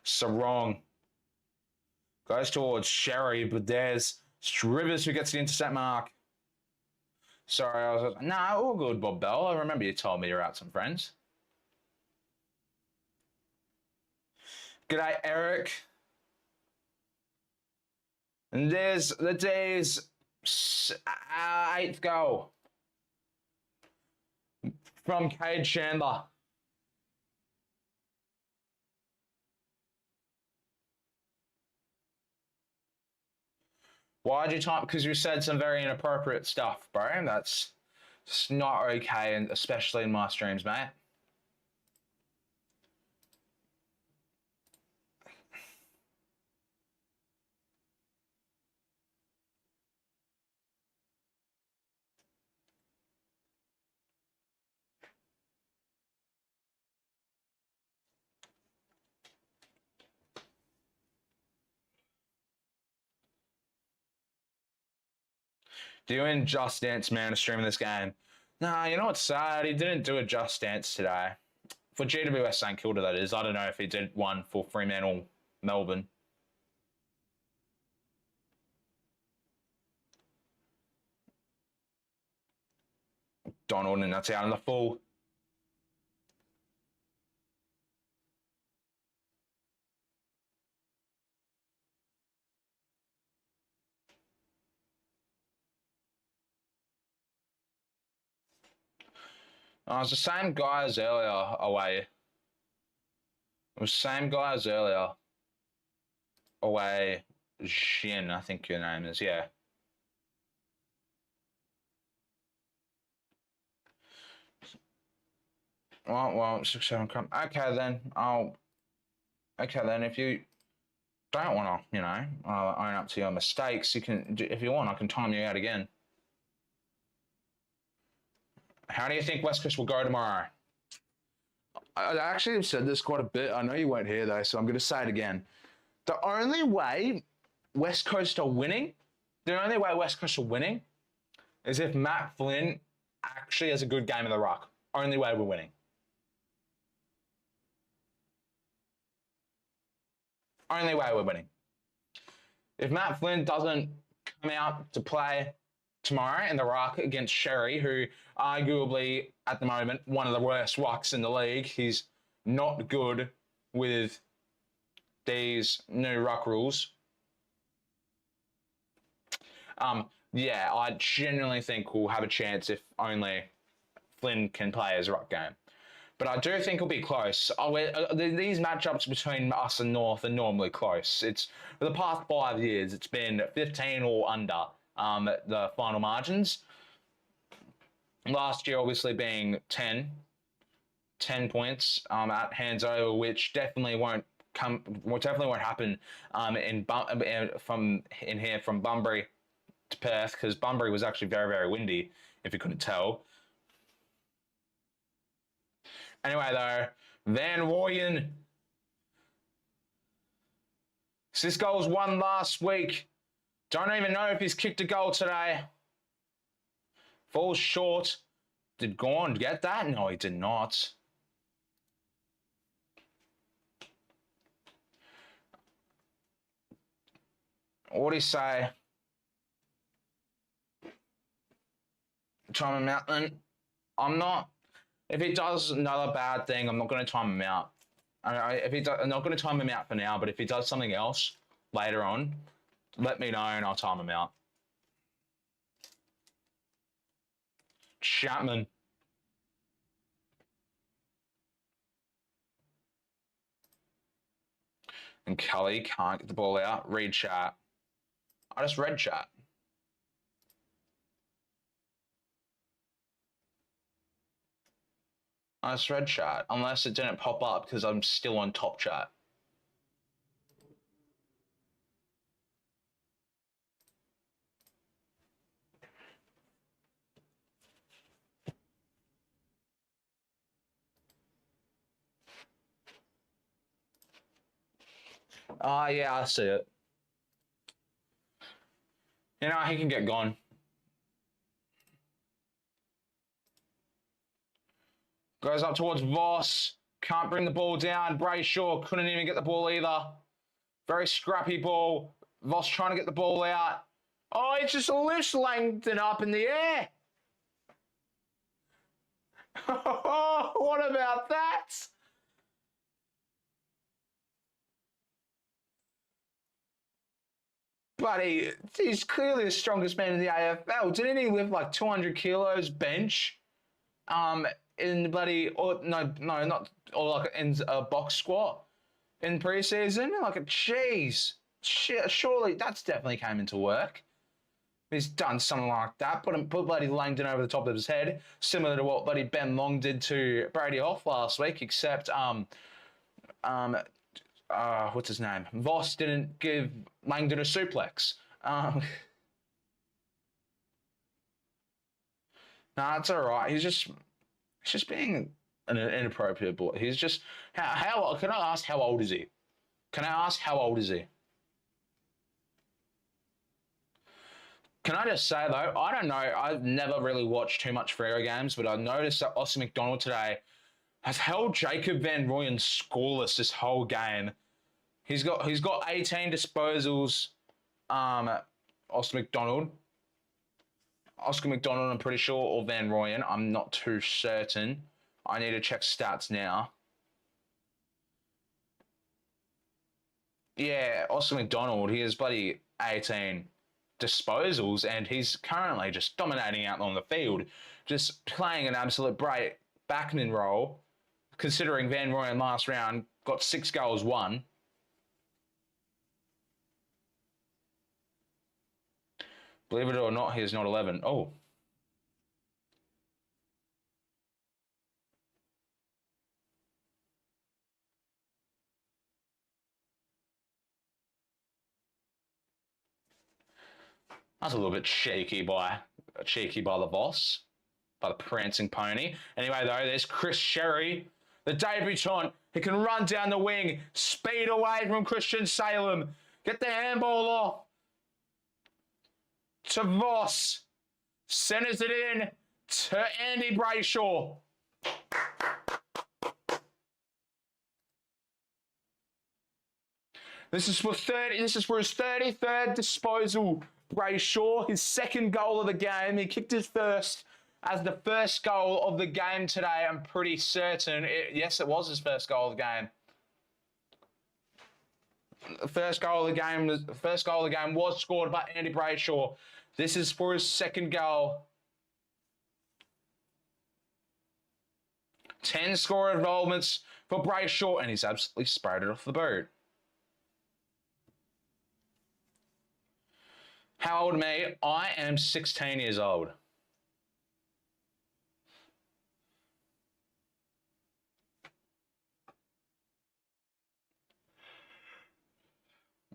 Sarong goes towards Sherry, but there's Rivers who gets the intercept mark. Sorry, I was like, nah, all good, Bob Bell. I remember you told me you're out some friends. G'day, Eric. And there's the day's 8th goal from Cade Chandler. Why'd you type? Because you said some very inappropriate stuff, bro. That's just not okay, and especially in my streams, mate. Doing Just Dance, man, streaming this game. Nah, you know what's sad? He didn't do a Just Dance today. For GWS St Kilda, that is. I don't know if he did one for Fremantle, Melbourne. Donald, and that's out in the full. Oh, it's the same guy as earlier away. It was the same guy as earlier away. Jin, I think your name is, yeah. Well, 6-7 come. Okay, then I'll. Okay, then if you don't want to, own up to your mistakes, you can. If you want, I can time you out again. How do you think West Coast will go tomorrow? I actually have said this quite a bit. I know you won't hear though, so I'm going to say it again. The only way West Coast are winning, is if Matt Flynn actually has a good game in the ruck. Only way we're winning. Only way we're winning. If Matt Flynn doesn't come out to play tomorrow in the ruck against Sherry, who arguably at the moment one of the worst rucks in the league, he's not good with these new ruck rules. Yeah, I genuinely think we'll have a chance if only Flynn can play his ruck game. But I do think it'll be close. These matchups between us and North are normally close. It's for the past 5 years, it's been 15 or under the final margins. Last year, obviously, being 10 points at hands over, which definitely won't happen from Bunbury to Perth, because Bunbury was actually very, very windy, if you couldn't tell. Anyway, though, Van Rooyen. This goal was won last week. Don't even know if he's kicked a goal today. Falls short. Did Gorn get that? No, he did not. What do you say? Time him out then. I'm not. If he does another bad thing, I'm not going to time him out. I'm not going to time him out for now, but if he does something else later on, let me know and I'll time him out. Chapman. And Kelly can't get the ball out. Read chat. I just read chat. I just read chat, unless it didn't pop up because I'm still on top chat. Yeah, I see it. He can get gone. Goes up towards Voss. Can't bring the ball down. Brayshaw couldn't even get the ball either. Very scrappy ball. Voss trying to get the ball out. Oh, it just lifts Langdon up in the air. What about that? Buddy, he's clearly the strongest man in the AFL. Didn't he lift like 200 kilos bench? In the bloody, in a box squat in preseason? Like a cheese. Surely that's definitely came into work. He's done something like that. Put bloody Langdon over the top of his head, similar to what bloody Ben Long did to Brady Hoff last week, except what's his name? Voss didn't give Langdon a suplex. Nah, it's all right. He's just being an inappropriate boy. He's just how can I ask how old is he? Can I ask how old is he? Can I just say though, I don't know. I've never really watched too much Freo games, but I noticed that Austin McDonald today has held Jacob Van Rooyen scoreless this whole game. He's got 18 disposals. Oscar McDonald, I'm pretty sure, or Van Rooyen. I'm not too certain. I need to check stats now. Yeah, Oscar McDonald, he has bloody 18 disposals, and he's currently just dominating out on the field, just playing an absolute great backman role, considering Van Rooyen last round got 6 goals, 1. Believe it or not, he is not 11. Oh. That's a little bit cheeky by the boss, by the prancing pony. Anyway, though, there's Chris Sherry, the debutant. He can run down the wing, speed away from Christian Salem, get the handball off to Voss, centers it in to Andy Brayshaw. This is for his 33rd disposal. Brayshaw, his second goal of the game. He kicked his first as the first goal of the game today. I'm pretty certain. Yes, it was his first goal of the game. The first goal of the game was scored by Andy Brayshaw. This is for his second goal. 10 score involvements for Brayshaw, and he's absolutely sprayed it off the boot. How old am I? I am 16 years old.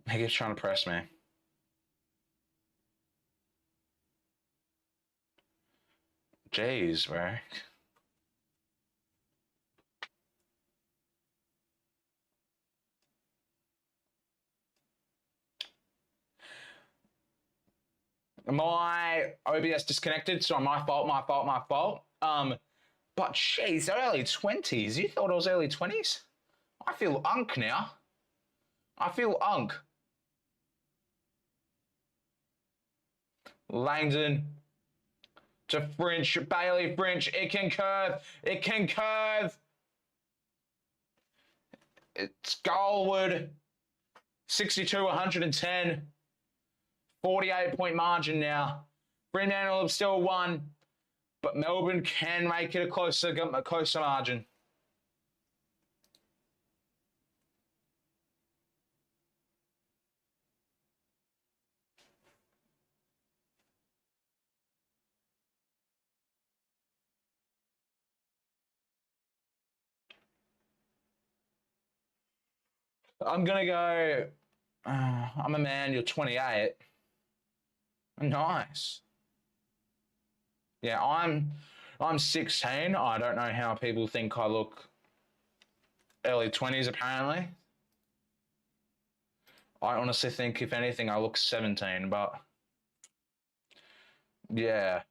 He keeps trying to press me. Jeez, bro. My OBS disconnected, so my fault. But jeez, early 20s. You thought it was early 20s? I feel unk now. I feel unk. Langdon to French, Bailey French. It can curve. It can curve. It's Goalwood. 62-110. 48-point margin now. Fremantle have still won, but Melbourne can make it a closer margin. I'm going to go, I'm a man, you're 28. Nice. Yeah, I'm 16. I don't know how people think I look early 20s, apparently. I honestly think, if anything, I look 17, but yeah.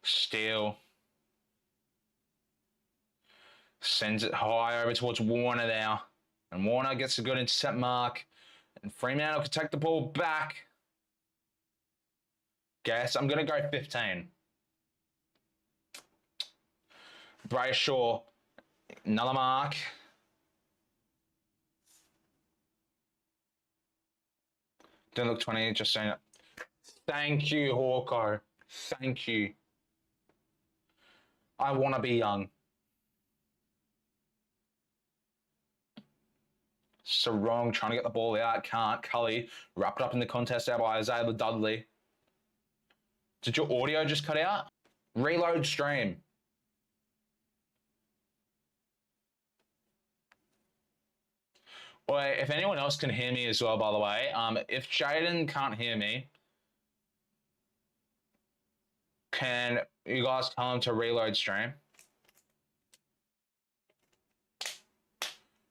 Steele sends it high over towards Warner now. And Warner gets a good intercept mark. And Fremantle can take the ball back. Guess I'm going to go 15. Brayshaw, another mark. Don't look 20, just saying it. Thank you, Hawko. Thank you. I want to be young. Sarong trying to get the ball out, can't. Cully wrapped up in the contest out by Isaiah Dudley. Did your audio just cut out? Reload stream. Or if anyone else can hear me as well, by the way, if Jaden can't hear me, can you guys tell him to reload stream?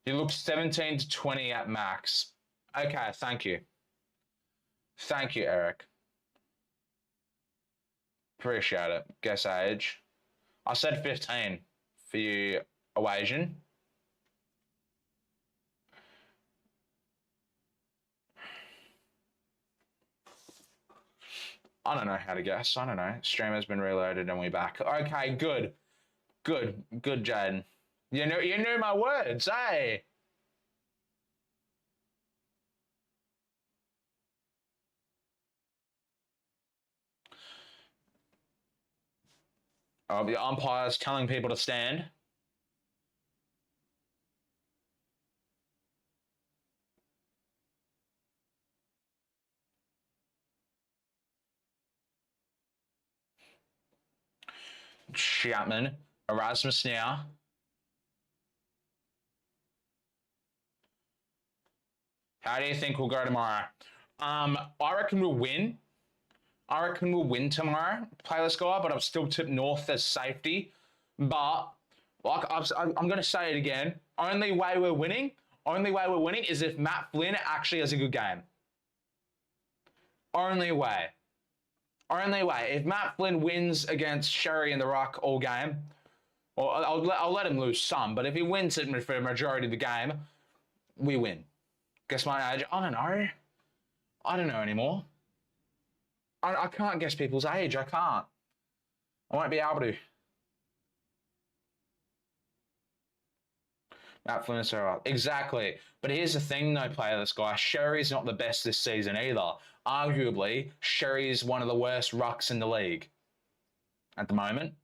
You look 17 to 20 at max. Okay, thank you. Thank you, Eric. Appreciate it. Guess age. I said 15 for you, Awasian. I don't know how to guess. I don't know. Stream has been reloaded and we're back. Okay, good. Good, Jaden. You knew my words, hey? Oh, the umpire's telling people to stand. Chapman, Erasmus now. How do you think we'll go tomorrow? I reckon we'll win. I reckon we'll win tomorrow, Playlist Guy, but I'll still tip North as safety. But like I'm going to say it again. Only way we're winning is if Matt Flynn actually has a good game. Only way. Only way. If Matt Flynn wins against Sherry in the ruck all game, or I'll let him lose some, but if he wins it for the majority of the game, we win. Guess my age? I don't know anymore. I can't guess people's age. I can't. I won't be able to. Matt Flynn is right. Exactly. But here's the thing, though, Playlist Guy. Sherry's not the best this season either. Arguably, Sherry's one of the worst rucks in the league at the moment.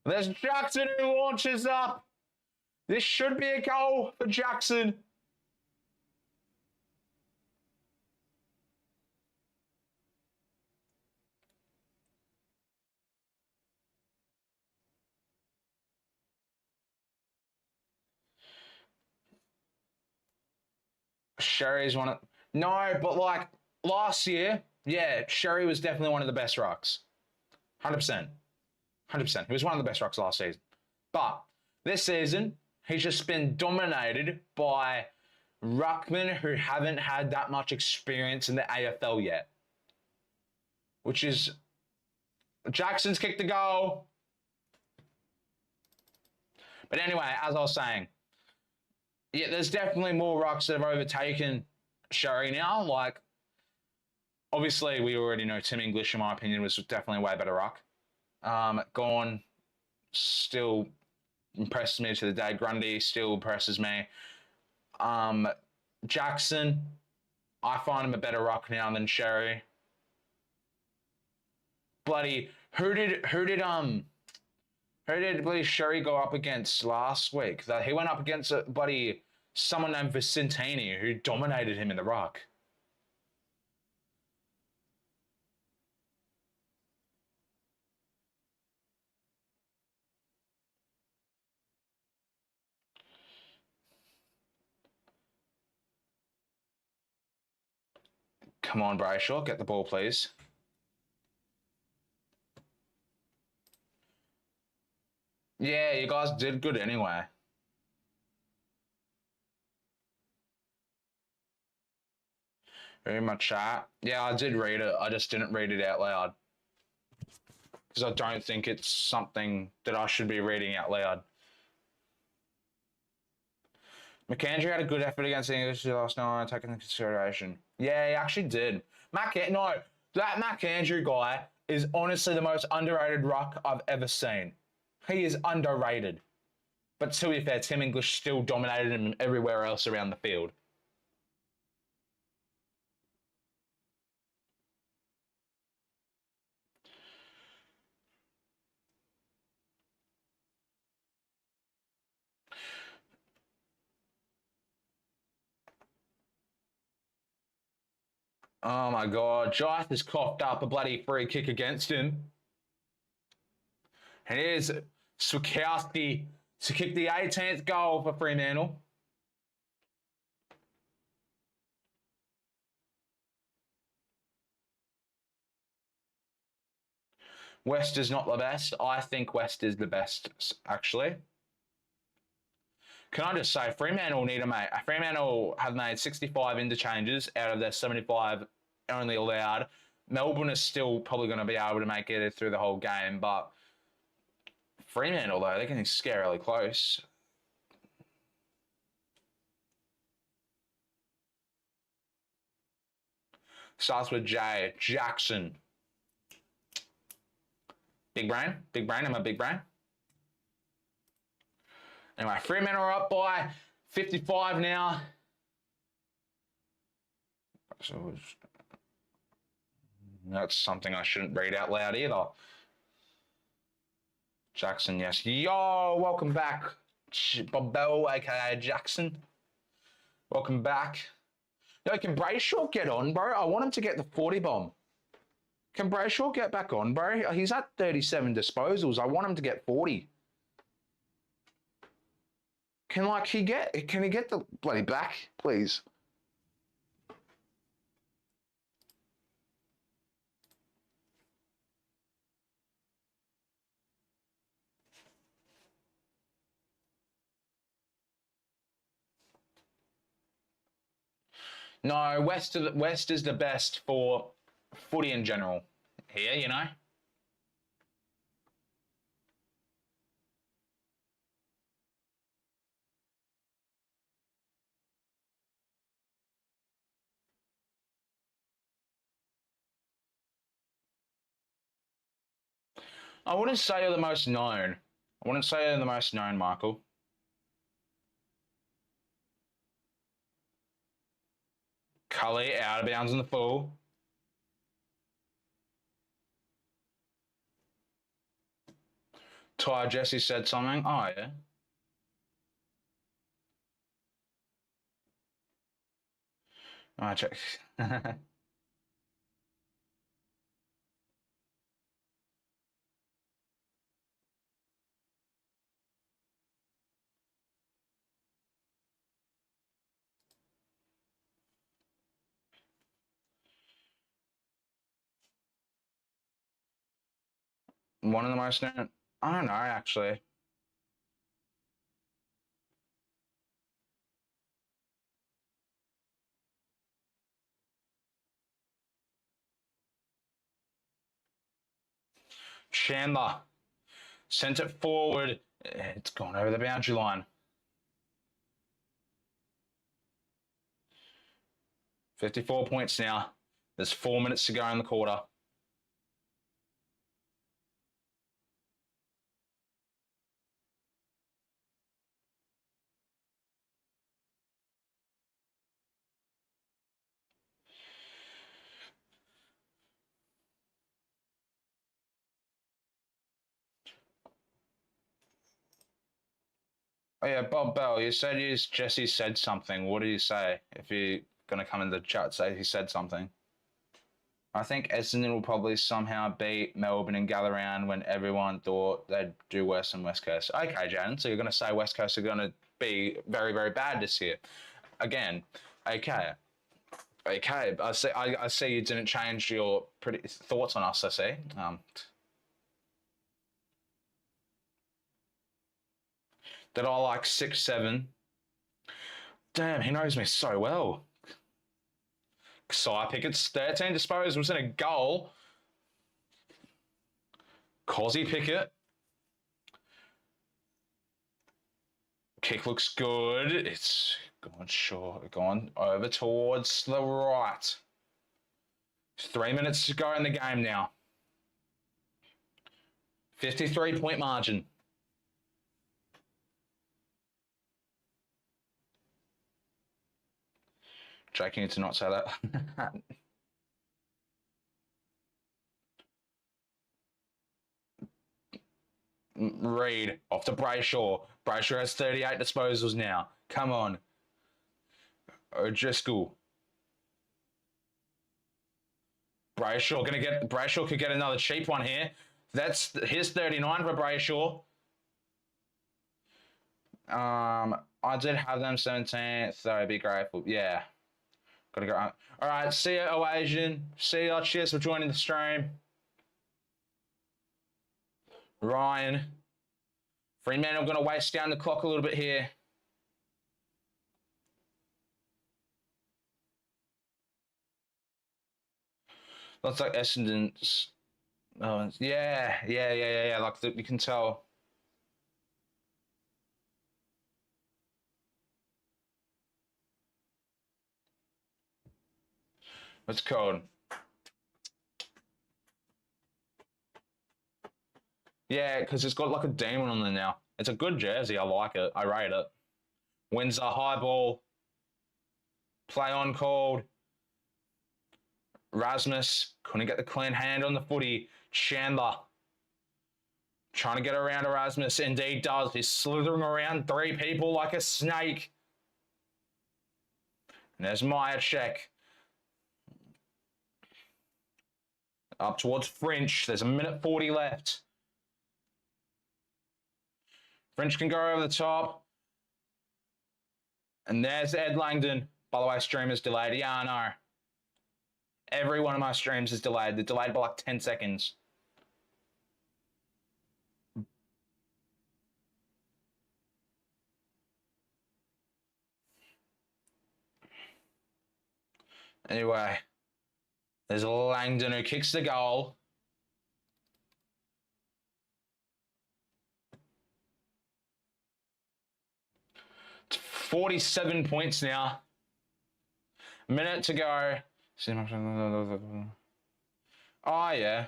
There's Jackson who launches up. This should be a goal for Jackson. Sherry's one of... No, but like last year, yeah, Sherry was definitely one of the best rucks. 100%. 100%. He was one of the best rucks last season. But this season, he's just been dominated by ruckmen who haven't had that much experience in the AFL yet. Which is... Jackson's kicked the goal. But anyway, as I was saying, yeah, there's definitely more rucks that have overtaken Sherry now. Like, obviously, we already know Tim English, in my opinion, was definitely a way better ruck. Gone still impresses me to the day. Grundy still impresses me. Jackson, I find him a better ruck now than Sherry. Bloody, who did bloody Sherry go up against last week? That he went up against a bloody someone named Vicentini who dominated him in the ruck. Come on, Brayshaw, get the ball, please. Yeah, you guys did good anyway. Very much chat. Yeah, I did read it. I just didn't read it out loud. Because I don't think it's something that I should be reading out loud. McAndrew had a good effort against the English last night, taking into consideration. Yeah, he actually did. That McAndrew guy is honestly the most underrated ruck I've ever seen. He is underrated. But to be fair, Tim English still dominated him everywhere else around the field. Oh my God, Jive has coughed up a bloody free kick against him. Here's Swikowski to kick the 18th goal for Fremantle. West is not the best. I think West is the best, actually. Can I just say, Fremantle have made 65 interchanges out of their 75 only allowed. Melbourne is still probably going to be able to make it through the whole game, but Fremantle, though, they're getting scarily close. Starts with J. Jackson. Big brain. Big brain. I'm a big brain. Anyway, Fremantle are up by 55 now. So that's something I shouldn't read out loud either. Jackson, yes. Yo, welcome back, Bobo, aka Jackson. Welcome back. Yo, can Brayshaw get on, bro? I want him to get the 40 bomb. Can Brayshaw get back on, bro? He's at 37 disposals. I want him to get 40. Can he get the bloody back, please? No, West is the best for footy in general. Here, you know. I wouldn't say you're the most known. I wouldn't say you're the most known, Michael. Cully out of bounds in the full. Ty Jesse said something. Oh, yeah. All right, check. One of the most known. I don't know, actually. Chandler sent it forward. It's gone over the boundary line. 54 points now. There's 4 minutes to go in the quarter. Oh yeah, Bob Bell, you said Jesse said something. What did you say? If you're going to come in the chat, say he said something. I think Essendon will probably somehow beat Melbourne and Gallagher when everyone thought they'd do worse than West Coast. Okay, Jaden, so you're going to say West Coast are going to be very, very bad this year. Again, okay. Okay, I see you didn't change your thoughts on us, I see. That I like 6'7". Damn, he knows me so well. Cy Pickett's 13 disposals and a goal. Cozzy Pickett. Kick looks good. It's gone short, gone over towards the right. 3 minutes to go in the game now. 53-point margin. Joking to not say that. Reed off to Brayshaw. Brayshaw has 38 disposals now. Come on. O'Driscoll. Brayshaw could get another cheap one here. That's his 39 for Brayshaw. I did have them 17th, so I'd be grateful. Yeah. Gotta go. All right, see you, Oasian. See you. Cheers for joining the stream. Ryan. Fremantle going to waste down the clock a little bit here. Looks like Essendon's. Oh, yeah. Like you can tell. What's it called? Yeah, because it's got like a demon on there now. It's a good jersey. I like it. I rate it. Wins a high ball. Play on called. Rasmus couldn't get the clean hand on the footy. Chandler trying to get around Erasmus. Indeed does. He's slithering around 3 people like a snake. And there's Myercheck. Up towards French. There's 1:40 left. French can go over the top. And there's Ed Langdon. By the way, stream is delayed. Yeah, I know. Every one of my streams is delayed. They're delayed by like 10 seconds. Anyway, there's Langdon who kicks the goal. It's 47 points now. A minute to go. Oh, yeah.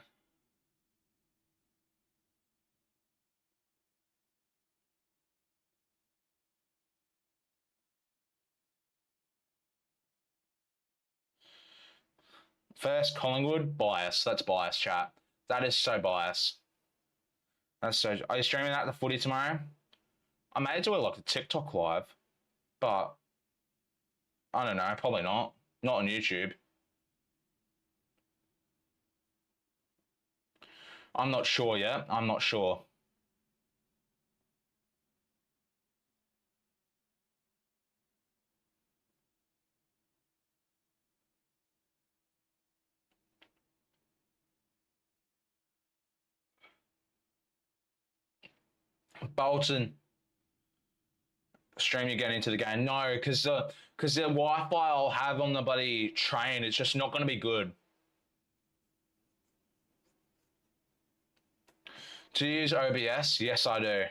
First, Collingwood, bias. That's bias, chat. That is so bias. That's so. Are you streaming that the footy tomorrow? I may do it like a TikTok live, but I don't know. Probably not. Not on YouTube. I'm not sure yet. I'm not sure. Bolton. Stream you get into the game. No, because the Wi-Fi I'll have on the bloody train, it's just not going to be good. Do you use OBS? Yes, I do.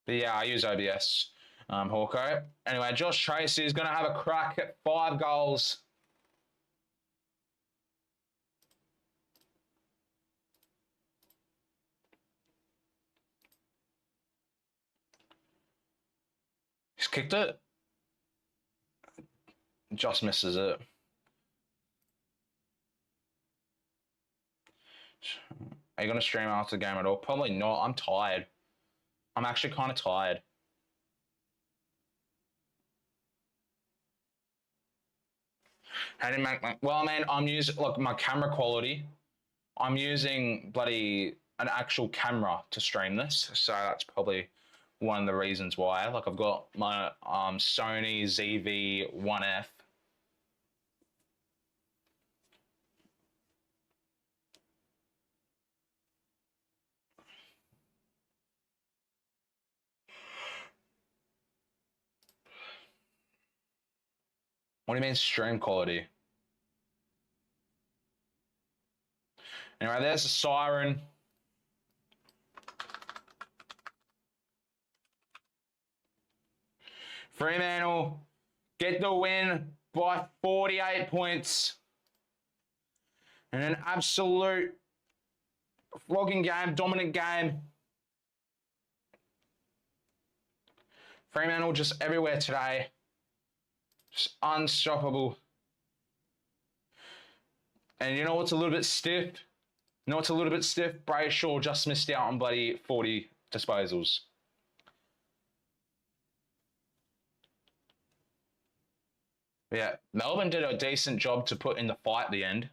But yeah, I use OBS. Hawko. Anyway, Josh Tracy is going to have a crack at 5 goals. He's kicked it. Just misses it. Are you going to stream after the game at all? Probably not. I'm tired. I'm actually kind of tired. How do you make well, man, I'm using, look, my camera quality. I'm using bloody an actual camera to stream this. So that's probably one of the reasons why. Like, I've got my Sony ZV-1F. What do you mean stream quality? Anyway, there's the siren. Fremantle get the win by 48 points. And an absolute flogging game, dominant game. Fremantle just everywhere today. Just unstoppable. And you know what's a little bit stiff? You know what's a little bit stiff? Brayshaw just missed out on bloody 40 disposals. Yeah, Melbourne did a decent job to put in the fight at the end.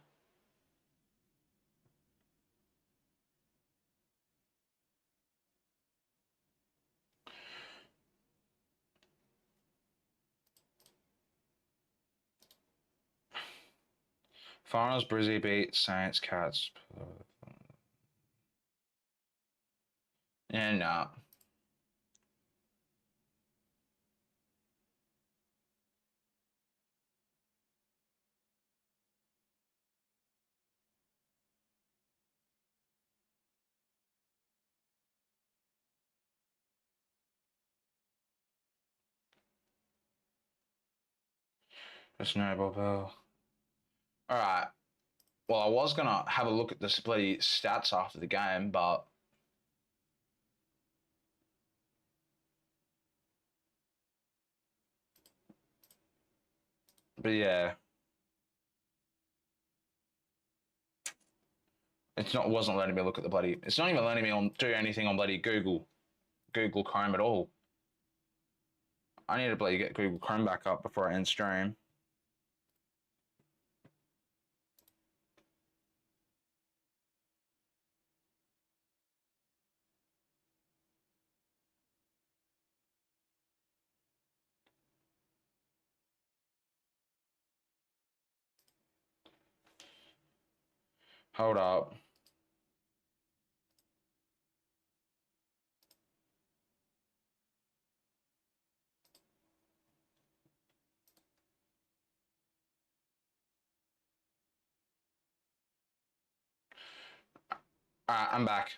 Finals, Brizzy beat Saints, Cats. And just no bell. All right. Well, I was going to have a look at the bloody stats after the game, but yeah. Wasn't letting me look at the bloody, it's not even letting me do anything on bloody Google Chrome at all. I need to bloody get Google Chrome back up before I end stream. Hold up. I'm back.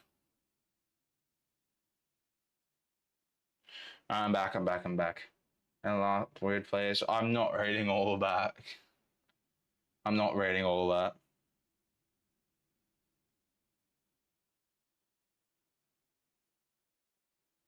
I'm back. I'm back. I'm back. And weird players. I'm not reading all of that. I'm not reading all of that.